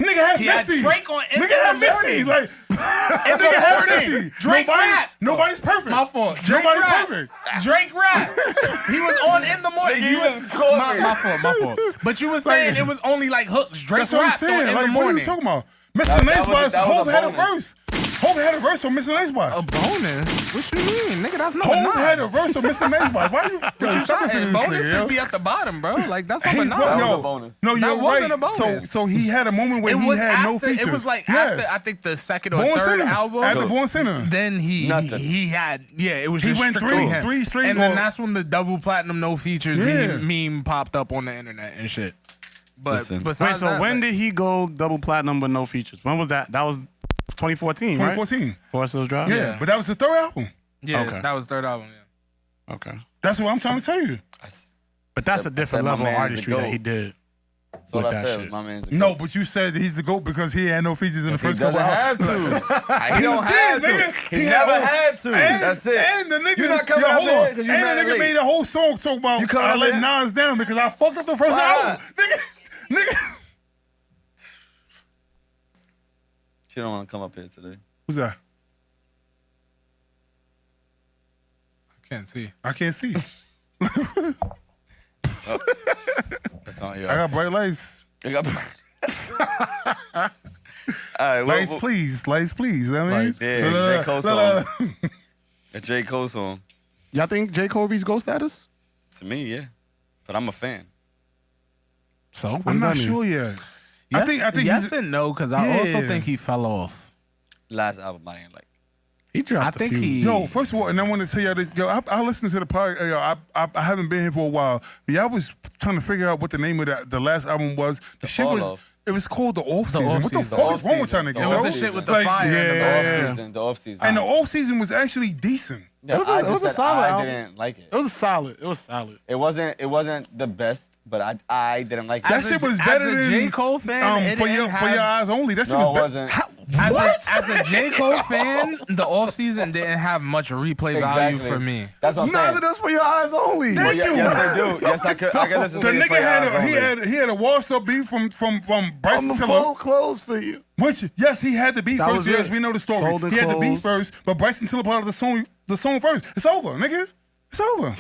Nigga had He had Missy. Drake on In Nigga the had Missy. Morning. Like, In the nigga had Morning. Missy. Drake rap. Nobody's perfect. My fault. Drake Nobody's rap. perfect. Drake rap. He was on In the Morning. My fault. But you were saying it was only like hooks. Drake That's what I'm rapped on saying. In the Like, what are you Morning. talking about? Mr. Nice Watch, that was Hov a had a bonus. verse. Hov had a verse on Mr. Nice Watch. A bonus? What you mean, nigga? That's number Hov 9. had a verse on Mr. Nice Watch. Why you? What Yo, you stop listening to saying? this Bonuses nigga, be yo. at the bottom, bro. Like that's He number 9. fuck- That was yo, a bonus. No, That you're wasn't right. a bonus. So he had a moment where It he was had no after. features. It was like Yes. after I think the second or Born third Sinner. album. After Born Sinner. Then he had it was He just went strictly him. three straight and then or- that's when the double platinum no features Yeah. meme popped up on the internet and shit. But Listen. besides Wait, so that, when like, did he go double platinum with no features? When was that? That was 2014, right? 2014. Forest Hills Drive? Yeah, but that was the third album. yeah, Okay. that was third album. Yeah. Okay. That's what I'm trying to tell you. But that's a different my level of man's the artistry that GOAT. he did That's what with I that said. shit. My man's No, but you said he's the GOAT because he had no features in the He first doesn't couple have albums. to. He don't have to. He never had to. That's it. And the nigga, You're not coming up hold here on. 'cause you're And mad the nigga late. made a whole song talking about You coming I up let here? Nas down because I fucked up the first Why album. Nigga. She don't want to come up here today. Who's that? I can't see. I can't see. That's on you. I got bright lights. I got. All right, Lights, please. Lights, please. You know what I mean? Lights, yeah, J. Cole song. A J. Cole song. Y'all think J. Cole reached GOAT status? To me, yeah. But I'm a fan. So what I'm does not that mean? sure yet. Yes, I think yes he's, and no because I also Yeah. think he fell off. Last album I didn't like. He dropped I think a few. he. Yo, first of all, and I want to tell y'all this. Yo, I listened to the podcast. Yo, I haven't been here for a while. But y'all was trying to figure out what the name of the last album was. The shit Fall was. Off. It was called the off season. What the Off-Season. fuck is wrong with y'all The niggas? It was yo? the shit with the Like, fire. The and the off Yeah. season. The off season. And the off season was actually decent. Yeah, It was a- I it was just a said solid I album. didn't like it. It was solid. It was solid. It wasn't the best, but I didn't like it. That As shit a- was as better a than J. Cole fan, it for didn't your have- eyes only. That shit No, it was better. wasn't. As a J. Cole fan, the off season didn't have much replay value Exactly. for me. That's what I'm saying. Neither does For Your Eyes Only. Well, yes, I do. Yes, I could listen The to it nigga for your eyes had only. he had a washed up beat from On Bryson the Tiller. full clothes for you. Which yes, he had the beat That first. was Yes, it. we know the story. Folding He had the beat clothes. first, but Bryson Tiller put out the song first. It's over, nigga. It's over.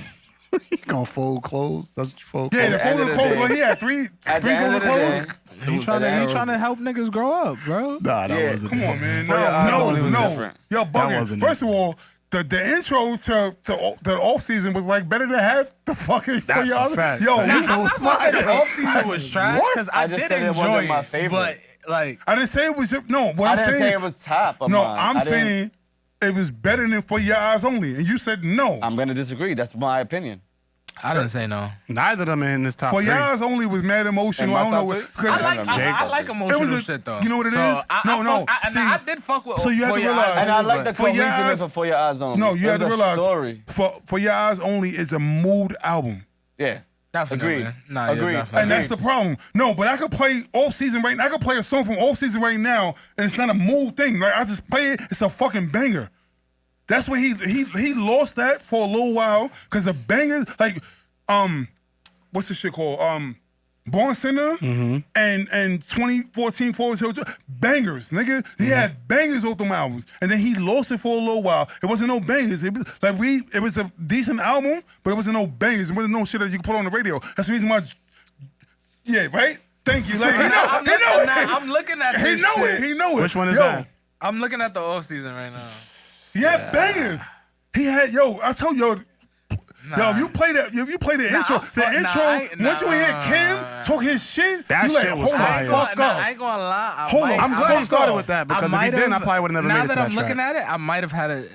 He gonna fold clothes. That's what you fold Yeah, clothes. the end of folding the clothes. day- Well, he had three At the folding end of the clothes. day, He trying to help niggas grow up, bro. Nah, that Yeah, wasn't Come it. on, man. For Your Eyes No, Only was no. different. Yo, That bugging. wasn't First it. of all, the intro to the off season was like better than half the fucking. That's For Your a fact. Yo, That Now, he I'm not was gonna say the fire. off season was trash What? because I I just did said it enjoy wasn't it, my favorite. but like I didn't say it was no. What I I'm didn't saying say it was top of no. mine. I'm I didn't- saying it was better than For Your Eyes Only, and you said no. I'm gonna disagree. That's my opinion. I didn't say no. Neither of them are in this top For three. Your Eyes Only was mad emotional. In my I don't know top what. three? I cause- like Jake. I like emotional It was a- shit though. you know what it so is? I No. I See, did fuck with. so you have For to Your realize- Eyes And I Only, like the but- For Your cohesiveness Eyes- of For Your Eyes Only. No, you It have to was a realize. story. For Your Eyes Only is a mood album. Yeah. Definitely. Agreed. Nah, yeah, Agreed. definitely. And that's the problem. No, but I could play off season right now. I could play a song from off season right now, and it's not a mood thing. Like I just play it. It's a fucking banger. That's where he lost that for a little while because the bangers like what's this shit called Born Sinner and 2014 Forest Hills bangers, nigga. He had bangers off them albums, and then he lost it for a little while. It wasn't no bangers. It was like it was a decent album, but it wasn't no bangers. It wasn't no shit that you could put on the radio. That's the reason why. Yeah, right. Thank you. Like, I'm looking at He this know shit. it. He know it. Which one is Yo, that? I'm looking at the off season right now. He had bangers. He had I told you. Yo, if you play the intro, once you hear Kim talk his shit, That you like, shit was hold fire. the fuck up. I ain't gonna lie. Hold on. I'm glad you started with that because if might you didn't, I have- probably would have never now made it to that that I'm looking track. at it, I might have had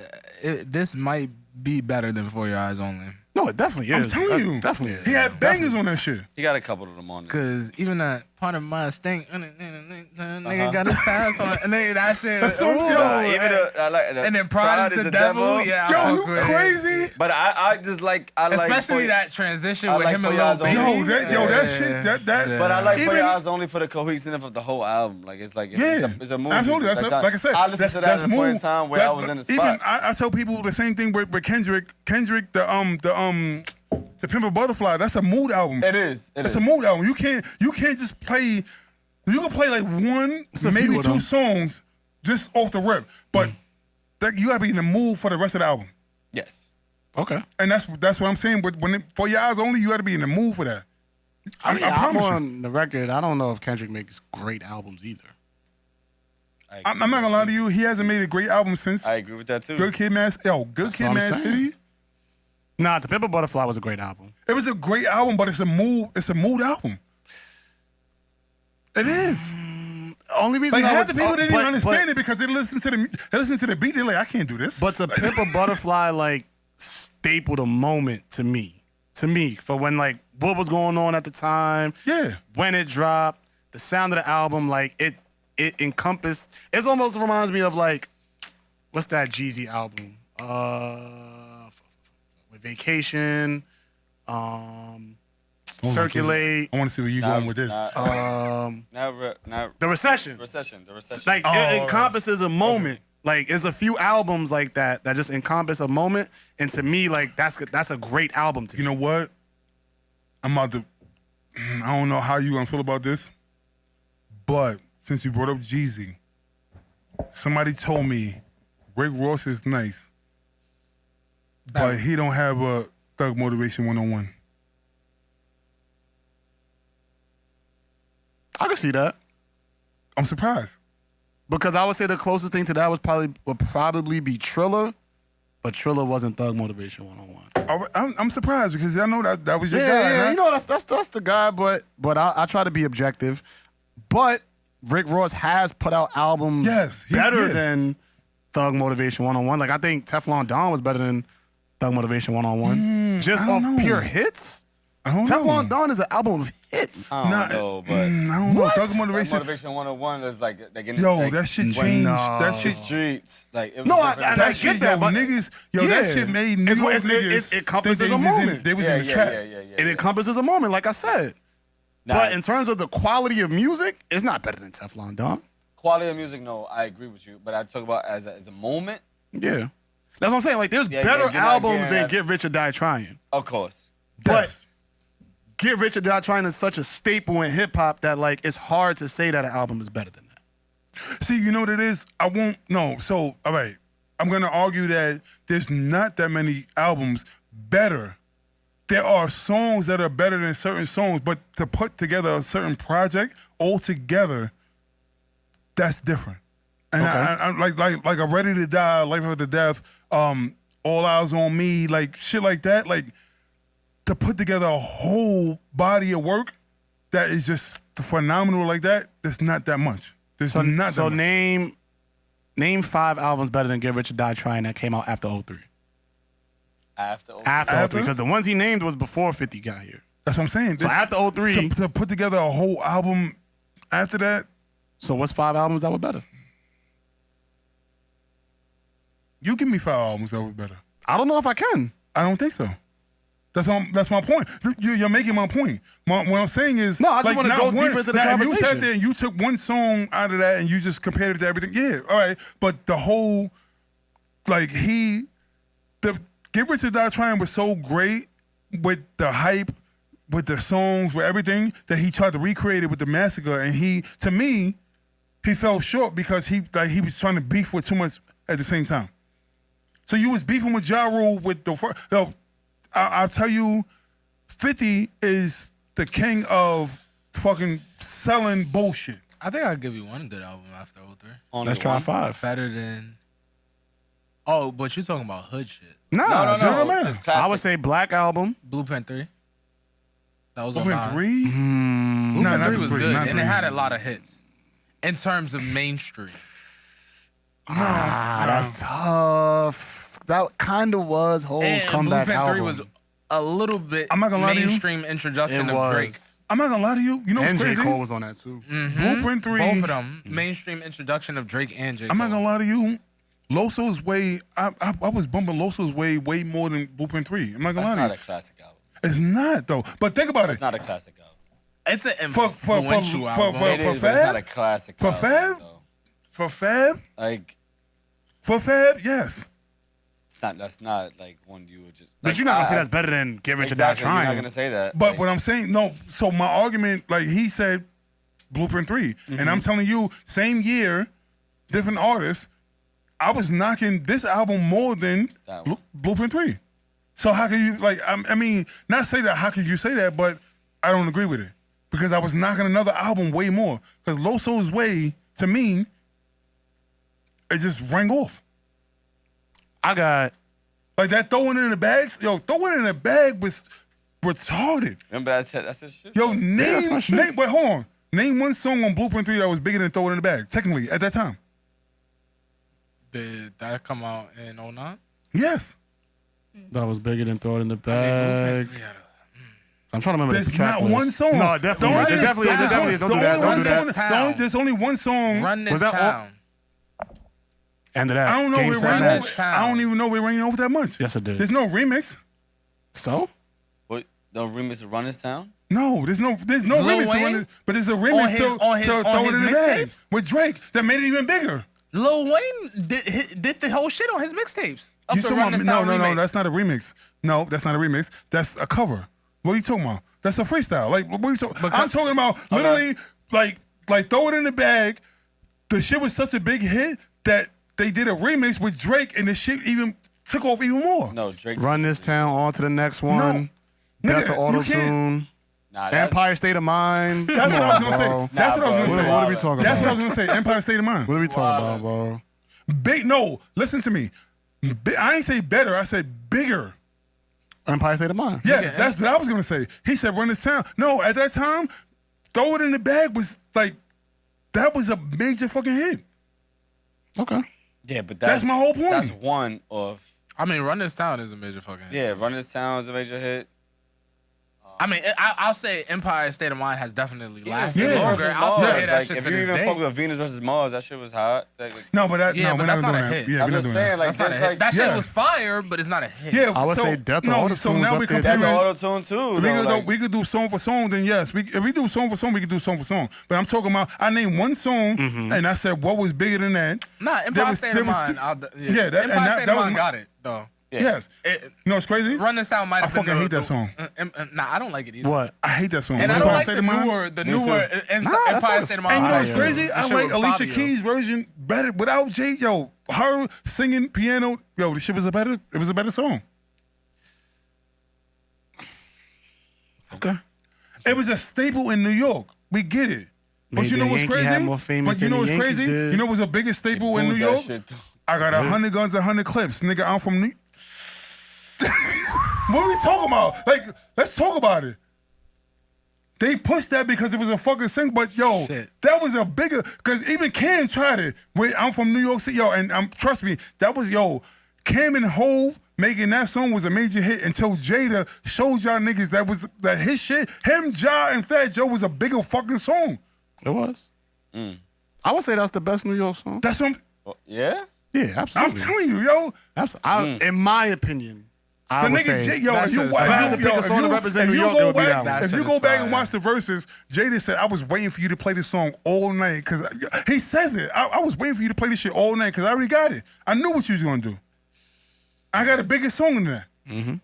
this might be better than For Your Eyes Only. No, it definitely I'm is. telling you. Definitely is. He had bangers on that shit. He got a couple of them on there. Cause even that part of my stink, nigga got his pass on, and nigga that shit. That's so- ooh, yo, I like that. and then Pride is the devil. Yeah, I Yo, fuck you with it. crazy? But I just like Especially that transition I with like him For and Your Lil Eyes Baby. Only. That shit. That. But I like For Even- Your Eyes Only for the cohesiveness of the whole album. Like it's like it's a movie. absolutely. That's like I said. I listened to that that's at a point in mood. time where I was in the spot. Even I tell people the same thing with Kendrick. Kendrick, To Pimp a Butterfly, that's a mood album. It is. It's a mood album. You can't just play. You can play like one, maybe two songs just off the rip, but you gotta be in the mood for the rest of the album. Yes. Okay. And that's what I'm saying. But for your eyes only, you gotta be in the mood for that. I promise I'm you. on the record. I don't know if Kendrick makes great albums either. I'm not gonna lie to you. He hasn't made a great album since. I agree with that too. Good Kid, Mad City. Nah, To Pimp a Butterfly was a great album. It was a great album, but it's a mood album. It is. Only reason Like I half would- the people didn't even but- understand it because they listen to the beat. They're like, I can't do this. But To Pimp a Butterfly like stapled a moment to me. For when like what was going on at the time. Yeah. When it dropped, the sound of the album, like it encompassed. It almost reminds me of like, what's that Jeezy album? With Vacation, Circulate. I want to see where you going with this. The Recession. Like it encompasses a moment. Like there's a few albums like that just encompass a moment, and to me, like that's a great album. To you know what? I'm about to. I don't know how you gonna feel about this, but since you brought up Jeezy, somebody told me Rick Ross is nice, but he don't have a Thug Motivation 101. I can see that. I'm surprised. Because I would say the closest thing to that would probably be Triller, but Triller wasn't Thug Motivation 101. I'm surprised because I know that was your guy. Yeah, huh? you know that's the guy, but I try to be objective. But Rick Ross has put out albums better than Thug Motivation 101. Like I think Teflon Don was better than Thug Motivation 101. Just off pure hits. Teflon Don is an album of hits. I don't know, but I don't know. Thug Motivation 101 is like they getting that shit changed. That shit streets. Like it was No, I that get that, but niggas, that shit made New York niggas. It encompasses a moment. They was in the trap. It encompasses a moment, like I said. But in terms of the quality of music, it's not better than Teflon Don. Quality of music, no, I agree with you. But I talk about as a moment. Yeah, that's what I'm saying. Like there's better albums than Get Rich or Die Trying. Of course, but Get Rich or Die Trying is such a staple in hip hop that like it's hard to say that an album is better than that. See, you know what it is? I won't. No. So all right, I'm gonna argue that there's not that many albums better. There are songs that are better than certain songs, but to put together a certain project all together, that's different. And I'm like a Ready to Die, Life After Death, All Eyes on Me, like shit like that. Like to put together a whole body of work that is just phenomenal like that. There's not that much. So name 5 albums better than Get Rich or Die Trying that came out after 03. After 03, because the ones he named was before 50 got here. That's what I'm saying. So after 03, to put together a whole album after that. So what's 5 albums that were better? You give me 5 albums that were better. I don't know if I can. I don't think so. That's my point. You're making my point. What I'm saying is, no, I just want to go deeper into the conversation. You sat there and you took one song out of that and you just compared it to everything. Yeah, all right. But the whole, like the Get Rich or Die Trying was so great with the hype, with the songs, with everything that he tried to recreate it with the Massacre, and to me, he fell short because he was trying to beef with too much at the same time. So you was beefing with Ja Rule with the first. I'll tell you, 50 is the king of fucking selling bullshit. I think I'll give you one good album after 03. Let's try 5. Better than. Oh, but you're talking about hood shit. No. I would say Black Album. Blueprint 3. That was Blueprint on 3? Blueprint 3 was good, and it had a lot of hits in terms of mainstream. That's tough. That kind of was Hole's comeback Blueprint album. 3 was a little bit I'm not gonna lie to you. mainstream introduction of Drake. I'm not gonna lie to you. You know what's and crazy? J. Cole was on that too. Mm-hmm. Blueprint 3. Both of them. Mainstream introduction of Drake and J. Cole. I'm not gonna lie to you. Loso's way. I was bumping Loso's way more than Blueprint 3. I'm not gonna lie to you. That's not a classic album. It's not though. But think about it. It's not a classic album. It's an influential album. It is, but it's not a classic album. For Fab? Like For Fab, yes. That's not like one you would just. But like, you're not gonna say that's better than Get Rich or Die exactly, You're Trying. not gonna say that. But what I'm saying, no. So my argument, like he said, Blueprint 3, and I'm telling you, same year, different artists. I was knocking this album more than Blueprint 3. So how can you like? I mean, not say that. How could you say that? But I don't agree with it because I was knocking another album way more. Because Loso's Way to me, it just rang off. I got like that throwing it in the bags. Yo, throwing it in the bag was retarded. Remember that's his shit. Yo, name. Wait, hold on. Name one song on Blueprint 3 that was bigger than Throw It in the Bag. Technically, at that time. Did that come out in 09? Yes. That was bigger than Throw It in the Bag. I'm trying to remember. There's the track not list. one song. No, definitely. There definitely is. Don't do that. Don't do that. There's only one song. Run This Town. End of that. I don't know. I don't even know we're ringing over that much. Yes, it did. There's no remix. So? What? The remix of Run This Town? No, there's no remix to Run This, but there's a remix to Throw It in the Bag with Drake that made it even bigger. Lil Wayne did the whole shit on his mixtapes. You talking about? No, that's not a remix. No, that's not a remix. That's a cover. What are you talking about? That's a freestyle. Like, what are you talking? I'm talking about literally, like Throw It in the Bag. The shit was such a big hit that they did a remix with Drake, and the shit even took off even more. No, Drake. Run This Town. On to the next one. Death of Auto Tune. Empire State of Mind. That's what I was gonna say. That's what I was gonna say. What are we talking about? That's what I was gonna say. Empire State of Mind. What are we talking about, bro? Big. No, listen to me. I ain't say better. I said bigger. Empire State of Mind. Yeah, that's what I was gonna say. He said Run This Town. No, at that time, Throw It in the Bag was like that was a major fucking hit. Okay. Yeah, but that's my whole point. That's one of. I mean, Run This Town is a major fucking hit. Yeah, Run This Town is a major hit. I mean, I'll say Empire State of Mind has definitely lasted Venus longer. versus I'll still Mars. hear that Like, shit if to you this even day. fuck with Venus versus Mars, that shit was hot. No, but that, Yeah, no, but we're that's not not doing a that. hit. Yeah, I'm we're not just doing saying, that. That's not a hit. That shit was fire, but it's not a hit. Yeah, I would say Death of Auto so Tune's now up we there, comparing. too. Death of Auto Tune too. We could do song for song. Then yes, if we do song for song, we could do song for song. But I'm talking about. I named one song, and I said what was bigger than that. Nah, Empire State of Mind. Empire State of Mind got it though. Yes. You know what's crazy? Run This Town might have been. I fucking hate that song. Nah, I don't like it either. What? I hate that song. And I don't like State the of Mind? newer Empire State of Mind. And you know what's crazy? That I shit like with Alicia Fabio. Keys' version better without Jay. Yo, her singing piano. Yo, the shit was It was a better song. Okay. It was a staple in New York. We get it. But Maybe you know the what's Yankee crazy? had more famous But you than know the what's Yankees crazy? did. You know what's the biggest staple in New York? I got 100 guns, 100 clips. Nigga, I'm from New What are we talking about? Like, let's talk about it. They pushed that because it was a fucking single, but yo, that was a bigger, because even Cam tried it. Wait, I'm from New York City, yo, and trust me, that was, yo, Cam and Hove making that song was a major hit until Jada showed y'all niggas that his shit, him, Ja, and Fat Joe was a bigger fucking song. It was. I would say that's the best New York song. That's what Yeah? Yeah, absolutely. I'm telling you, yo. In my opinion, I The would nigga, say, if I had to pick a song to represent New York, it would be that one. If you go back and watch the verses, Jada said, I was waiting for you to play this song all night. Because he says it. I was waiting for you to play this shit all night because I already got it. I knew what you was going to do. I got a bigger song than that. Mm-hmm.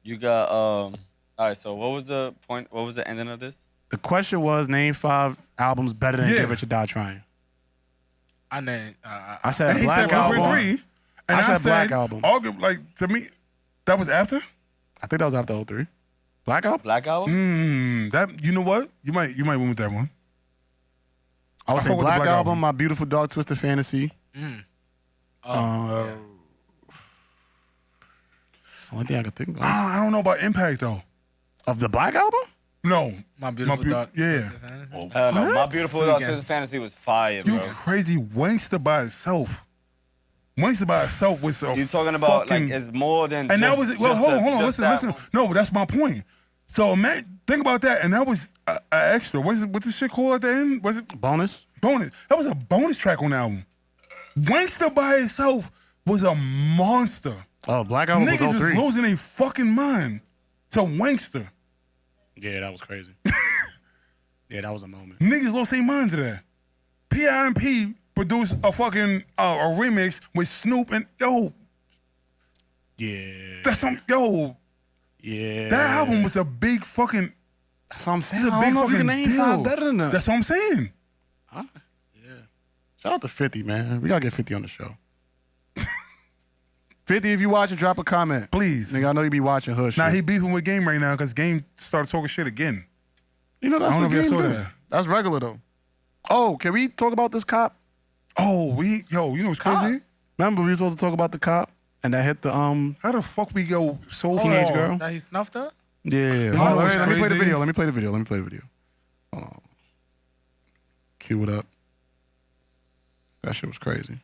You got, all right, so what was the point? What was the ending of this? The question was, name 5 albums better than Get Rich or Die Trying. I named. I said And he Black said Album. 3. And I said Black Album. Like, to me, that was after? I think that was after 03. Black Album? Black Album? That, you know what? You might win with that one. I would I say fuck with the Black Black Album, Album. My Beautiful Dark Twisted Fantasy. It's the only thing I can think of. I don't know about Impact, though. Of the Black Album? No. My Beautiful Dark. Yeah. No, My Beautiful Dark Twisted Fantasy was fire, You bro. crazy. Wankster by itself. Wankster by itself was a You talking about fucking, like it's more than and just, that was well. just Hold a- on, just listen. that. No, but that's my point. So man, think about that, and that was a extra. What's this shit called at the end? Was it Bonus? Bonus. That was a bonus track on the album. Wankster by itself was a monster. Oh, Black Album Niggas was was 03. losing their fucking mind to Wankster. Yeah, that was crazy. Yeah, that was a moment. Niggas lost their mind to that. P.I.M.P. produced a fucking a remix with Snoop and yo. Yeah. That's yo. Yeah. That album was a big fucking. That's what I'm saying. It's a I big don't know if you can fucking name deal. 5 better than that. That's what I'm saying. Shout out to 50, man. We gotta get 50 on the show. 50, if you watching, drop a comment. Please. Nigga, I know you be watching Hush. Nah, he beefing with Game right now because Game started talking shit again. You know, that's I don't what know if Game y'all saw do. that. That's regular, though. Oh, can we talk about this cop? Oh, you know what's crazy? Remember, we were supposed to talk about the cop and that hit the, How the fuck we go so teenage far? girl? That he snuffed her? Yeah. You know Hold on, what's let me play the crazy? video. Let me play the video. Hold on. Cue it up. That shit was crazy.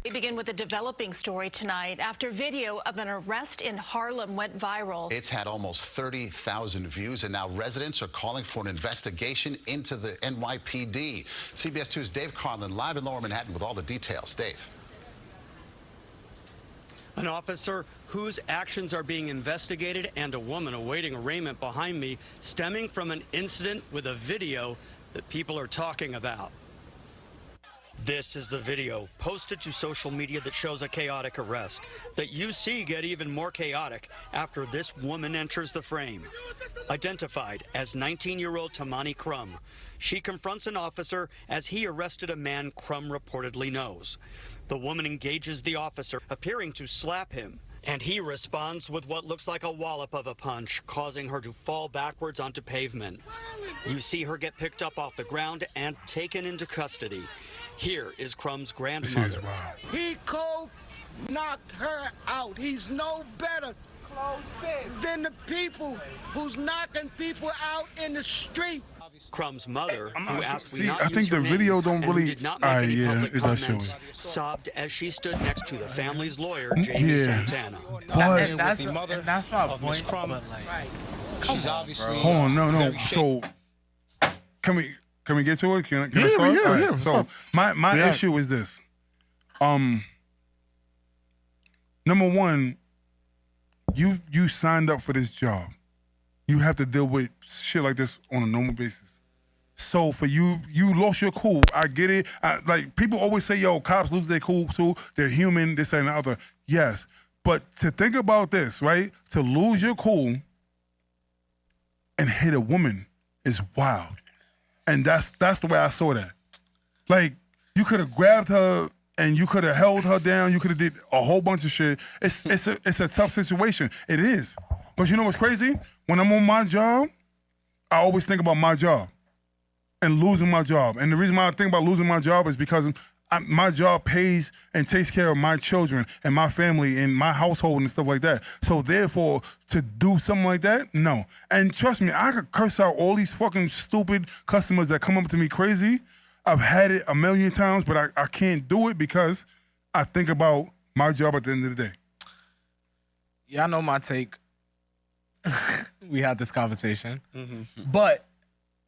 We begin with a developing story tonight after video of an arrest in Harlem went viral. It's had almost 30,000 views, and now residents are calling for an investigation into the NYPD. CBS 2's Dave Carlin live in Lower Manhattan with all the details. Dave. An officer whose actions are being investigated and a woman awaiting arraignment behind me, stemming from an incident with a video that people are talking about. This is the video posted to social media that shows a chaotic arrest that you see get even more chaotic after this woman enters the frame. Identified as 19-year-old Tamani Crum, she confronts an officer as he arrested a man Crum reportedly knows. The woman engages the officer, appearing to slap him, and he responds with what looks like a wallop of a punch, causing her to fall backwards onto pavement. You see her get picked up off the ground and taken into custody. Here is Crum's grandmother. He cold knocked her out. He's no better than the people who's knocking people out in the street. Crumb's mother, who asked See, we not I use think her the name video don't and who really. did not make any yeah, public it does show comments, it. sobbed as she stood next to the family's lawyer, Jamie Santana. And that's my point. But like, She's obviously. Hold on, no. So, can we get to it? Can I Yeah, start? yeah, All right, yeah. So my issue is this. Number one, you signed up for this job. You have to deal with shit like this on a normal basis. So for you lost your cool. I get it. Like people always say, yo, cops lose their cool too. They're human, this and the other. Yes. But to think about this, right? To lose your cool and hit a woman is wild. And that's the way I saw that. Like, you could have grabbed her and you could have held her down. You could have did a whole bunch of shit. It's a tough situation. It is. But you know what's crazy? When I'm on my job, I always think about my job and losing my job. And the reason why I think about losing my job is because my job pays and takes care of my children and my family and my household and stuff like that. So therefore, to do something like that, no. And trust me, I could curse out all these fucking stupid customers that come up to me crazy. I've had it a million times, but I can't do it because I think about my job at the end of the day. y'all know my take. We had this conversation. But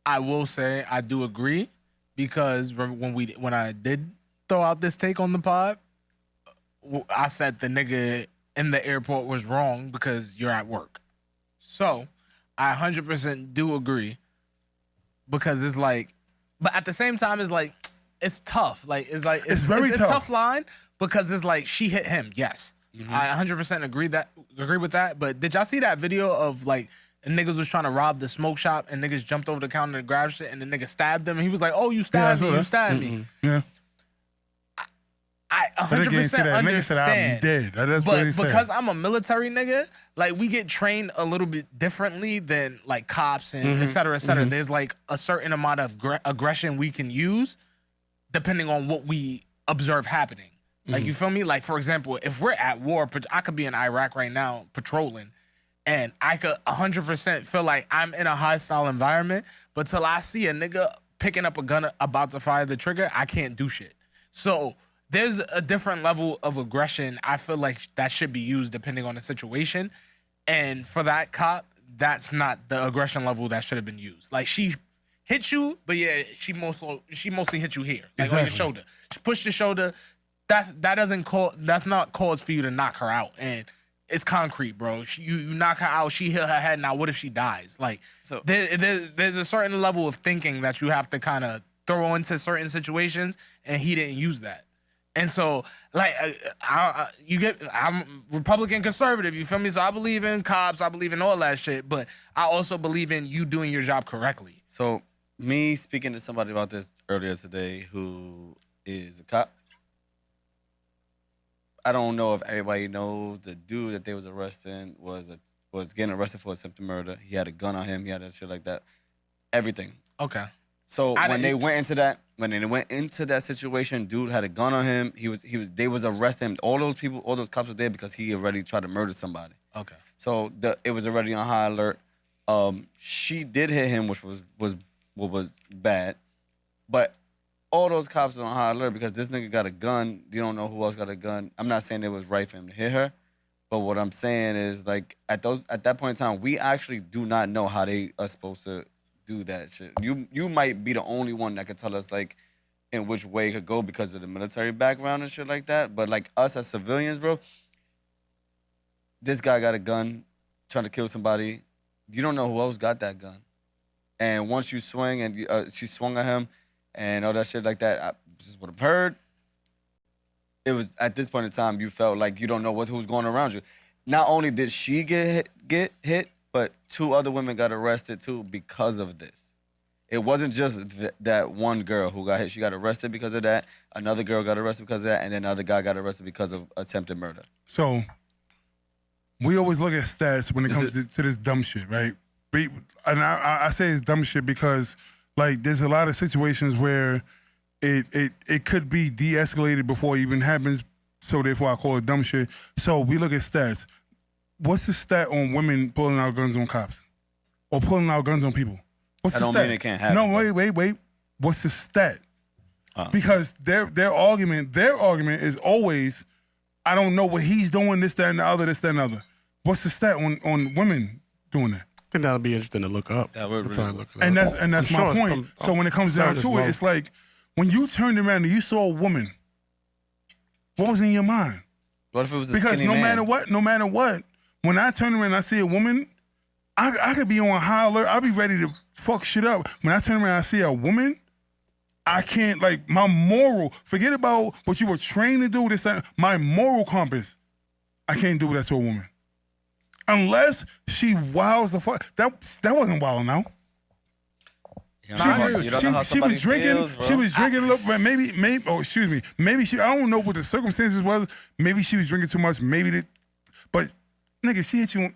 I will say I do agree because when I did throw out this take on the pod, I said the nigga in the airport was wrong because you're at work. So I 100% do agree because it's like, but at the same time, it's like, it's tough. Like, it's It's very a tough. tough line because it's like she hit him. Yes. I 100% agree with that. But did y'all see that video of like niggas was trying to rob the smoke shop and niggas jumped over the counter and grabbed shit and the nigga stabbed them and he was like, "Oh, you stabbed me, you stabbed me." Yeah. I But again, 100% see that nigga said, "I'm understand. dead." That's what But he said. because I'm a military nigga, like we get trained a little bit differently than like cops and et cetera, et cetera. There's like a certain amount of aggression we can use depending on what we observe happening. Like, you feel me? Like, for example, if we're at war, I could be in Iraq right now patrolling, and I could 100% feel like I'm in a hostile environment, but till I see a nigga picking up a gun about to fire the trigger, I can't do shit. So there's a different level of aggression I feel like that should be used depending on the situation. And for that cop, that's not the aggression level that should have been used. Like, she hit you, but yeah, she mostly hit you here, like on your shoulder. She pushed your shoulder. That's not cause for you to knock her out. And it's concrete, bro. You knock her out, she hit her head. Now what if she dies? Like, so there's a certain level of thinking that you have to kind of throw into certain situations, and he didn't use that. And so, like, I'm Republican conservative, you feel me? So I believe in cops, I believe in all that shit, but I also believe in you doing your job correctly. So, me speaking to somebody about this earlier today who is a cop, I don't know if everybody knows the dude that they was arresting was getting arrested for attempted murder. He had a gun on him, he had that shit like that. Everything. Okay. So when they went into that situation, dude had a gun on him. They was arresting him. All those cops were there because he already tried to murder somebody. Okay. So it was already on high alert. She did hit him, which was bad. But all those cops are on high alert because this nigga got a gun. You don't know who else got a gun. I'm not saying it was right for him to hit her, but what I'm saying is like at that point in time, we actually do not know how they are supposed to do that shit. You might be the only one that could tell us like in which way it could go because of the military background and shit like that. But like us as civilians, bro, this guy got a gun trying to kill somebody. You don't know who else got that gun. And once you swing and she swung at him and all that shit like that, this is what I've heard. It was at this point in time you felt like you don't know who's going around you. Not only did she get hit, but 2 other women got arrested too because of this. It wasn't just that one girl who got hit. She got arrested because of that. Another girl got arrested because of that, and then another guy got arrested because of attempted murder. So we always look at stats when it comes to this dumb shit, right? And I say it's dumb shit because like there's a lot of situations where it could be de-escalated before it even happens. So therefore I call it dumb shit. So we look at stats. What's the stat on women pulling out guns on cops? Or pulling out guns on people? What's the stat? I don't mean it can't happen. No, wait. What's the stat? Because their argument is always, I don't know what he's doing, this, that, and the other. What's the stat on women doing that? I think that'll be interesting to look up. That would really look and that's my point. So when it comes down to it, it's like when you turned around and you saw a woman, what was in your mind? What if it was a because skinny man? no matter what, when I turn around and I see a woman, I could be on high alert. I'll be ready to fuck shit up. When I turn around and I see a woman, I can't, like, my moral, forget about what you were trained to do, this, that, my moral compass, I can't do that to a woman. Unless she wows the fuck. That wasn't wild now. She was drinking. She was drinking a little. Maybe. Oh, excuse me. Maybe she. I don't know what the circumstances was. Maybe she was drinking too much. But nigga, she hit you.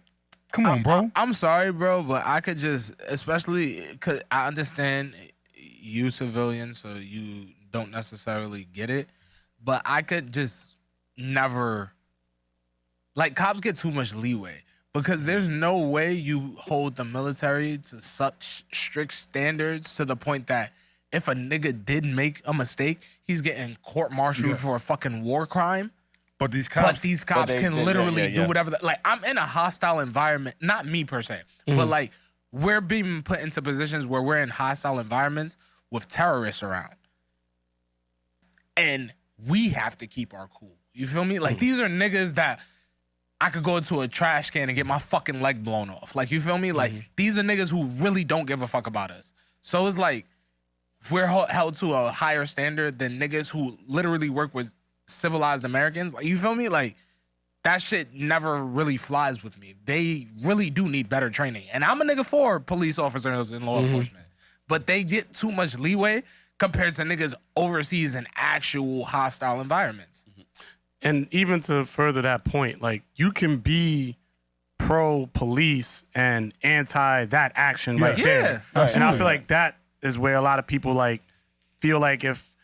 Come on, bro. I'm sorry, bro, but I could just, especially because I understand you civilian, so you don't necessarily get it. But I could just never. Like, cops get too much leeway. Because there's no way you hold the military to such strict standards to the point that if a nigga did make a mistake, he's getting court-martialed for a fucking war crime. But these cops can literally do whatever. Like, I'm in a hostile environment. Not me per se, but like we're being put into positions where we're in hostile environments with terrorists around, and we have to keep our cool. You feel me? Like these are niggas that I could go into a trash can and get my fucking leg blown off. Like, you feel me? Like, these are niggas who really don't give a fuck about us. So it's like, we're held to a higher standard than niggas who literally work with civilized Americans. Like, you feel me? Like, that shit never really flies with me. They really do need better training. And I'm a nigga for police officers and law enforcement. But they get too much leeway compared to niggas overseas in actual hostile environments. And even to further that point, like, you can be pro-police and anti that action right there. And I feel like that is where a lot of people, like, feel like if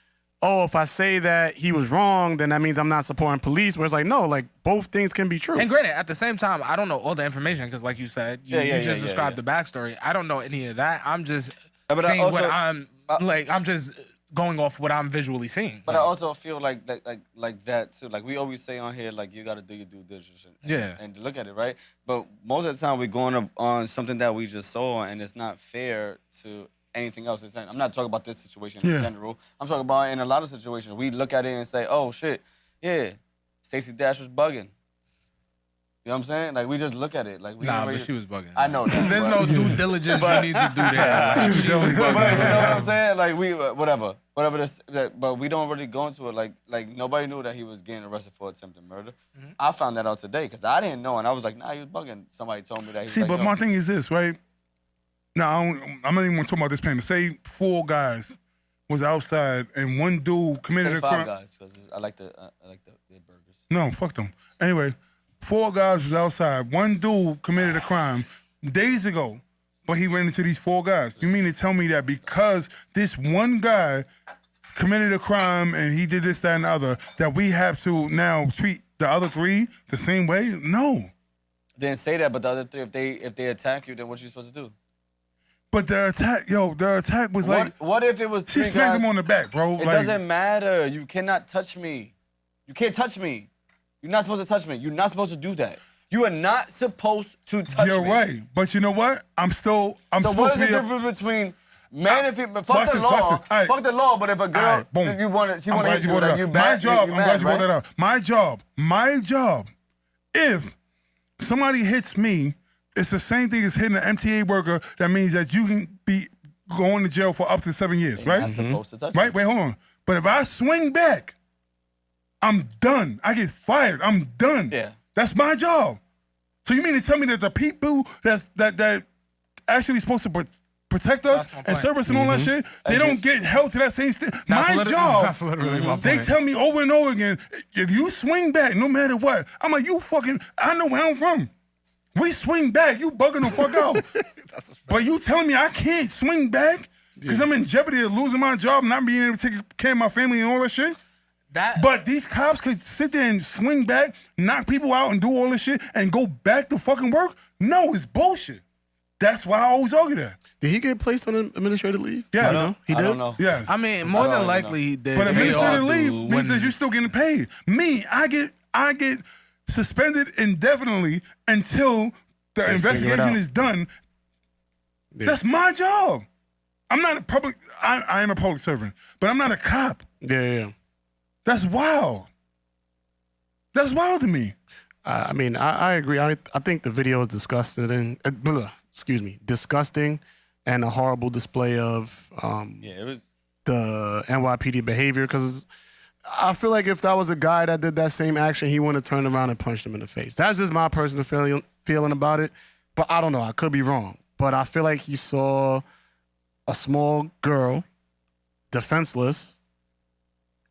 I say that he was wrong, then that means I'm not supporting police. Where it's like, no, like, both things can be true. And granted, at the same time, I don't know all the information because, like you said, you just described the backstory. I don't know any of that. I'm just saying what I'm, I'm just going off what I'm visually seeing. But I also feel like that too. Like, we always say on here, like, you gotta do your due diligence and look at it, right? But most of the time we're going up on something that we just saw and it's not fair to anything else. I'm not talking about this situation in general. I'm talking about in a lot of situations. We look at it and say, oh shit, yeah, Stacey Dash was bugging. You know what I'm saying? Like, we just look at it. Like, but she was bugging. I know that. There's no due diligence you need to do there. Like, she was bugging. But you know what I'm saying? Like, whatever. whatever this, but we don't really go into it like nobody knew that he was getting arrested for attempted murder. I found that out today because I didn't know, and I was like, nah, he was bugging. Somebody told me that. He was See, like, but yo. my thing is this, right? Now, I'm not even talking about this payment. Say 4 guys was outside and one dude committed Say a 5 crime. guys because I like the burgers. No, fuck them. Anyway, 4 guys was outside. One dude committed a crime days ago, but he ran into these 4 guys. You mean to tell me that because this one guy committed a crime and he did this, that, and the other, that we have to now treat the other 3 the same way? No. They didn't say that, but the other 3, if they attack you, then what you supposed to do? But the attack was like. What if it was 3 She guys? smacked him on the back, bro. It doesn't matter. You cannot touch me. You can't touch me. You're not supposed to touch me. You're not supposed to do that. You are not supposed to touch me. You're right, but you know what? I'm so supposed what is to the be. difference between man and female? Fuck Bust the it, law. bust it. All right. Fuck the law. But if a girl, All right, boom. if you want to, she I'm want to glad hit you you, brought it like up. you My bad. job. You I'm glad you brought right? that up. My job. If somebody hits me, it's the same thing as hitting an MTA worker. That means that you can be going to jail for up to 7 years, right? You're not supposed to touch Right? me. Wait, hold on. But if I swing back, I'm done. I get fired. I'm done. Yeah. That's my job. So you mean to tell me that the people that actually supposed to protect us and serve us and all that shit, they don't get held to that same thing? My job. That's literally my They point. tell me over and over again, if you swing back, no matter what, I'm like, you fucking, I know where I'm from. We swing back, you bugging the fuck out. But you telling me I can't swing back because I'm in jeopardy of losing my job, not being able to take care of my family and all that shit? But these cops could sit there and swing back, knock people out and do all this shit and go back to fucking work? No, it's bullshit. That's why I always argue that. Did he get placed on administrative leave? Yeah. I don't know. He did? I don't know. Yes. I mean, more than likely, he did. But administrative They all leave do means when- that you're still getting paid. Me, I get suspended indefinitely until the investigation is done. Yeah. That's my job. I'm not a public. I am a public servant, but I'm not a cop. Yeah. That's wild. That's wild to me. I mean, I agree. I think the video is disgusting. Disgusting, and a horrible display of it was the NYPD behavior. Because I feel like if that was a guy that did that same action, he wouldn't have turned around and punched him in the face. That's just my personal feeling about it. But I don't know. I could be wrong. But I feel like he saw a small girl, defenseless,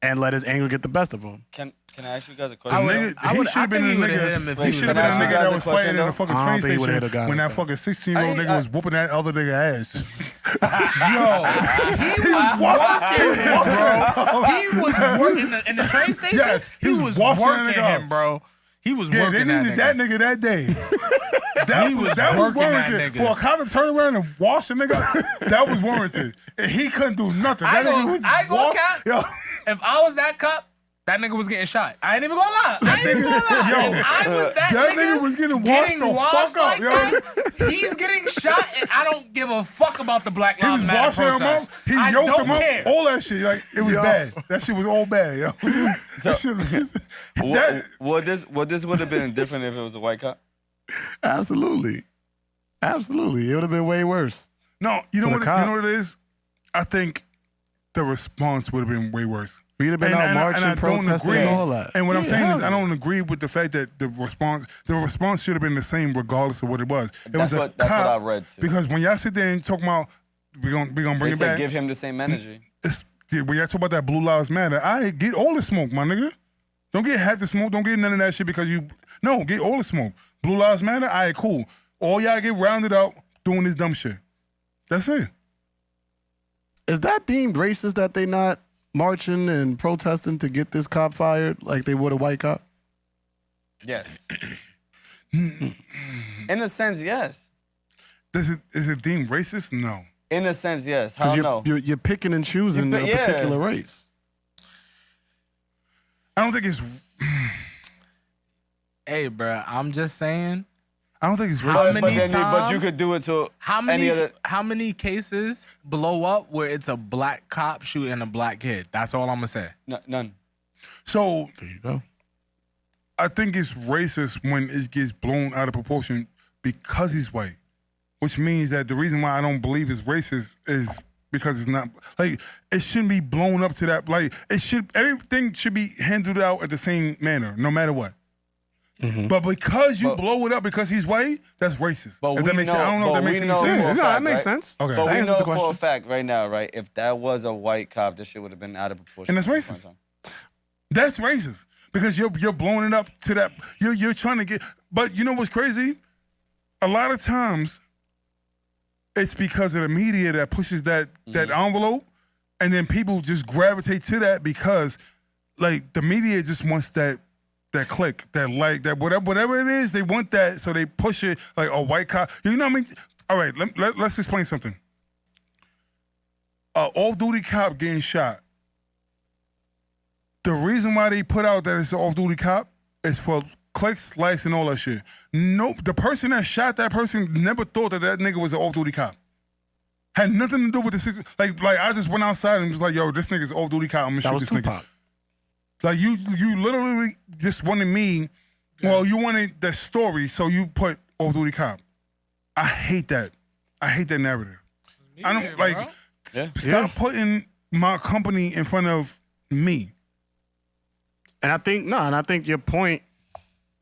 and let his anger get the best of him. Can I ask you guys a question? He should have been a nigga. He should have been a nigga that was fighting in a fucking train station when that fucking 16-year-old nigga was whooping that other nigga ass. He was working, bro. He was working in the train station. Yes, he was working him, bro. He was working they needed that nigga that day. That was warranted. For a cop to turn around and wash the nigga, that was warranted. And he couldn't do nothing. I That nigga was ain't gonna cap. Yo. If I was that cop, that nigga was getting shot. I ain't even gonna lie. If I was that nigga was getting washed the fuck like up, yo. that, he's getting shot, and I don't give a fuck about the Black He was Lives Matter washing him up. protest. He I yoked don't him up. care. All that shit. Like, it was bad. That shit was all bad, yo. That shit, Would this would have been different if it was a white cop? Absolutely. It would have been way worse. No, you know For what? the cop. You know what it is? I think the response would have been way worse. We'd have been out marching, I don't protesting, agree. and all that. And what I'm Yeah, saying is, hell I don't agree with the fact that the response should have been the same regardless of what it was. It was That's a what cop, I read too. Because when y'all sit there and talk about we gonna bring They it said back, give him the same energy. when y'all talk about that Blue Lives Matter, I get all the smoke, my nigga. Don't get half the smoke. Don't get none of that shit because get all the smoke. Blue Lives Matter, all right, cool. All y'all get rounded up doing this dumb shit. That's it. Is that deemed racist that they not marching and protesting to get this cop fired like they would a white cop? Yes. In a sense, yes. Is it deemed racist? No. In a sense, yes. How no? You're picking and choosing a particular race. I don't think it's. Hey, bro, I'm just saying. I don't think it's How racist. many times? But you could do it to How many cases blow up where it's a black cop shooting a black kid? That's all I'm gonna say. None. So there you go. I think it's racist when it gets blown out of proportion because he's white, which means that the reason why I don't believe it's racist is because it's not like it shouldn't be blown up to that. Like everything should be handled out at the same manner, no matter what. But because you blow it up because he's white, that's racist. If that makes sense. I don't know if that makes any sense. No, that makes sense. Okay. But That we answers know the for a question. fact right now, right? If that was a white cop, this shit would have been out of proportion. And that's racist. That's racist because you're blowing it up to that. You're trying to get. But you know what's crazy? A lot of times, it's because of the media that pushes that envelope, and then people just gravitate to that because, like, the media just wants that click, that like, that whatever it is, they want that, so they push it like a white cop. You know what I mean? All right, let's explain something. An off-duty cop getting shot. The reason why they put out that it's an off-duty cop is for clicks, likes, and all that shit. Nope, the person that shot that person never thought that nigga was an off-duty cop. Had nothing to do with the situation. Like I just went outside and was like, yo, this nigga's off-duty cop. I'm gonna shoot this nigga. Like you literally just wanted me. Well, you wanted the story, so you put off-duty cop. I hate that. I hate that narrative. I don't like. Stop putting my company in front of me. And I think your point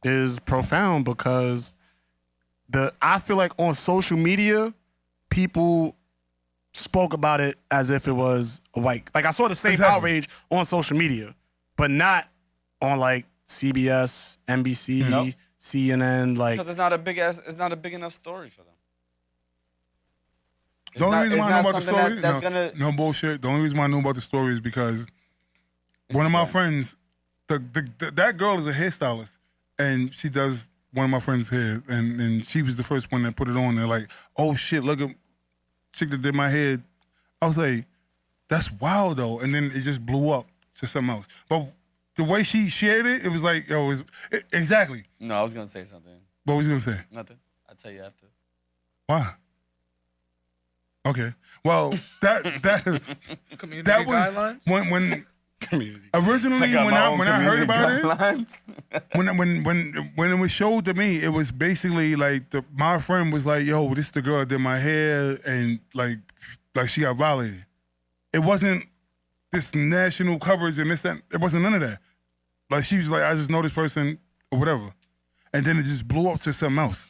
is profound because I feel like on social media, people spoke about it as if it was a white. Like I saw the same outrage on social media, but not on like CBS, NBC, CNN. Like because it's not a big enough story for them. The only reason why I know about the story, no bullshit. The only reason why I know about the story is because one of my friends, that girl is a hairstylist, and she does one of my friends' hair, and she was the first one that put it on. They're like, oh shit, look at chick that did my hair. I was like, that's wild though, and then it just blew up to something else. But the way she shared it, it was like, exactly. No, I was gonna say something. What was you gonna say? Nothing. I'll tell you after. Why? Okay. Well, that was guidelines? when originally when I heard about it, when it was showed to me, it was basically like my friend was like, "Yo, this the girl that did my hair," and like she got violated. It wasn't this national coverage and this that. It wasn't none of that. Like she was like, "I just know this person or whatever," and then it just blew up to something else.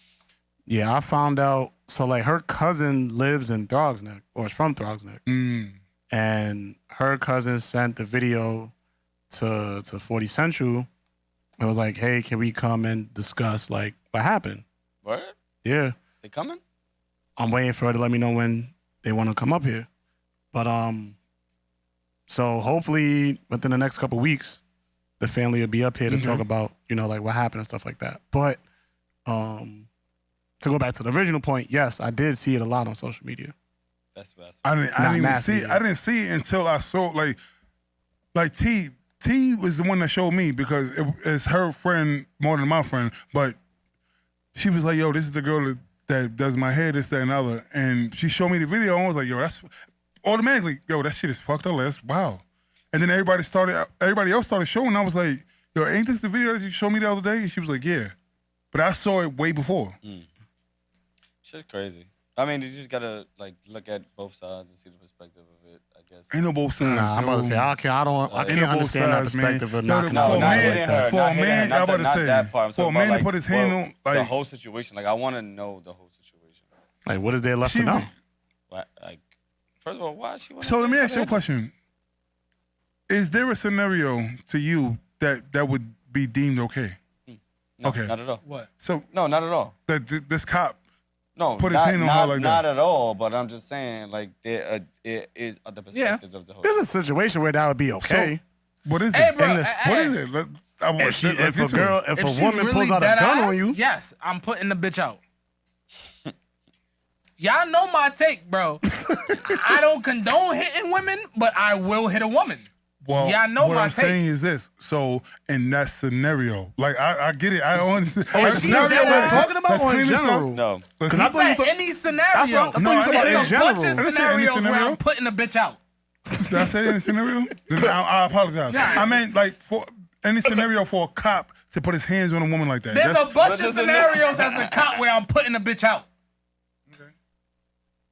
Yeah, I found out. So like her cousin lives in Throgs Neck, or is from Throgs Neck. And her cousin sent the video to 40Central. It was like, hey, can we come and discuss like what happened? What? Yeah. They coming? I'm waiting for her to let me know when they want to come up here. But so hopefully within the next couple weeks, the family will be up here to talk about, like what happened and stuff like that. But to go back to the original point, yes, I did see it a lot on social media. That's best. I didn't even see it. I didn't see it until I saw like T was the one that showed me because it's her friend more than my friend. But she was like, "Yo, this is the girl that does my hair, this, that, and other." And she showed me the video, and I was like, "Yo, that's automatically, that shit is fucked up. That's wow." And then everybody else started showing. And I was like, "Yo, ain't this the video that you showed me the other day?" And she was like, "Yeah," but I saw it way before. Shit's crazy. I mean, you just gotta like look at both sides and see the perspective of it. I guess. Ain't no both sides. Nah, I'm about to say I can't understand that perspective of knocking for out a man. For a man, I'm about to say that part. for a man to put his hand on like the whole situation. Like I want to know the whole situation. Like what is there left to know? Like first of all, why she? So let me ask you a question. Is there a scenario to you that would be deemed okay? No, okay, not at all. What? So no, not at all. That this cop. No, put his hand on her like that. Not at all. But I'm just saying, like there is other perspectives of the whole. There's a situation where that would be okay. So, what is it? Hey, bro, what is it? If a woman pulls out a gun on you, yes, I'm putting the bitch out. Y'all know my take, bro. I don't condone hitting women, but I will hit a woman. Well, y'all know what my I'm take. saying is this. So in that scenario, like I get it. I understand. scenario we're talking about or in general? No. Because I said any scenario. That's what I thought you There's a bunch of I didn't say any scenarios where scenario. I'm putting a bitch out. Did I say any scenario? Then I apologize. I meant like for any scenario for a cop to put his hands on a woman like that. There's a bunch of scenarios as a cop where I'm putting a bitch out. Okay.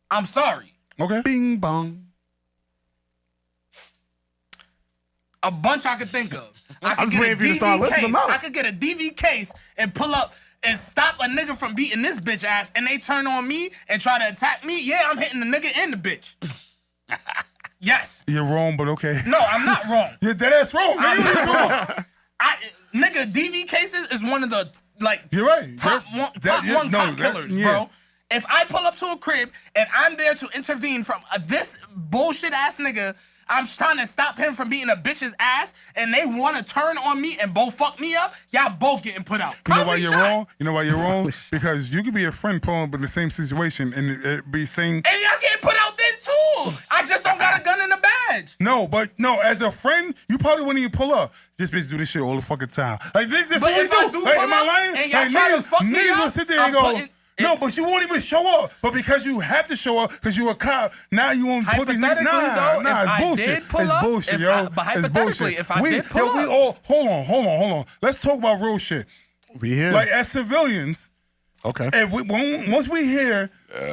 I'm sorry. Okay. Bing bong. A bunch I could think of. I I'm could just get a waiting for you to start DV listing case. them out. I could get a DV case and pull up and stop a nigga from beating this bitch ass, and they turn on me and try to attack me. Yeah, I'm hitting the nigga and the bitch. Yes. You're wrong, but okay. No, I'm not wrong. You're dead ass wrong. I'm Man. not wrong. Nigga, DV cases is one of the You're right. top cop killers, bro. If I pull up to a crib and I'm there to intervene from this bullshit ass nigga, I'm trying to stop him from beating a bitch's ass, and they want to turn on me and both fuck me up, y'all both getting put out. You know why you're wrong? You know why you're wrong? Because you could be a friend pulling up in the same situation and it be saying. And y'all getting put out then too. I just don't got a gun and a badge. No, as a friend, you probably wouldn't even pull up. This bitch do this shit all the fucking time. Like this But what we if I do. do Like, pull am I up lying? and y'all Like, try to fuck me niggas will up, sit there and I'm go. putting- No, but you won't even show up. But because you have to show up, because you a cop, now you won't put these niggas. Hypothetically, though, Nah, if it's I bullshit. did pull it's up, bullshit, if yo. I- but It's hypothetically, bullshit. if I did pull we up- all hold on. Let's talk about real shit. We here. Like as civilians, okay. If once we hear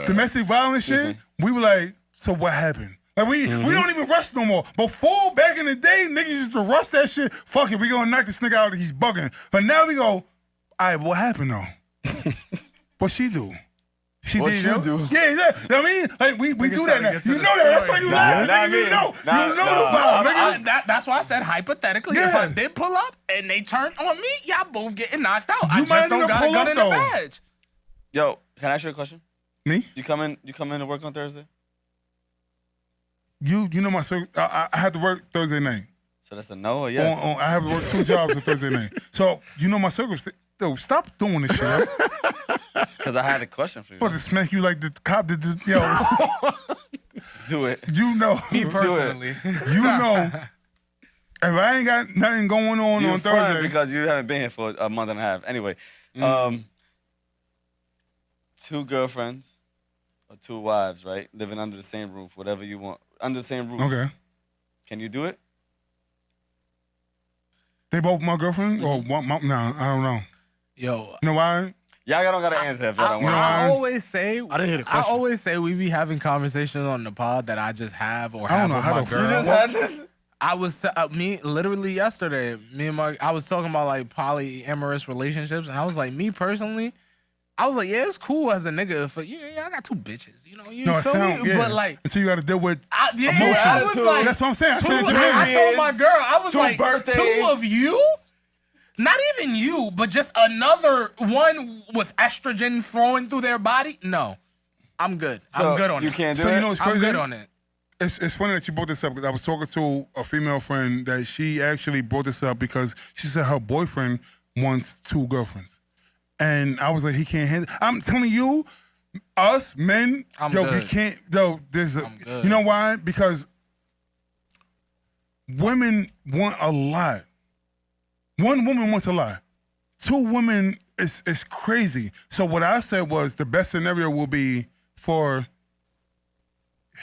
domestic violence shit, we were like, so what happened? Like we don't even rush no more. Before, back in the day, niggas used to rush that shit. Fuck it, we gonna knock this nigga out. He's bugging. But now we go, all right, what happened though? What she do? She What did you yo? do? Yeah. I mean, like we do that now. You know that. That's why you laugh. Nigga, you know. You know the vibe, nigga. That's why I said hypothetically, if I did pull up and they turn on me, y'all both getting knocked out. I You just might don't even got a pull gun up, and a though. badge. Yo, can I ask you a question? Me? You come in to work on Thursday? You know my I have to work Thursday night. So that's a no or yes? I have to work 2 jobs on Thursday night. So you know my circumstance. Yo, stop doing this shit. Because I had a question for you. I'm about to smack you like the cop did. Yo, Do it. you know. Me personally. You know. If I ain't got nothing going on You're on fine Thursday. because you haven't been here for a month and a half. Anyway, 2 girlfriends or 2 wives, right? Living under the same roof, whatever you want. Under the same roof. Okay. Can you do it? They both my girlfriend? Or no, I don't know. Yo, You know why? Y'all don't got to answer if y'all don't want to. I always say, I didn't hear the I question. always say we be having conversations on the pod that I just have or I have don't know with how my the girl. You just had this? I was literally yesterday. I was talking about like polyamorous relationships, and I was like, me personally, I was like, yeah, it's cool as a nigga. For I got 2 bitches. You know, you feel me? But like, so you got to deal with emotion. I was like, that's what I'm saying. I told my girl, I was 2 like, birthdays. 2 of you. Not even you, but just another one with estrogen flowing through their body. No, I'm good. So I'm good on you it. can't do So it? you know what's I'm crazy? good on it. It's funny that you brought this up because I was talking to a female friend that she actually brought this up because she said her boyfriend wants 2 girlfriends. And I was like, he can't handle. I'm telling you, us men, I'm we good. can't. Yo, there's a. I'm good. You know why? Because women want a lot. 1 woman wants a lot. 2 women is crazy. So what I said was the best scenario will be for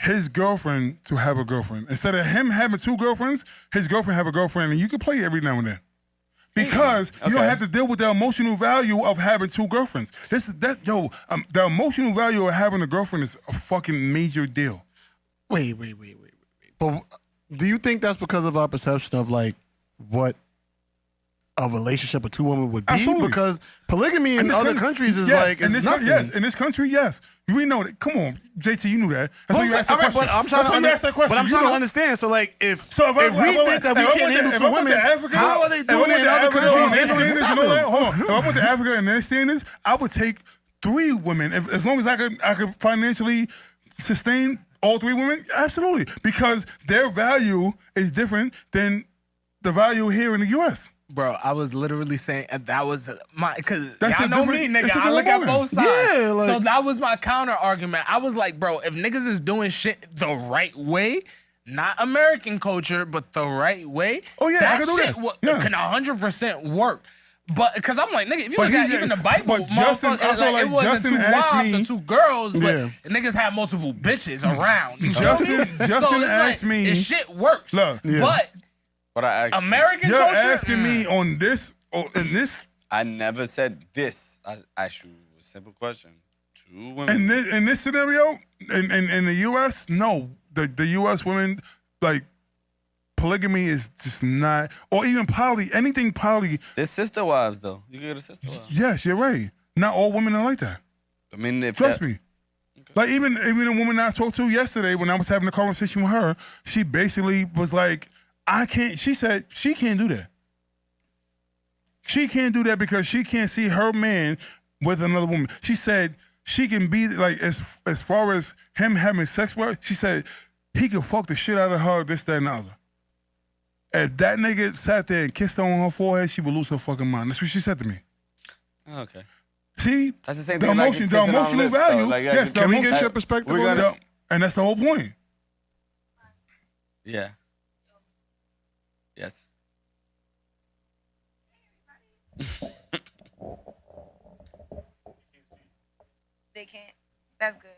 his girlfriend to have a girlfriend. Instead of him having 2 girlfriends, his girlfriend have a girlfriend, and you can play every now and then. Because you don't have to deal with the emotional value of having 2 girlfriends. The emotional value of having a girlfriend is a fucking major deal. Wait. But do you think that's because of our perception of like what a relationship with 2 women would be? Absolutely. Because polygamy in this other country- countries is yes, like in it's this nothing. Yes, in this country, yes. We know that. Come on, JT, you knew that. That's why you asked that All right, question. but I'm trying That's to why you asked that question. But I'm You trying to know. understand. So like if So we think that we can't handle 2 women, how are they doing it in other countries handling 7? If I went to Africa and their standards, I would take 3 women as long as I could financially sustain all 3 women. Absolutely, because their value is different than the value here in the U.S. Bro, I was literally saying that was because That's y'all a know me, different- nigga. that's a I look different at moment. both sides. Yeah, like- so that was my counter argument. I was like, bro, if niggas is doing shit the right way, not American culture, but the right way, Oh, yeah, I that can do shit that. Yeah. can 100% work. But because I'm like, nigga, if you But look at he- even the Bible, but Justin- motherfucker, I feel like it wasn't Justin 2 asked wives me- or 2 girls, but Yeah. niggas had multiple bitches around. You feel Justin- me? Justin so it's asked like, me- this shit works. Look, yeah. But But I asked American You're culture, asking me on this, in this, I never said this. I asked you a simple question. 2 women. in this scenario, in the U.S., no, the U.S. women like polygamy is just not, or even poly, anything poly. They're sister wives, though. You get a sister wife. Yes, you're right. Not all women are like that. I mean, if Trust me. Like even a woman I talked to yesterday when I was having a conversation with her, she basically was like, she said she can't do that. She can't do that because she can't see her man with another woman. She said she can be like, as far as him having sex with her, she said he could fuck the shit out of her, this, that, and the other. If that nigga sat there and kissed her on her forehead, she would lose her fucking mind. That's what she said to me. Oh, okay. See? That's the same the thing. emotion, the emotional value. Like, yes, can we get your perspective on that? And that's the whole point. Yeah. Yes. They can't. That's good.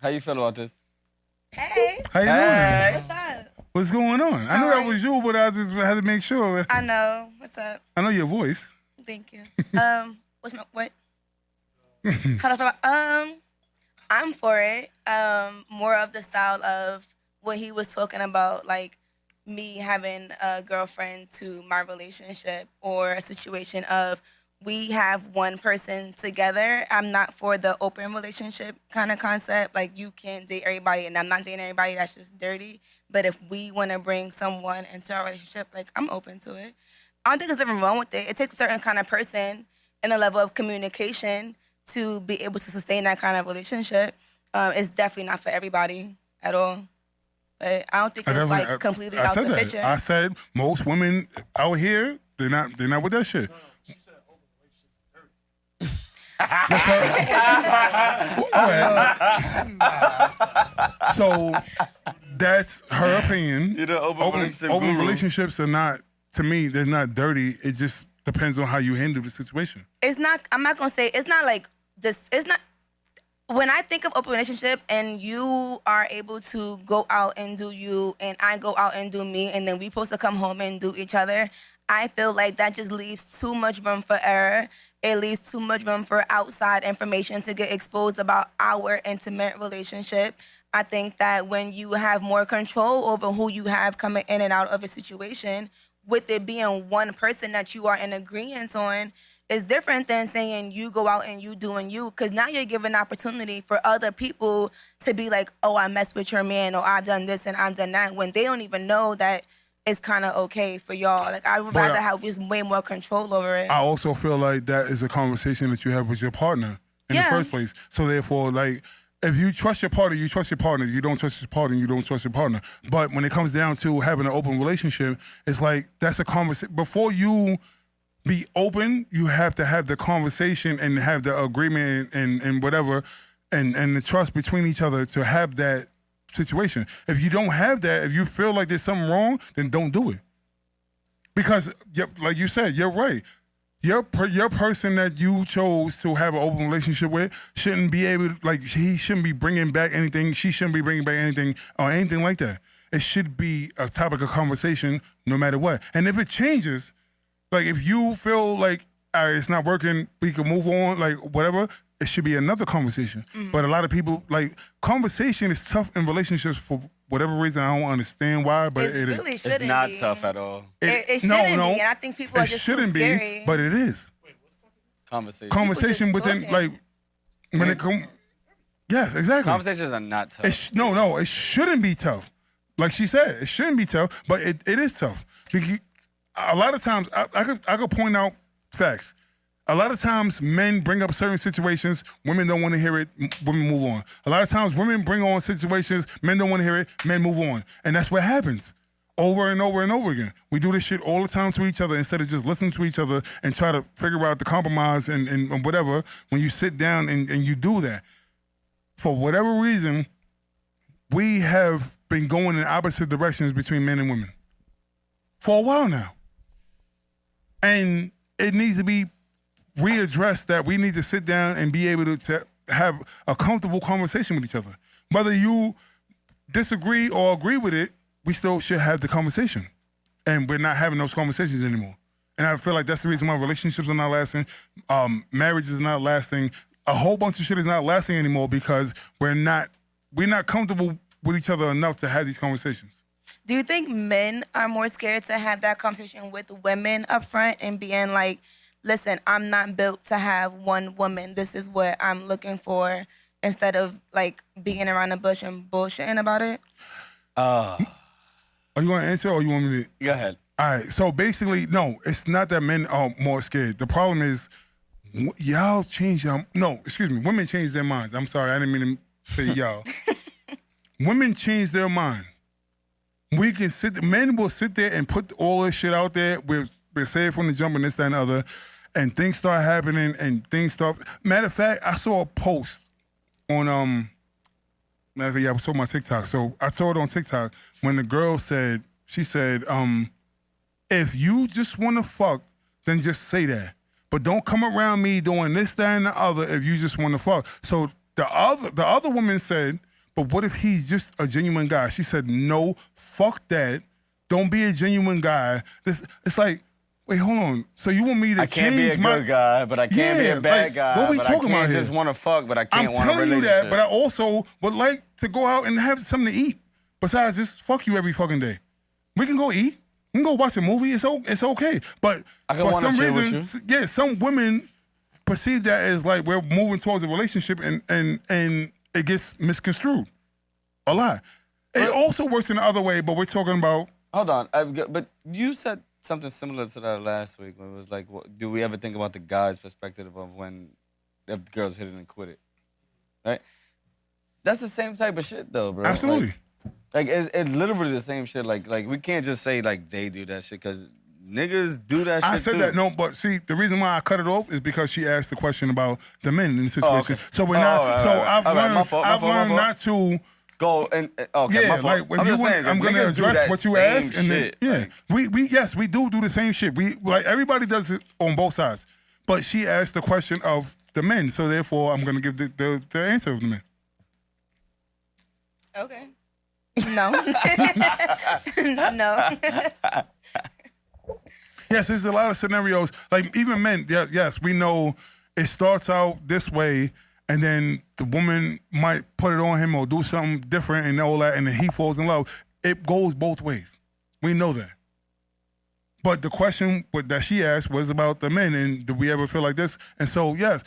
How you feel about this? Hey. How you doing? What's up? What's going on? I knew that was you, but I just had to make sure. I know. What's up? I know your voice. Thank you. What's my what? How do I feel about, I'm for it. More of the style of what he was talking about, like me having a girlfriend to my relationship, or a situation of we have one person together. I'm not for the open relationship kind of concept. Like you can't date everybody, and I'm not dating everybody. That's just dirty. But if we want to bring someone into our relationship, like I'm open to it. I don't think there's nothing wrong with it. It takes a certain kind of person and a level of communication to be able to sustain that kind of relationship. It's definitely not for everybody at all. But I don't think it's like completely out the picture. I said most women out here, they're not with that shit. That's her. So that's her opinion. You know, open relationships are not, to me, they're not dirty. It just depends on how you handle the situation. It's not, I'm not gonna say, it's not like this, it's not, when I think of open relationship and you are able to go out and do you and I go out and do me and then we supposed to come home and do each other, I feel like that just leaves too much room for error. It leaves too much room for outside information to get exposed about our intimate relationship. I think that when you have more control over who you have coming in and out of a situation, with it being one person that you are in agreement on, is different than saying you go out and you doing you, because now you're giving opportunity for other people to be like, oh, I messed with your man, or I've done this and I've done that, when they don't even know that it's kind of okay for y'all. Like, I would rather have just way more control over it. I also feel like that is a conversation that you have with your partner in the first place. So therefore, like, if you trust your partner, you trust your partner. You don't trust your partner, you don't trust your partner. But when it comes down to having an open relationship, it's like, that's a conversation. Before you be open, you have to have the conversation and have the agreement and whatever, and the trust between each other to have that situation. If you don't have that, if you feel like there's something wrong, then don't do it. Because, like you said, you're right. Your person that you chose to have an open relationship with shouldn't be able to, like, he shouldn't be bringing back anything, she shouldn't be bringing back anything, or anything like that. It should be a topic of conversation no matter what. And if it changes, like, if you feel like, all right, it's not working, we can move on, like, whatever, it should be another conversation. Mm-hmm. But a lot of people, like, conversation is tough in relationships for whatever reason. I don't understand why, but It really shouldn't It's not be. tough at all. It shouldn't be, and I think people are just too scary. But it is. Conversation. Conversation within, talking. like, when it comes, yes, exactly. Conversations are not tough. No, it shouldn't be tough. Like she said, it shouldn't be tough, but it is tough. Because a lot of times, I could point out facts. A lot of times, men bring up certain situations, women don't want to hear it, women move on. A lot of times, women bring on situations, men don't want to hear it, men move on. And that's what happens over and over and over again. We do this shit all the time to each other instead of just listening to each other and try to figure out the compromise and whatever. When you sit down and you do that, for whatever reason, we have been going in opposite directions between men and women for a while now. And it needs to be readdressed that we need to sit down and be able to have a comfortable conversation with each other. Whether you disagree or agree with it, we still should have the conversation. And we're not having those conversations anymore. And I feel like that's the reason why relationships are not lasting, marriage is not lasting, a whole bunch of shit is not lasting anymore, because we're not we're not comfortable with each other enough to have these conversations. Do you think men are more scared to have that conversation with women up front and being like, listen, I'm not built to have one woman. This is what I'm looking for, instead of like being around the bush and bullshitting about it? Are you going to answer or you want me to? Go ahead. All right. So basically, no, it's not that men are more scared. The problem is y'all change your, no, excuse me, women change their minds. I'm sorry, I didn't mean to say y'all. Women change their mind. We can men will sit there and put all this shit out there. We're say it from the jump and this, that, and the other, and things start happening and things start. Matter of fact, I saw a post on matter of fact, yeah, I saw my TikTok. So I saw it on TikTok when the girl said, if you just want to fuck, then just say that. But don't come around me doing this, that, and the other if you just want to fuck. So the other woman said, but what if he's just a genuine guy? She said, no, fuck that. Don't be a genuine guy. It's like, wait, hold on. So you want me to I can't be a good guy, but I can't be a bad guy. What we but talking I can't about here? just want to fuck, but I can't want a I'm telling you relationship. that, but I also would like to go out and have something to eat. Besides just fuck you every fucking day. We can go eat. We can go watch a movie. It's okay. But I can for some chill reason, with you. yeah, some women perceive that as like we're moving towards a relationship and it gets misconstrued a lot. It also works in the other way, but we're talking about. Hold on, but you said something similar to that last week when it was like, do we ever think about the guy's perspective of if the girls hit it and quit it, right? That's the same type of shit though, bro. Absolutely. Like it's literally the same shit. Like we can't just say like they do that shit because niggas do that shit I said too. that, no, but see, the reason why I cut it off is because she asked the question about the men in the situation. okay. So we're not. I've learned not to go and okay. Yeah, my fault. like when I'm you just saying, I'm gonna niggas do address that what you same asked, and then shit, yeah, like- we do the same shit. We like everybody does it on both sides. But she asked the question of the men, so therefore I'm gonna give the answer of the men. Okay. No. No. Yes, there's a lot of scenarios. Like even men, yes, we know it starts out this way, and then the woman might put it on him or do something different and all that, and then he falls in love. It goes both ways. We know that. But the question that she asked was about the men, and do we ever feel like this? And so, yes,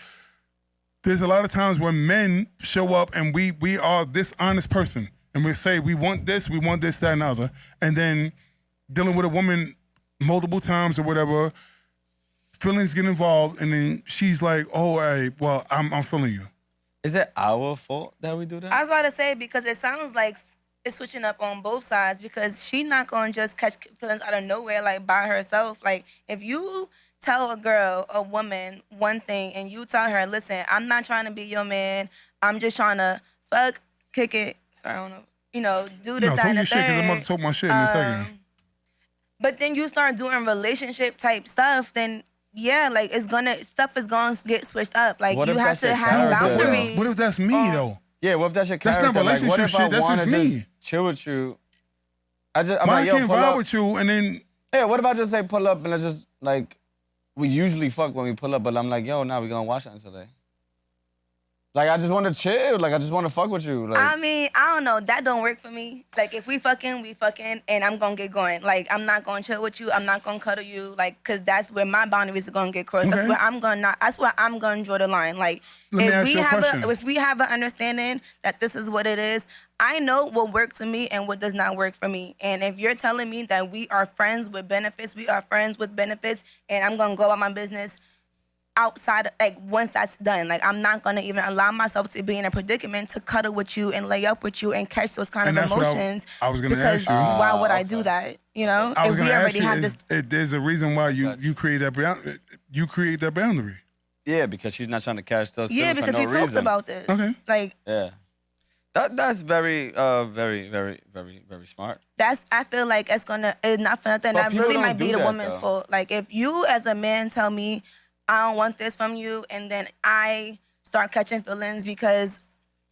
there's a lot of times when men show up and we are this honest person, and we say we want this, that, and the other, and then dealing with a woman multiple times or whatever, feelings get involved, and then she's like, "Oh, hey, well, I'm feeling you." Is it our fault that we do that? I was about to say, because it sounds like it's switching up on both sides, because she's not going to just catch feelings out of nowhere, like by herself. Like if you tell a woman one thing, and you tell her, listen, I'm not trying to be your man. I'm just trying to fuck, kick it. Sorry, I don't know. Do this, that, and the shit, because I'm about third. to talk my shit in a second. But then you start doing relationship type stuff, then yeah, like stuff is gonna get switched up. Like What you if have that's to your have character, boundaries. What if that's me though? Yeah, what if that's your That's character? not relationship like, what if shit, I that's just wanna me. chill with you. I'm Why like, I yo, can't pull vibe up. with you and then Yeah, what if I just say pull up and let's just like, we usually fuck when we pull up, but I'm like, yo, now we gonna watch that today. Like, I just want to chill. Like, I just want to fuck with you. Like, I mean, I don't know. That don't work for me. Like, if we fucking, and I'm gonna get going. Like, I'm not gonna chill with you. I'm not gonna cuddle you. Like, cause that's where my boundaries are gonna get crossed. That's Okay. where I'm gonna draw the line. Like, Let me ask you a question. if we have an understanding that this is what it is, I know what works for me and what does not work for me. And if you're telling me that we are friends with benefits, and I'm gonna go about my business outside, like once that's done, like I'm not gonna even allow myself to be in a predicament to cuddle with you and lay up with you and catch those kind And of that's what emotions. I was gonna because ask you. why would I do that? You know, I was if gonna we ask already you, have this. there's a reason why you create that boundary. yeah, because she's not trying to catch those Yeah, feelings because for we no talked reason. about this. Okay. Like Yeah. That's very, very, very, very, very smart. I feel like it's not for nothing. But That people really don't might be do the that, woman's though. fault. Like if you as a man tell me I don't want this from you, and then I start catching feelings because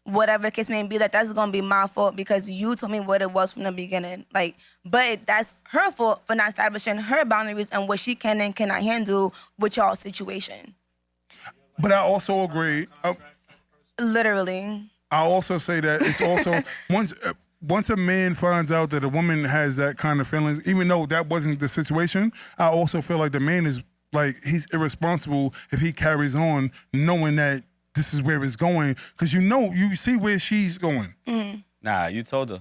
whatever the case may be, that's gonna be my fault because you told me what it was from the beginning. Like, but that's her fault for not establishing her boundaries and what she can and cannot handle with y'all's situation. But I also agree. Literally. I also say that it's also once a man finds out that a woman has that kind of feelings, even though that wasn't the situation, I also feel like the man is like he's irresponsible if he carries on knowing that this is where it's going, because you see where she's going. Nah, you told her.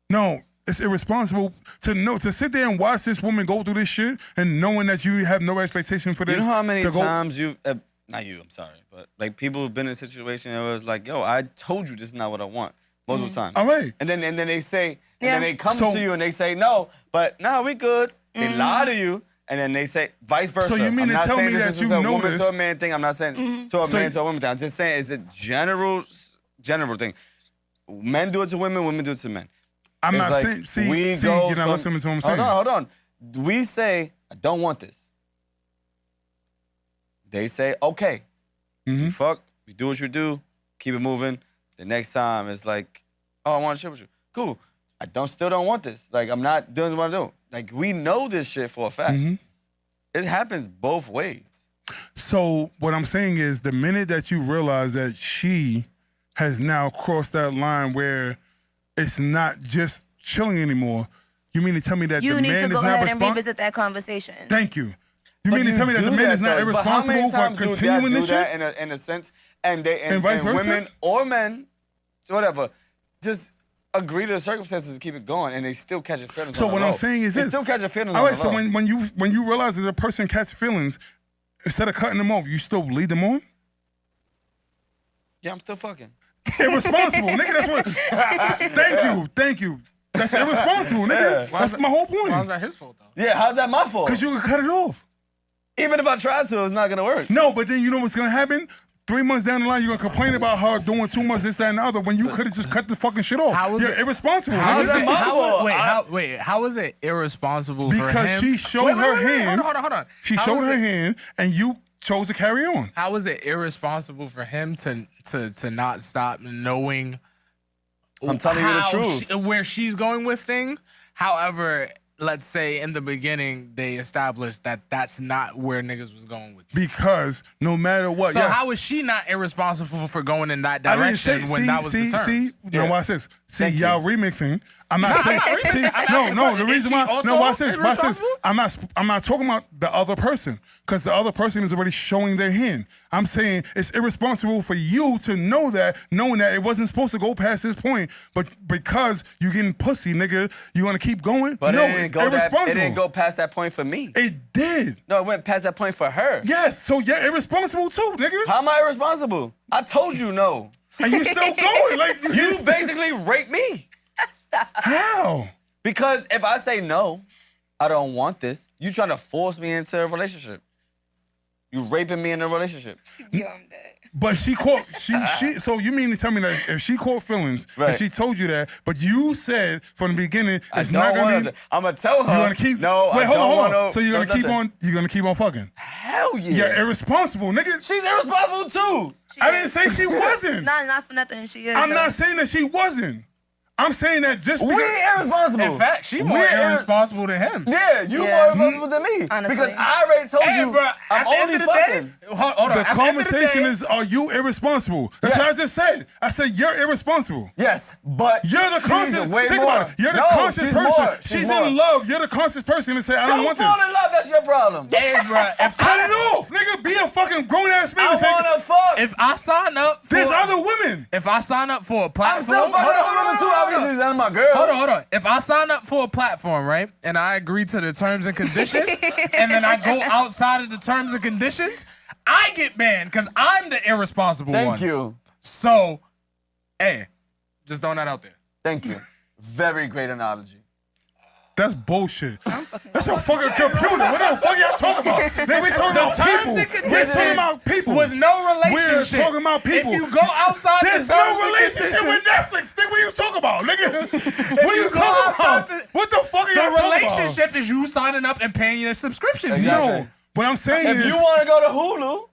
No, it's irresponsible to sit there and watch this woman go through this shit and knowing that you have no expectation for this. You know how many times you, not you, I'm sorry, but like people have been in a situation that was like, yo, I told you this is not what I want. Multiple times. All right. And then they say, and then they come to you and they say, no, but nah, we good. They lie to you. And then they say vice versa. So you mean to tell me that you know know this? Woman this? to a man thing. I'm not saying to a man to a woman thing. I'm just saying it's a general thing. Men do it to women, women do it to men. I'm It's not like saying. we See, go you're not from- listening to what I'm saying. Hold on. We say, I don't want this. They say, okay. You fuck, we do what you do, keep it moving. The next time it's like, oh, I want to shit with you. Cool. I still don't want this. Like, I'm not doing what I do. Like, we know this shit for a fact. It happens both ways. So what I'm saying is, the minute that you realize that she has now crossed that line where it's not just chilling anymore, you mean to tell me that You the need man to go is not ahead and responsible? revisit that conversation. Thank you. You But mean to tell me that the do man is not though. But how many irresponsible for times do continuing do this that shit? in a sense, and they And vice versa? women or men, whatever, just agree to the circumstances to keep it going, and they still catch a feelings. So on what the I'm low. saying is they this. still catch a feelings. All on right. the So low. when you realize that a person catches feelings, instead of cutting them off, you still lead them on. Yeah, I'm still fucking. Irresponsible, nigga. That's what. Thank you. That's irresponsible, nigga. Why That's is my whole point. Why is that his fault though? Yeah, how's that my fault? Because you can cut it off. Even if I tried to, it's not gonna work. No, but then you know what's gonna happen? 3 months down the line, you're gonna complain about her doing too much, this, that, and the other, when you could have just cut the fucking shit off. How is You're it irresponsible. How nigga. is it? my fault? How is it irresponsible for him? Because she showed her hand. Hold on. She How showed is her it- hand, and you chose to carry on. How is it irresponsible for him to not stop knowing? I'm telling you the how truth. where she's going with things. However, let's say in the beginning they established that that's not where niggas was going with. Because no matter what, So yes. how is she not irresponsible for going in that I didn't say, direction when that was the term? no, watch this. See, y'all remixing. I'm not saying. I'm not remixing. See, I'm asking no, a the question. reason Is why. she also No, watch this. irresponsible? I'm not talking about the other person, because the other person is already showing their hand. I'm saying it's irresponsible for you to know that, knowing that it wasn't supposed to go past this point, but because you getting pussy, nigga, you want to keep going. But no, it didn't it's go that. It irresponsible. didn't go past that point for me. It did. No, it went past that point for her. Yes. So you're irresponsible too, nigga. How am I irresponsible? I told you no. And you still going like You basically raped me. How? Because if I say no, I don't want this, you trying to force me into a relationship. You raping me in a relationship. Yo, I'm dead. But she caught she. So you mean to tell me that if she caught feelings and Right. she told you that, but you said from the beginning it's I not don't gonna want be. to. I'm gonna tell her. You're gonna keep. No, wait, I hold don't on. want So you're gonna keep on. You're gonna keep on fucking. Hell yeah. You're irresponsible, nigga. She's irresponsible too. I didn't say she wasn't. Not for nothing. She is. I'm though. not saying that she wasn't. I'm saying that just because. We're irresponsible. In fact, she more irresponsible than him. Yeah, you Yeah. more irresponsible than me. Honestly. Because I already told Hey, you bro, at I'm the end only of the fucking. day, hold on. The At the end of the conversation day- is, are you irresponsible? That's what I just said. I said you're irresponsible. Yes, but You're the she's conscious. way Think more. about it. You're the No, conscious she's person. more. She's more. in love. You're the conscious person to say, I don't Don't want fall this. in love. That's your problem. Hey, bro, if Cut it off, nigga. Be a fucking grown ass man. I and say, wanna fuck. if I sign up, there's for, other women. if I sign up for a I'm platform, still fucking other women too. Obviously, that's my girl. Hold on. If I sign up for a platform, right, and I agree to the terms and conditions, and then I go outside of the terms and conditions, I get banned because I'm the irresponsible one. Thank you. So, hey, just throwing that out there. Thank you. Very great analogy. That's bullshit. That's a fucking computer. What the fuck y'all talking about? Nigga, we talking about terms people. and We're conditions talking about people. was no relationship. We're talking about people. If you go outside There's the terms no and relationship conditions, with Netflix. Nigga, what are you talking about, nigga? What are you you go talking outside about? What the fuck are the y'all talking about? relationship is you signing up and paying your subscriptions. Exactly. No. What I'm saying If is, you want to go to Hulu,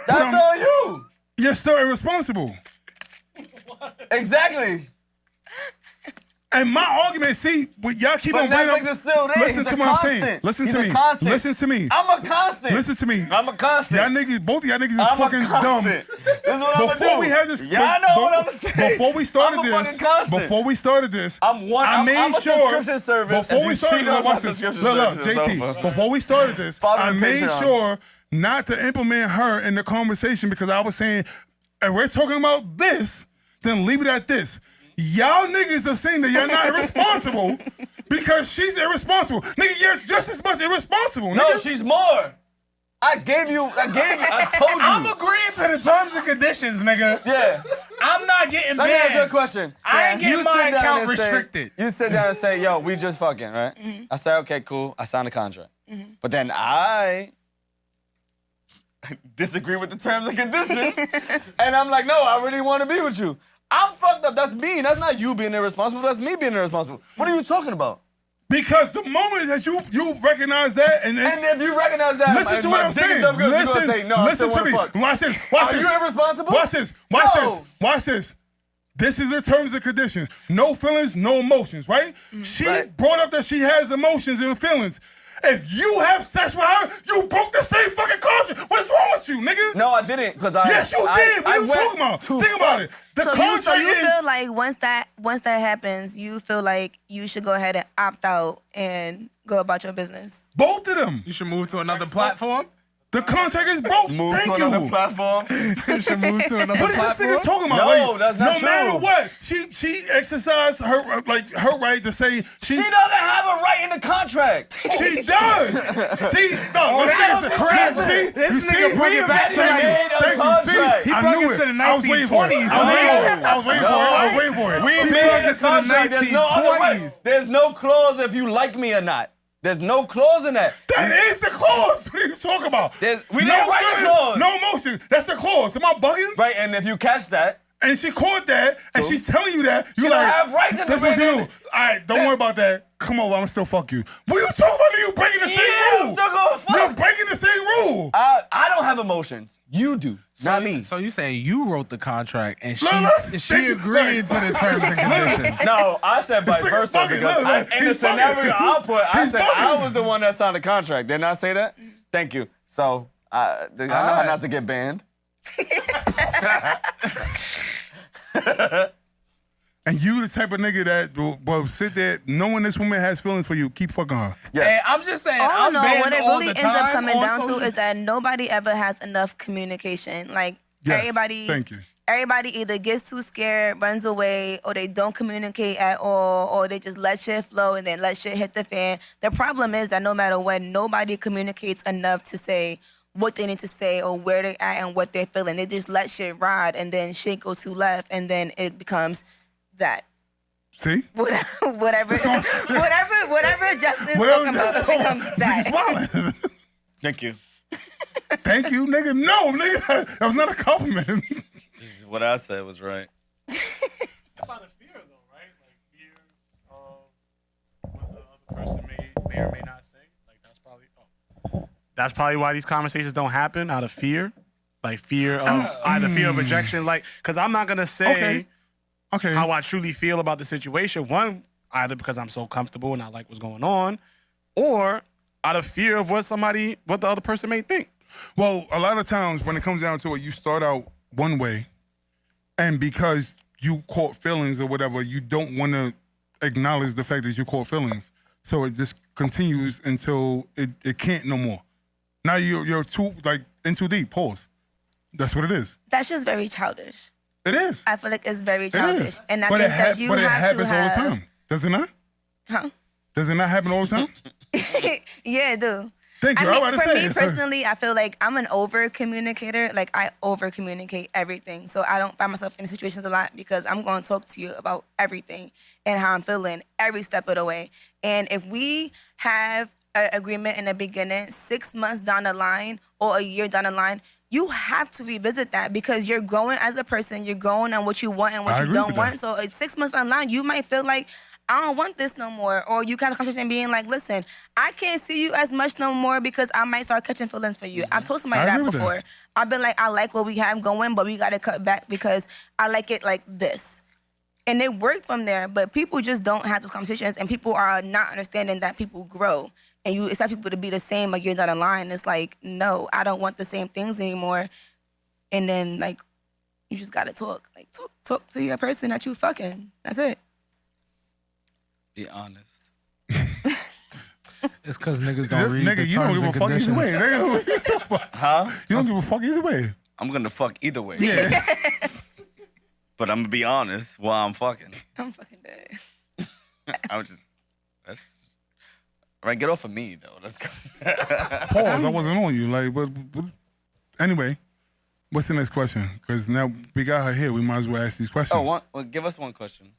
that's on you. you're still irresponsible. Exactly. And my argument, see, y'all keep But on bringing Netflix is still there. Listen He's to a what I'm constant. saying. Listen He's to a me. constant. Listen to me. I'm a constant. Listen to me. I'm a constant. Y'all niggas, both of y'all niggas is I'm a fucking dumb. constant. This is what I'm Before gonna we do. had this, Y'all know what I'm saying. Before we started I'm a this, fucking constant. before we started this, I'm a subscription service. Before If we you started, cheat on my watch this. subscription Look, service, it's JT. over. Before we started this, Follow I the made Patreon. sure not to implement her in the conversation because I was saying, if we're talking about this, then leave it at this. Y'all niggas are saying that y'all not irresponsible because she's irresponsible. Nigga, you're just as much irresponsible. No, nigga. she's more. I told you. I'm agreeing to the terms and conditions, nigga. Yeah. I'm not getting Let me ask you a banned. question. I ain't getting You my sit down account and say- restricted. You sit down and say, yo, we just fucking, right? I say, okay, cool. I signed a contract. But then I disagree with the terms and conditions. And I'm like, no, I really want to be with you. I'm fucked up. That's me. That's not you being irresponsible. That's me being irresponsible. What are you talking about? Because the moment that you recognize that and if you recognize that, listen to what I'm saying. you're gonna Listen, say, no, I listen still to me. wanna fuck. Watch this. Are you irresponsible? Watch this. Watch No. this. Watch this. This is the terms and conditions. No feelings, no emotions, right? She brought up that she has emotions and feelings. If you have sex with her, you broke the same fucking contract. What is wrong with you, nigga? No, I didn't, because I. Yes, you did. What are you talking about? Think about it. The So contract you is. feel like once that happens, you feel like you should go ahead and opt out and go about your business. Both of them. You should move to another platform. The contract is broke. Move Thank to you. another platform. You should move to another What is this platform. nigga talking about? No, Like, that's not no matter true. what, she exercised her right to say She doesn't have a right in the contract. She does. See, no, that's this crazy. See, This you nigga see? bring it back to Thank the you. made a Thank you. See, contract. He I brought knew it it. to the I was waiting for it. 1920s. I was waiting for it. I was waiting for it. I was waiting for it. We He made brought a it to the contract. There's no other 1920s. way. There's no clause if you like me or not. There's no clause in that. That is the clause. What are you talking about? We no didn't write the feelings, clause. no emotion. That's the clause. Am I bugging? Right, and if you catch that, And she caught that, and she's telling you that. You She like, don't have rights in the that's what you do. business. All right, don't worry about that. Come over, I'm still fuck you. What are you talking about? You breaking the same Yeah, I'm rule. still gonna fuck. You're breaking the same rule. I don't have emotions. You do, not me. So you saying you wrote the contract and Look, she agreed to the terms and conditions. No, I said vice This nigga's versa fucking- because look, in the he's fucking. scenario I put, I He's said I fucking. was the one that signed the contract. Didn't I say that? Thank you. So I know how not to get banned. And you the type of nigga that will sit there knowing this woman has feelings for you, keep fucking her. Hey, I'm just saying, All I'm in all, banned what it all really the ends up time coming on down social- to is that nobody ever has enough communication. Like Yes, everybody, thank you. Everybody either gets too scared, runs away, or they don't communicate at all, or they just let shit flow and then let shit hit the fan. The problem is that no matter what, nobody communicates enough to say what they need to say or where they're at and what they're feeling. They just let shit ride, and then shit goes to left, and then it becomes that. See? whatever Justin's Whatever talking about, Justin- it becomes Nigga that. smiling. Thank you. Thank you, nigga. No, nigga. That was not a compliment. What I said was right. That's out of fear, though, right? Like fear of what the other person may or may not say. Like that's probably why these conversations don't happen, out of fear. Like fear of either fear of rejection. Like, because I'm not gonna say how I truly feel about the situation. One, either because I'm so comfortable and I like what's going on, or out of fear of what the other person may think. Well, a lot of times when it comes down to it, you start out one way, and because you caught feelings or whatever, you don't want to acknowledge the fact that you caught feelings. So it just continues until it can't no more. Now you're too in too deep. Pause. That's what it is. That's just very childish. It is. I feel like it's very It childish. is. And I but think it that you but it have happens to all the have... time. Does it not? Huh? Does it not happen all the time? Yeah, it do. Thank you. I I mean, was about to for say. me personally, I feel like I'm an over communicator. Like I over communicate everything. So I don't find myself in situations a lot because I'm going to talk to you about everything and how I'm feeling every step of the way. And if we have an agreement in the beginning, 6 months down the line or a year down the line, you have to revisit that because you're growing as a person. You're growing on what you want and what you don't want. So 6 months down the line, you might feel like, I don't want this no more. Or you kind of conversation being like, listen, I can't see you as much no more because I might start catching feelings for you. I've told somebody that before. I've been like, I like what we have going, but we got to cut back because I like it like this. And it worked from there, but people just don't have those conversations, and people are not understanding that people grow. And you expect people to be the same a year down the line. It's like, no, I don't want the same things anymore. And then, like, you just gotta talk. Like, talk to your person that you fucking. That's it. Be honest. It's because niggas don't read the you don't terms give a and fuck either conditions. way. Nigga, what you talking about? Huh? You don't give a fuck either way. I'm gonna fuck either way. Yeah. But I'm gonna be honest while I'm fucking. I'm fucking dead. I'm just. That's. Right, get off of me though. Let's go. Pause. I wasn't on you. Like, but anyway, what's the next question? Because now we got her here. We might as well ask these questions. Well, give us one question.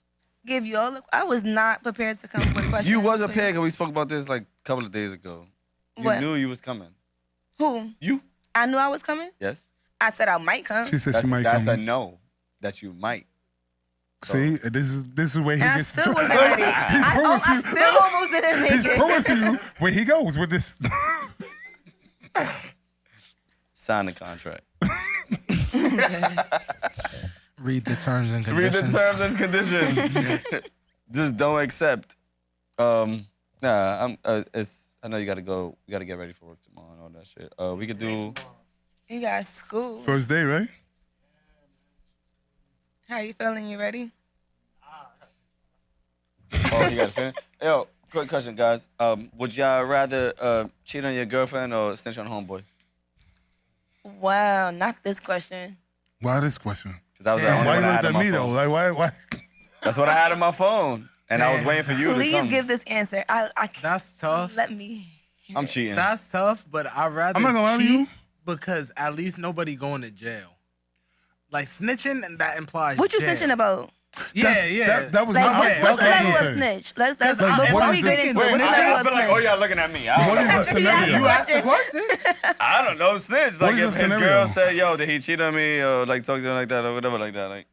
Give you all. I was not prepared to come with questions. You was prepared because we spoke about this like a couple of days ago. You What? knew you was coming. Who? You. I knew I was coming. Yes. I said I might come. She said That's, she might that's come. a no. That you might. See, this is where he And I gets. still wasn't ready. I still almost didn't make He's it. proving to you where he goes with this. Sign the contract. Read the terms and Read conditions. the terms and conditions. Just don't accept. I know you gotta go. You gotta get ready for work tomorrow and all that shit. We could do. You got school. First day, right? How you feeling? You ready? Oh, you gotta finish. Yo, quick question, guys. Would y'all rather cheat on your girlfriend or snitch on homeboy? Wow, not this question. Why this question? That was the only Why one you I looked had on at my me though? phone. Like why? That's what I had on my phone, and I was waiting for you to Please come. give this answer. I That's tough. Let me. I'm cheating. That's tough, but I'd rather I'm not gonna lie to cheat you. because at least nobody going to jail. Like snitching, and that implies What you jail. snitching about? Yeah. That was Like, my what's the that's level what of I'm saying. snitch? Let's Like, before what we is get it? into Wait, it, what's the I level of feel like, oh, snitch? y'all looking at me. What is the scenario? You asked the question. I don't know, snitch. What Like is if the his scenario? girl said, "Yo, did he cheat on me?" or like talk to him like that or whatever like that. Like,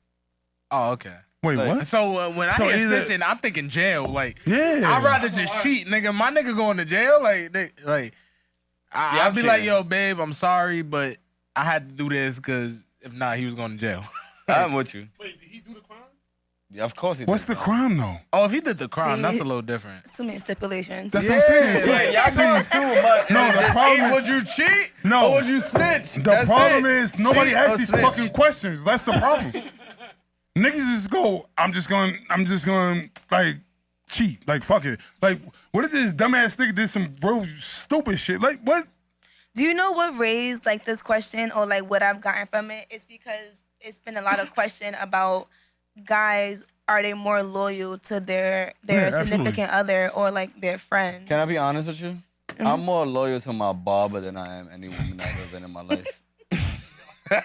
Oh, okay. Wait, Like, what? So when I So hear either- snitching, I'm thinking jail. Like, Yeah. I'd rather just cheat, nigga. My nigga going to jail, like, I'd I'm be like, cheating. yo, babe, I'm sorry, but I had to do this because if not, he was going to jail. I'm with you. Wait, did he do the crime? Yeah, of course he What's did. the crime though? Oh, if he did the crime, See? that's a little different. Too many stipulations. That's what I'm saying. Yeah, y'all doing too much. No, the problem is- Would you cheat? No. Or would you snitch? The That's problem it. is nobody Cheat asks or these snitch. fucking questions. That's the problem. Niggas just go, I'm just going like cheat. Like fuck it. Like what if this dumbass nigga did some real stupid shit? Like what? Do you know what raised like this question or like what I've gotten from it? It's because it's been a lot of question about guys. Are they more loyal to their absolutely. significant other or like their friends? Can I be honest with you? I'm more loyal to my barber than I am any woman I've ever been in my life.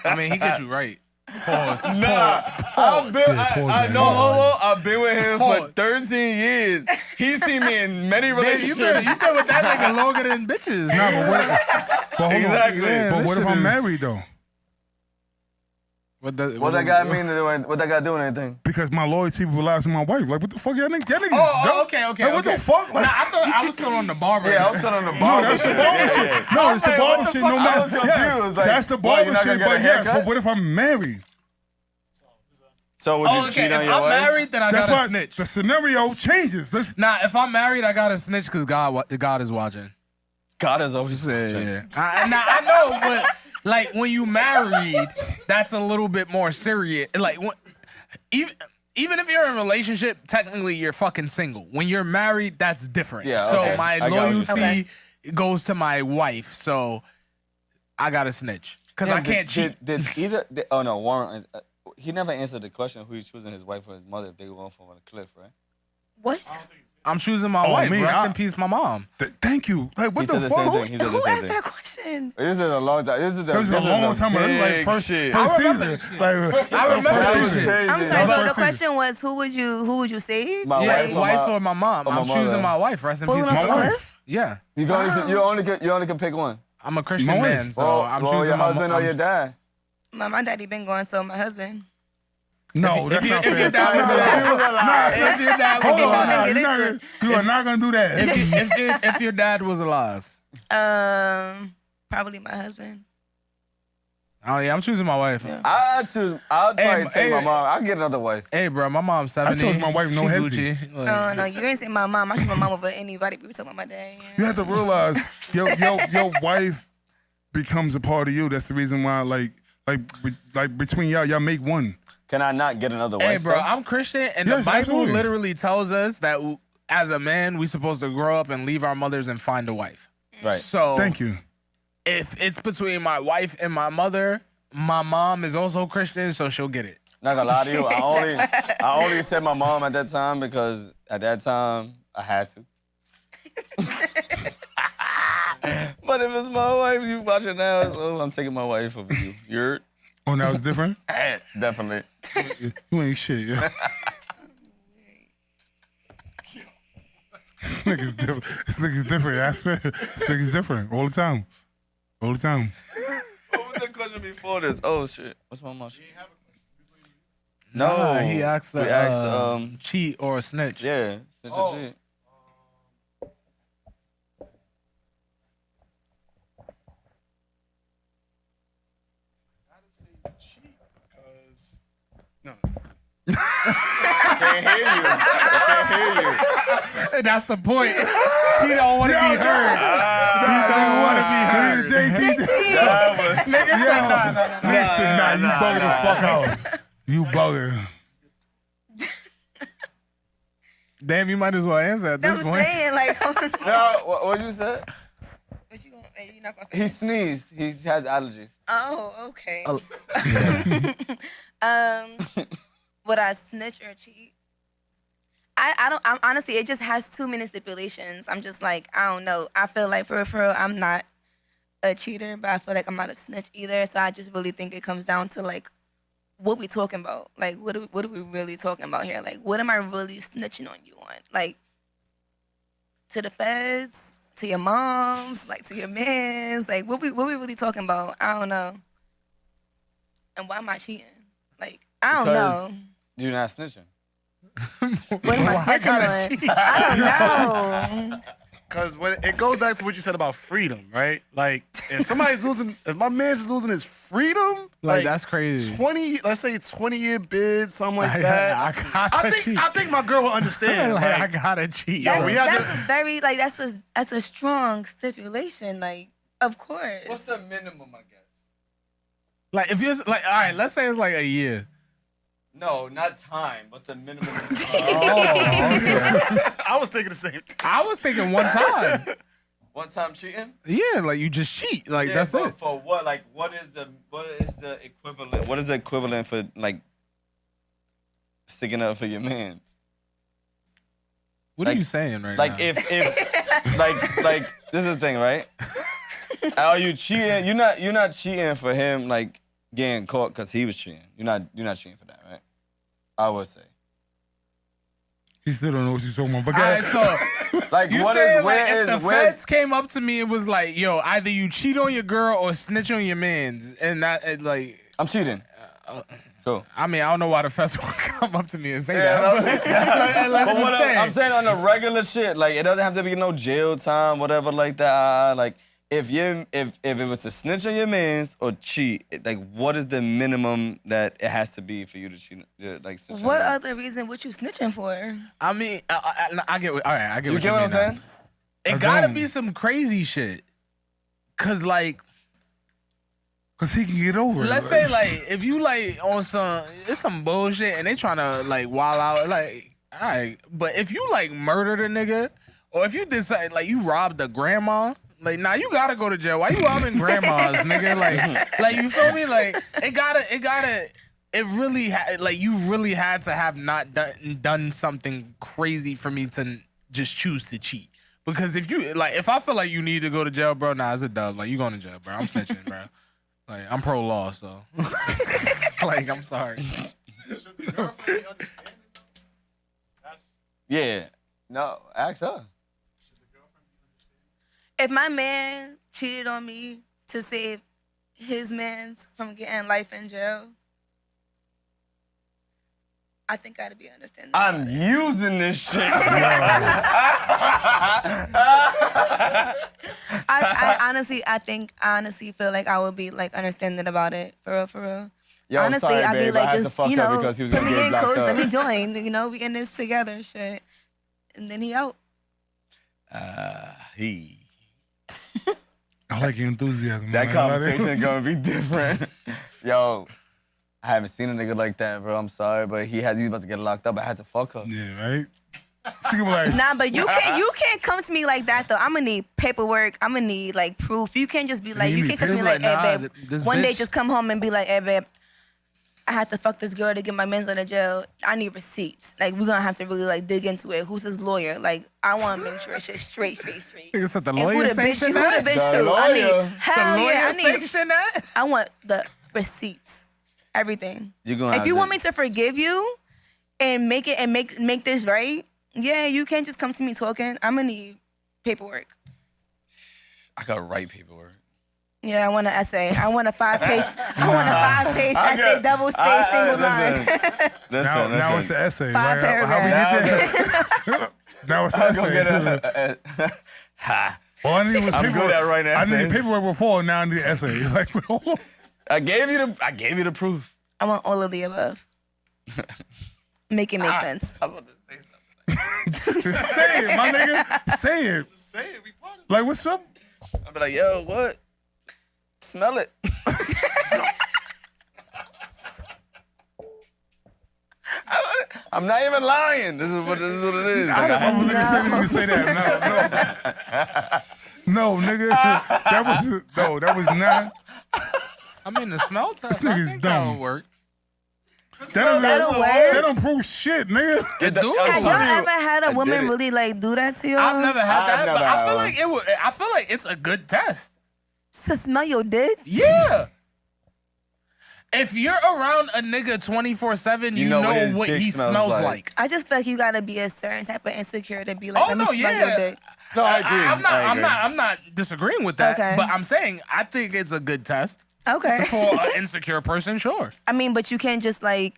I mean, he gets you right. Pause. Nah, Pause. I know Holo. I've been with him for Pause. 13 years. He's seen me in many Damn, you relationships. been with that nigga longer than bitches. Nah, but what? But hold on. Exactly. But this what if shit I'm is- married though? What that guy mean? What that guy doing anything? Because my loyalty relies on my wife. Like what the fuck, y'all niggas? Y'all niggas Oh, dumb? okay. Like, what okay. the fuck? Nah, I thought I was still on the barber. Yeah, I was still on the No, barber. that's the barber shit. No, it's the like, barber what the shit. fuck? No I matter. was confused. Like, That's the what, barber you're not shit. gonna get a But yes, haircut? but what if I'm married? So would you Oh, okay. cheat on If your I'm wife? married, then I That's gotta why snitch. the scenario changes. Nah, if I'm married, I gotta snitch because God is watching. God is always Yeah. I know, but like when you married, that's a little bit more serious. Like even if you're in a relationship, technically you're fucking single. When you're married, that's different. Yeah, So okay. my I got what you're loyalty goes to my wife. So I gotta snitch because I can't cheat. Oh no, Warren. He never answered the question who he's choosing, his wife or his mother, if they go off on a cliff, right? What? I'm choosing my Oh, wife. me, Rest in peace, my mom. Thank you. Like what He the said the fuck? same thing. He said the Who same asked thing. that question? This is a long time. This is That was a long time ago. Like big first shit. season. remember this shit. Like, I remember first this season. shit. I'm sorry. That's So first the season. question was, who would you save? My Yeah, wife or wife my- or my mom. or my I'm choosing mother. my wife. Rest in Pulling peace, off my a wife. cliff? Yeah, You only can pick one. I'm a Christian My wife. man, so I'm well, choosing your my husband or your dad. My daddy been going, so my husband. No, that's not fair. If your dad was alive, if your dad was Hold on, alive, now. Get You're into not, you are not gonna do that. if your dad was alive, Probably my husband. Oh yeah, I'm choosing my wife. I'd probably take my mom. I'll get another wife. Hey, bro, my mom's 70. I chose my wife, no She hesitation. Gucci. No, no, you ain't saying my mom. I choose my mom over anybody. People talking about my dad. You have to realize your wife becomes a part of you. That's the reason why, like between y'all make one. Can I not get another wife? Hey, bro, though? I'm Christian, and Yes, the Bible absolutely. literally tells us that as a man, we're supposed to grow up and leave our mothers and find a wife. Right. So Thank you. if it's between my wife and my mother, my mom is also Christian, so she'll get it. Not gonna lie to you, I only said my mom at that time because at that time I had to. But if it's my wife, you watching now, so I'm taking my wife over you. You're. Oh, now it's different? Definitely. You ain't shit, yeah. This nigga's different. This nigga's different. I swear. This nigga's different all the time. All the time. What was the question before this? Oh shit. What's my mom? Nah, he asked we the cheat or snitch. Yeah, snitch or cheat. Can't hear you. I can't hear you. That's the point. He don't want to be heard. He don't want to be heard. That was. Nigga said nah. Nigga said, nah, you bugging the fuck out. You bugging. Damn, you might as well answer at this I'm point. saying, like, No, what you said? what you gonna? Hey, you not gonna? He sneezed. He has allergies. Oh, okay. Yeah. Would I snitch or cheat? I don't. I'm honestly, it just has too many stipulations. I'm just like, I don't know. I feel like for real, I'm not a cheater, but I feel like I'm not a snitch either. So I just really think it comes down to like, what we talking about? Like, what are we really talking about here? Like, what am I really snitching on you on? Like, to the feds, to your moms, like to your mans. Like, what we really talking about? I don't know. And why am I cheating? Like, I don't know. You're not snitching. What am I snitching on? I don't know. Because when it goes back to what you said about freedom, right? Like, if my man's is losing his freedom, Like, that's crazy. 20, let's say 20-year bid, something like that. I think my girl will understand. Like, like, I gotta cheat. That's a strong stipulation. Like, of course. What's the minimum, I guess? Like, if you're like, all right, let's say it's like a year. No, not time. What's the minimum? I was thinking the same thing. I was thinking one time. One time cheating? Yeah, like you just cheat. Like, Yeah, that's but it. For what? Like, what is the equivalent? What is the equivalent for like sticking up for your mans? What are you saying right like now? if like this is the thing, right? Are you cheating? You're not cheating for him like getting caught because he was cheating. You're not cheating for that, right? I would say. He still don't know what you're talking about. But All right, so like, you what saying is like where if is the where? feds came up to me and was like, "Yo, either you cheat on your girl or snitch on your man," and that like I'm cheating. Cool. I mean, I don't know why the feds would come up to me and say Yeah, that. no, But, yeah. let's But just say. I'm saying on the regular shit, like it doesn't have to be no jail time, whatever like that. Like if it was to snitch on your mans or cheat, like what is the minimum that it has to be for you to cheat? Like snitch What on other reason would you snitching for? I mean, I get. All right, I get. you what get what I'm mean now. saying? It gotta be some crazy shit. Cause like, Cause he can get over it. let's say like if you like on it's some bullshit and they trying to like wild out, like, all right. But if you like murdered a nigga, or if you did something like you robbed a grandma, like, nah, you gotta go to jail. Why you robbing grandmas, nigga? Like you feel me? Like it really like you really had to have not done something crazy for me to just choose to cheat. Because if I feel like you need to go to jail, bro, nah, it's a dub. Like, you going to jail, bro. I'm snitching, bro. Like, I'm pro-law, so. Like, I'm sorry. Should the girlfriend be understanding? Yeah. No, ask her. If my man cheated on me to save his mans from getting life in jail, I think I'd be understanding. I'm using this shit. I honestly feel like I would be like understanding about it for real. Yo, honestly, sorry, I'd be babe, I like, had to just fuck you up know, because he was put gonna me get in, locked coach. up. Let me join. You know, we in this together, shit. And then he out. He. I like your enthusiasm. That man. conversation is gonna be different. Yo, I haven't seen a nigga like that, bro. I'm sorry, but he's about to get locked up. I had to fuck her. Yeah, right. She gonna be like, Nah, but you can't come to me like that though. I'm gonna need paperwork. I'm gonna need like proof. You can't just be like, You you need can't come to me paperwork? like, hey Nah, babe. this One day bitch- just come home and be like, hey babe, I had to fuck this girl to get my mans out of jail. I need receipts. Like we're gonna have to really like dig into it. Who's his lawyer? Like I want to make sure it's just straight. Nigga said the And lawyer who the bitch? sanctioned Who that? the bitch The too? I need lawyer. hell The lawyer yeah. I need. sanctioned that? I want the receipts. Everything. You're gonna If have you to- want me to forgive you and make it and make this right, yeah, you can't just come to me talking. I'm gonna need paperwork. I gotta write paperwork. Yeah, I want an essay. I want a 5-page. I want a 5-page essay, double space, single line. now it's an essay. 5 How we paragraphs. get that? Now it's an I'm gonna essay. get a. Ha. All I need was I'm paperwork. good at writing I needed essays. paperwork before. Now I need an essay. Like, I gave you the proof. I want all of the above. Make it make sense. I'm about to say something. just say it, my nigga. Say it. Just say it. We part of it. Like, what's up? I'll be like, yo, what? Smell it. I'm not even lying. This is what it is. Like, I wasn't expecting you to say that. No, nigga. That was not. I mean, the smell test. This I nigga's think dumb. that'll work. That'll work. That don't prove shit, nigga. It do. Have y'all ever had a I woman did it. really like do that to you? I've never had I've that, never but I had feel one. like it would. I feel like it's a good test. To smell your dick? Yeah. If you're around a nigga 24/7, you know his what dick he smells like. I just feel like you gotta be a certain type of insecure to be like, Oh let me no, smell your yeah. dick. No, I agree. I'm not disagreeing with that. Okay. But I'm saying I think it's a good test Okay. for an insecure person. Sure. I mean, but you can't just like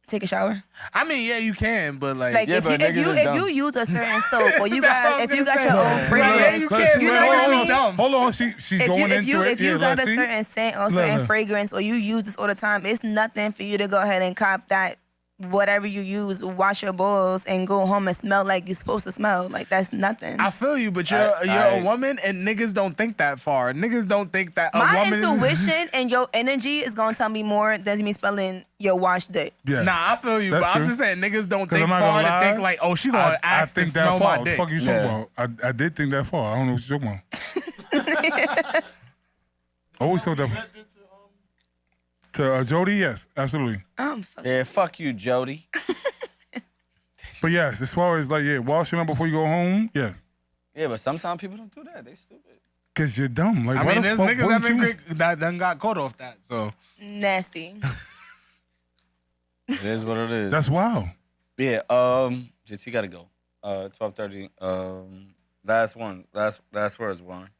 take a shower. I mean, yeah, you can, but like, Like Yeah, if but you niggas is dumb. use a certain soap or you That's what got I if was you gonna got say. your own Yeah, fragrance, you can't. you know Wait, what I hold mean? on. Hold on, she's going into it. If you Yeah, got a let's see. certain scent or certain Look. fragrance or you use this all the time, it's nothing for you to go ahead and cop that whatever you use, wash your balls and go home and smell like you're supposed to smell. Like that's nothing. I feel you, but you're a woman, and niggas don't think that far. Niggas don't think that a My woman. intuition and your energy is gonna tell me more than me spelling your washed dick. Yeah. Nah, I feel you, That's but I'm true. just saying niggas don't 'Cause think I'm not far gonna to lie, think like, oh, she gonna ask to think smell that far. my dick. What the fuck you talking about? I did think that far. I don't know what you're talking about. Always thought that. To Jody, yes, absolutely. Yeah, fuck you, Jody. But yes, as far as like, yeah, washing up before you go home, yeah. Yeah, but sometimes people don't do that. They stupid. Cause you're dumb. Like, I why mean, the there's fuck niggas that wouldn't been you- quick that done got caught off that. So Nasty. It is what it is. That's wild. Yeah, JT gotta go. 12:30. Last one. Last words, Warren.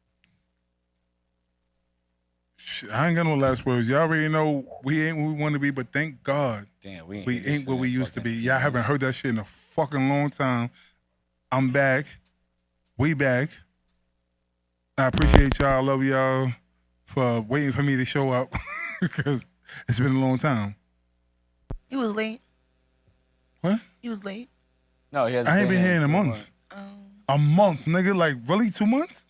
Shit, I ain't got no last words. Y'all already know we ain't what we want to be, but thank God Damn, we ain't what we used to be. Y'all haven't heard that shit in a fucking long time. I'm back. We back. I appreciate y'all. I love y'all for waiting for me to show up because it's been a long time. You was late. What? You was late. No, he hasn't I ain't been here in a 2 month. months. A month, nigga. Like, really? 2 months?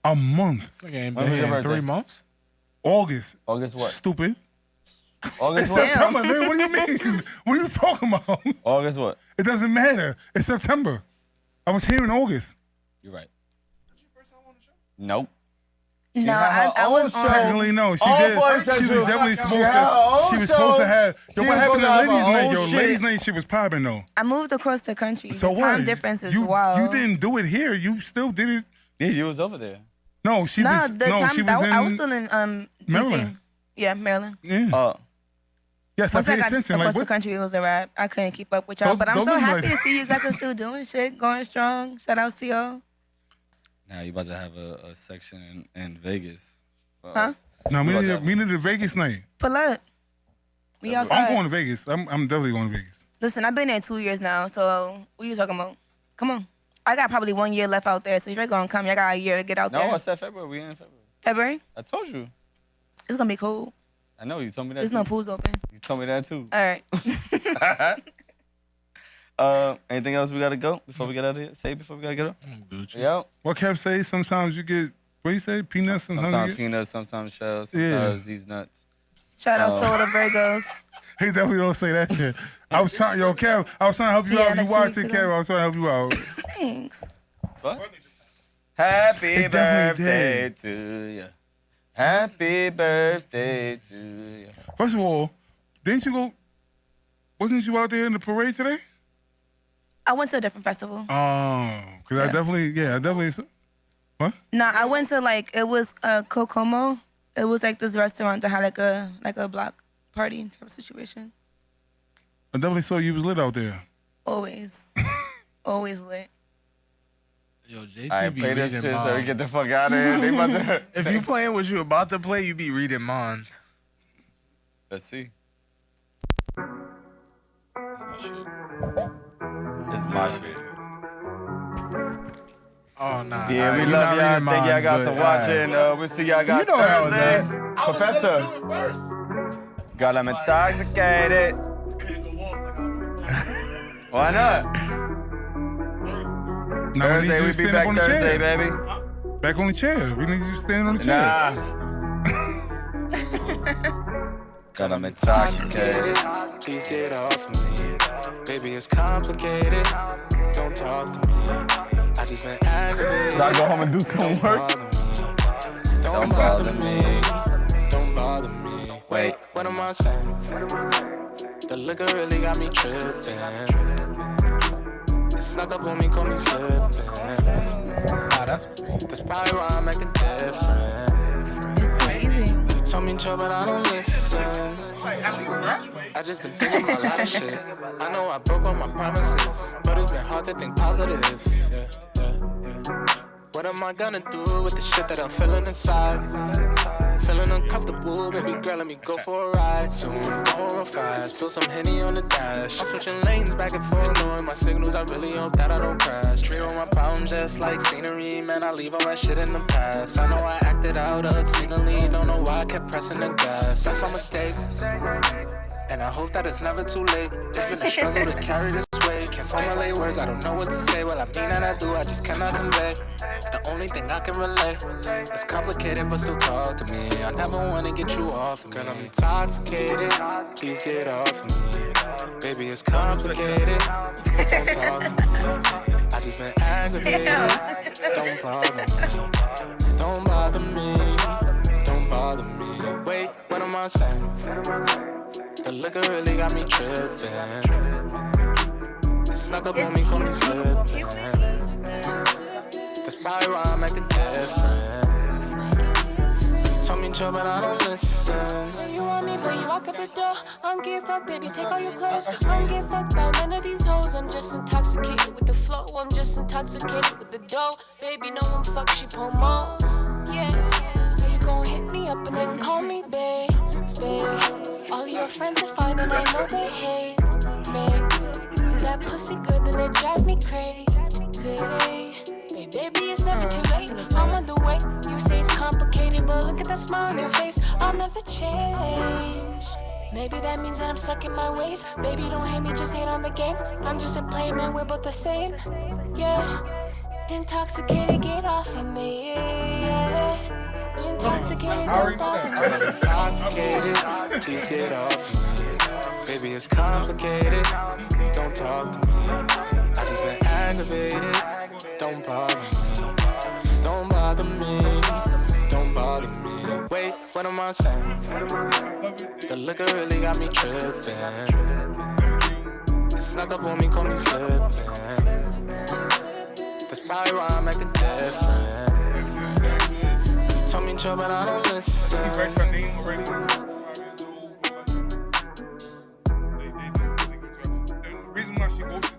A month. this nigga ain't When been was here your in 3 birthday? months. August. August what? Stupid. August It's what? September, nigga. What do you mean? What are you talking about? August what? It doesn't matter. It's September. I was here in August. You're right. Nope. No, I was on. Technically, no. She Oh, did. 40Central. She was definitely She supposed had her to. own She was show. supposed to have. Yo, She what was happened to supposed to have Lady's her night? own Yo, shit. Lady's night, she was popping though. I moved across the country. So the what? time difference is you, wild. You didn't do it here. You still did it. Yeah, you was over there. No, she Nah, was. the No, time she was in. I was still in Maryland. DC. Yeah, Maryland. Yeah. Yes, Once I I paid got attention. across Like, the what? country, it was a wrap. I couldn't keep up with y'all, but I'm Don't so look happy like- to see you guys are still doing shit, going strong. Shout out to y'all. Now you about to have a section in Vegas. for Huh? us. No, You about to we need a Vegas night. Pull up. We outside. I'm going to Vegas. I'm definitely going to Vegas. Listen, I've been there 2 years now, so what are you talking about? Come on. I got probably 1 year left out there, so if you're going to come, I got a year to get out there. No, I said February. We in February. February? I told you. It's going to be cold. I know, you told me that There's too. no pools open. You told me that too. All right. Anything else we got to go before we get out of here? Say before we got to get up? Yeah. What Kev say? Sometimes you get, what you say? Peanuts? Sometimes peanuts, sometimes shells, sometimes these nuts. Shout out to all the Virgos. He definitely don't say that shit. I was trying, Kev, I was trying to help you out. like You watch 2 it, weeks Kev. ago. I was trying to help you out. Thanks. What? Happy It definitely birthday to you. Happy birthday to you. First of all, wasn't you out there in the parade today? I went to a different festival. Oh, because I definitely, what? Nah, I went to it was Kokomo. It was this restaurant that had like a block party type of situation. I definitely saw you was lit out there. Always. Always lit. Yo, JT I be play this reading shit so we minds. get the fuck out of here. They about to... If you playing what you about to play, you be reading minds. Let's see. It's my shit. It's my shit. Oh, nah. Yeah, we You're love not y'all. reading Thank y'all minds, guys but, for watching. We'll see y'all guys You know where I was Thursday. at. Professor. Got him intoxicated. Why not? Now, we need Thursday, you we to be stand back up on the Thursday, chair. baby. Back on the chair. We need you standing on the chair. Nah. Got him intoxicated. Please get off of me. Baby, it's complicated. Don't talk to me. I just been aggravated. Should I go home and do some work? Don't bother me. Don't bother me. Wait, what am I saying? The liquor really got me tripping. It snuck up on me, caught me slipping. That's probably why I'm acting different. It's too easy. You told me chill, but I don't listen. I just been thinking about a lot of shit. I know I broke all my promises, but it's been hard to think positive. Yeah. What am I gonna do with the shit that I'm feeling inside? Feeling uncomfortable, baby girl, let me go for a ride. Soon, going fast, spill some Henny on the dash. I'm switching lanes back and forth, knowing my signals, I really hope that I don't crash. Treat all my problems just like scenery, man, I leave all my shit in the past. I know I acted out obscenely, don't know why I kept pressing the gas. That's my mistake, and I hope that it's never too late. It's been a struggle to carry this weight. Can't formulate words, I don't know what to say. Well, I mean and I do, I just cannot convey. The only thing I can relate is complicated, but still talk to me. I never wanna get you off of me. Girl, I'm intoxicated, please get off of me. Baby, it's complicated, don't talk to me. I just been aggravated, don't bother me. Don't bother me, don't bother me. Wait, what am I saying? The liquor really got me tripping. It snuck up on me, caught me slipping. That's probably why I'm acting different. You told me chill, but I don't listen. Say you want me, but you walk up the door. I don't give a fuck, baby, take all your clothes. I don't give a fuck about none of these hoes. I'm just intoxicated with the flow. I'm just intoxicated with the dough. Baby, no one fuck, she pull more. Yeah, you gon' hit me up and then call me babe. All your friends are fine and I know they hate me. That pussy good and it drive me crazy. Hey, baby, it's never too late. I'm on the way. You say it's complicated, but look at that smile on your face. I'll never change. Maybe that means that I'm stuck in my ways. Baby, don't hate me, just hate on the game. I'm just a player, man, we're both the same. Yeah, intoxicated, get off of me. Yeah, intoxicated, don't bother me. I'm intoxicated, please get off of me. Baby, it's complicated, don't talk to me. I just been aggravated, don't bother me. Don't bother me, don't bother me. Wait, what am I saying? The liquor really got me tripping. It snuck up on me, caught me slipping. That's probably why I'm acting different. You told me chill, but I don't listen. The reason why she goes to